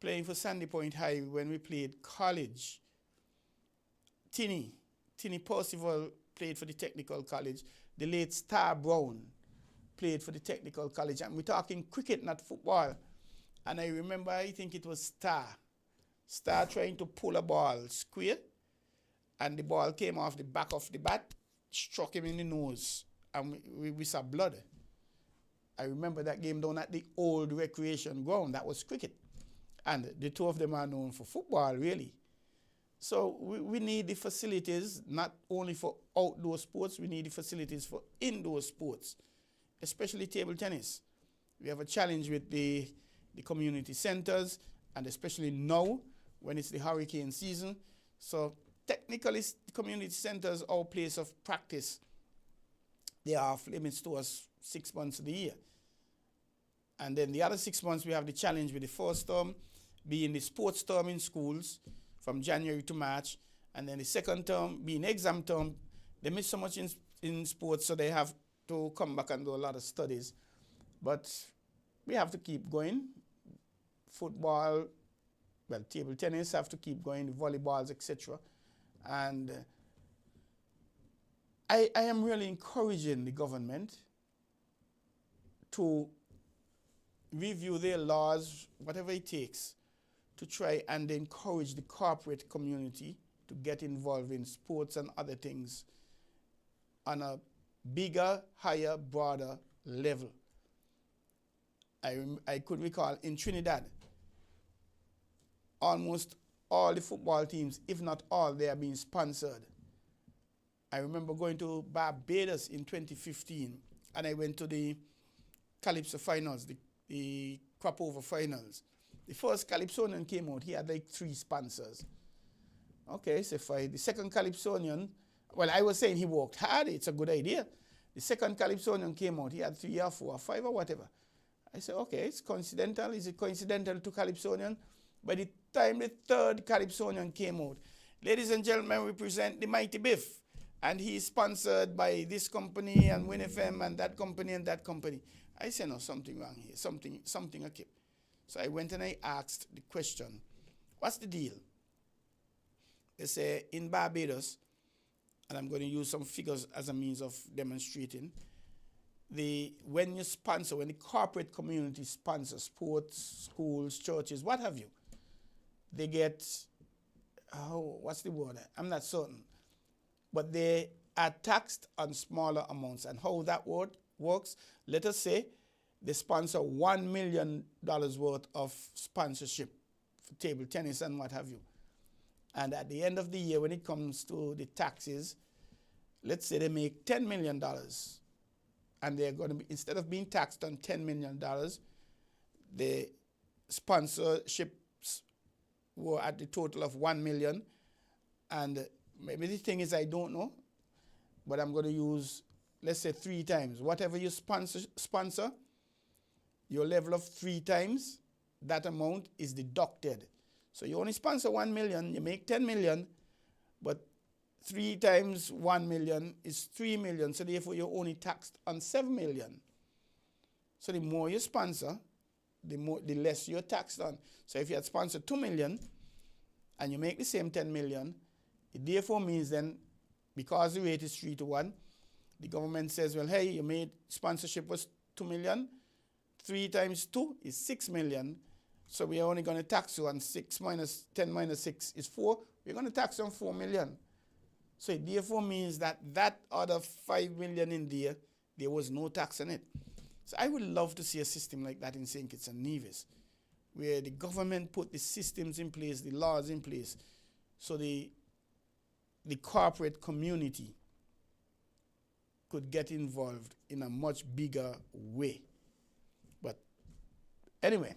playing for Sandy Point High when we played college. Tinny Percival played for the technical college. The late Star Brown played for the technical college. And we're talking cricket, not football. And I remember, I think it was Star trying to pull a ball square, and the ball came off the back of the bat, struck him in the nose, and we saw blood. I remember that game down at the old recreation ground. That was cricket. And the two of them are known for football, really. So we need the facilities, not only for outdoor sports, we need the facilities for indoor sports, especially table tennis. We have a challenge with the community centers, and especially now, when it's the hurricane season. So technically, the community centers are our place of practice. They are off limits to us 6 months of the year. And then the other 6 months, we have the challenge with the first term, being the sports term in schools from January to March. And then the second term, being exam term. They miss so much in sports, so they have to come back and do a lot of studies. But we have to keep going. Football, well, table tennis have to keep going, the volleyballs, etc. And I am really encouraging the government to review their laws, whatever it takes, to try and encourage the corporate community to get involved in sports and other things on a bigger, higher, broader level. I could recall in Trinidad, almost all the football teams, if not all, they are being sponsored. I remember going to Barbados in 2015, and I went to the Calypso finals, the crop over finals. The first Calypsonian came out, he had like 3 sponsors. Okay, so the second Calypsonian, well, I was saying he worked hard, it's a good idea. The second Calypsonian came out, he had 3 or 4 or 5 or whatever. I said, okay, it's coincidental. Is it coincidental to Calypsonian? By the time the third Calypsonian came out, ladies and gentlemen, we present the Mighty Biff. And he's sponsored by this company and WINN FM and that company and that company. I said, no, something wrong here, something okay. So I went and I asked the question, what's the deal? They say in Barbados, and I'm going to use some figures as a means of demonstrating, when the corporate community sponsors sports, schools, churches, what have you, they get, what's the word? I'm not certain. But they are taxed on smaller amounts. And how that works, let us say they sponsor $1 million worth of sponsorship for table tennis and what have you. And at the end of the year, when it comes to the taxes, let's say they make $10 million. And they're going to be, instead of being taxed on $10 million, the sponsorships were at the total of $1 million. And maybe the thing is, I don't know, but I'm going to use, let's say 3 times. Whatever you sponsor, your level of 3 times, that amount is deducted. So you only sponsor 1 million, you make 10 million, but 3 times 1 million is 3 million. So therefore you're only taxed on 7 million. So the more you sponsor, the less you're taxed on. So if you had sponsored 2 million and you make the same 10 million, it therefore means then, because the rate is 3-1, the government says, well, hey, you made sponsorship was 2 million, 3 times 2 is 6 million, so we are only going to tax you on 6 minus 10 minus 6 is 4. We're going to tax you on 4 million. So it therefore means that other 5 million in there was no tax on it. So I would love to see a system like that in St. Kitts and Nevis, where the government put the systems in place, the laws in place, so the corporate community could get involved in a much bigger way. But anyway,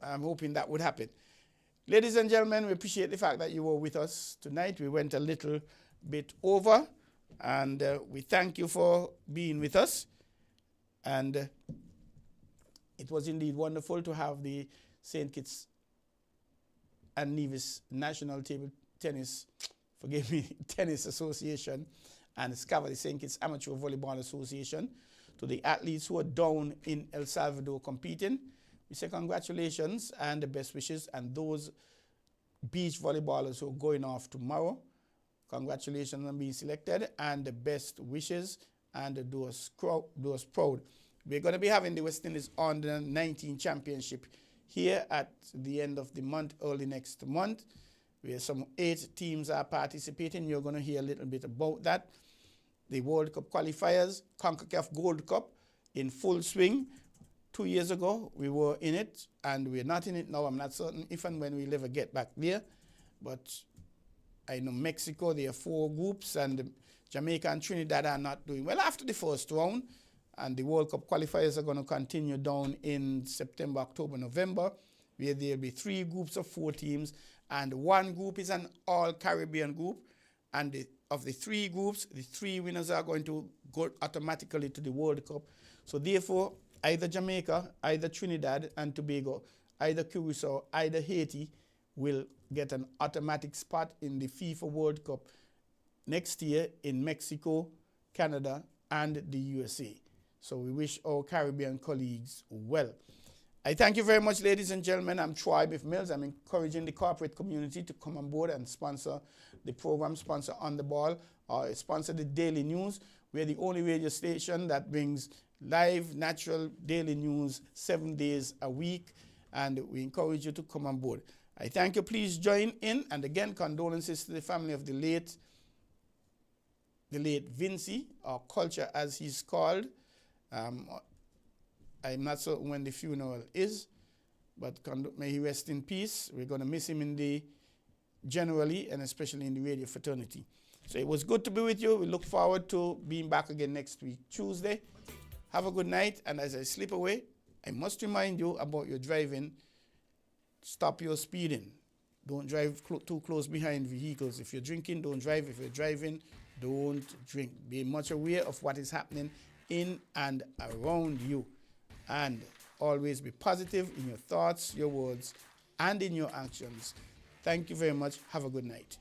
I'm hoping that would happen. Ladies and gentlemen, we appreciate the fact that you were with us tonight. We went a little bit over, and we thank you for being with us. And it was indeed wonderful to have the St. Kitts and Nevis National Table Tennis, Tennis Association and SCAVA, the St. Kitts Amateur Volleyball Association, to the athletes who are down in El Salvador competing. We say congratulations and the best wishes, and those beach volleyballers who are going off tomorrow, congratulations on being selected, and the best wishes, and do us proud. We're going to be having the West Indies Under 19 Championship here at the end of the month, early next month, where some 8 teams are participating. You're going to hear a little bit about that. The World Cup qualifiers, CONCACAF Gold Cup in full swing. 2 years ago, we were in it, and we're not in it now. I'm not certain if and when we'll ever get back there. But I know Mexico, there are 4 groups, and Jamaica and Trinidad are not doing well after the first round. And the World Cup qualifiers are going to continue down in September, October, November, where there'll be 3 groups of 4 teams, and 1 group is an all-Caribbean group. And of the 3 groups, the 3 winners are going to go automatically to the World Cup. So therefore, either Jamaica, either Trinidad and Tobago, either Curacao, either Haiti will get an automatic spot in the FIFA World Cup next year in Mexico, Canada, and the USA. So we wish our Caribbean colleagues well. I thank you very much, ladies and gentlemen. I'm Troy Bif Mills. I'm encouraging the corporate community to come on board and sponsor the program, sponsor On the Ball, or sponsor the Daily News. We're the only radio station that brings live, natural daily news 7 days a week, and we encourage you to come on board. I thank you. Please join in, and again, condolences to the family of the late Vinci, or Culture as he's called. I'm not certain when the funeral is, but may he rest in peace. We're going to miss him generally, and especially in the radio fraternity. So it was good to be with you. We look forward to being back again next week, Tuesday. Have a good night, and as I slip away, I must remind you about your driving. Stop your speeding. Don't drive too close behind vehicles. If you're drinking, don't drive. If you're driving, don't drink. Be much aware of what is happening in and around you. And always be positive in your thoughts, your words, and in your actions. Thank you very much. Have a good night.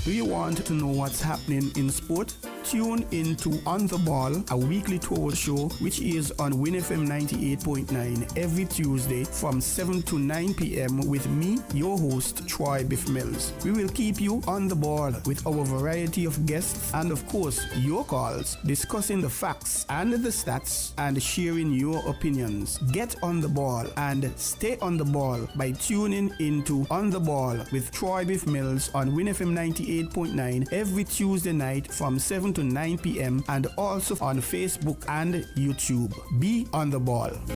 Do you want to know what's happening in sport? Tune in to On the Ball, a weekly talk show which is on WINN FM 98.9 every Tuesday from 7 to 9 p.m. with me, your host, Troy Bif Mills. We will keep you on the ball with our variety of guests and, of course, your calls, discussing the facts and the stats and sharing your opinions. Get on the ball and stay on the ball by tuning into On the Ball with Troy Bif Mills on WINN FM 98.9 every Tuesday night from 7 to 9 p.m. and also on Facebook and YouTube. Be on the ball.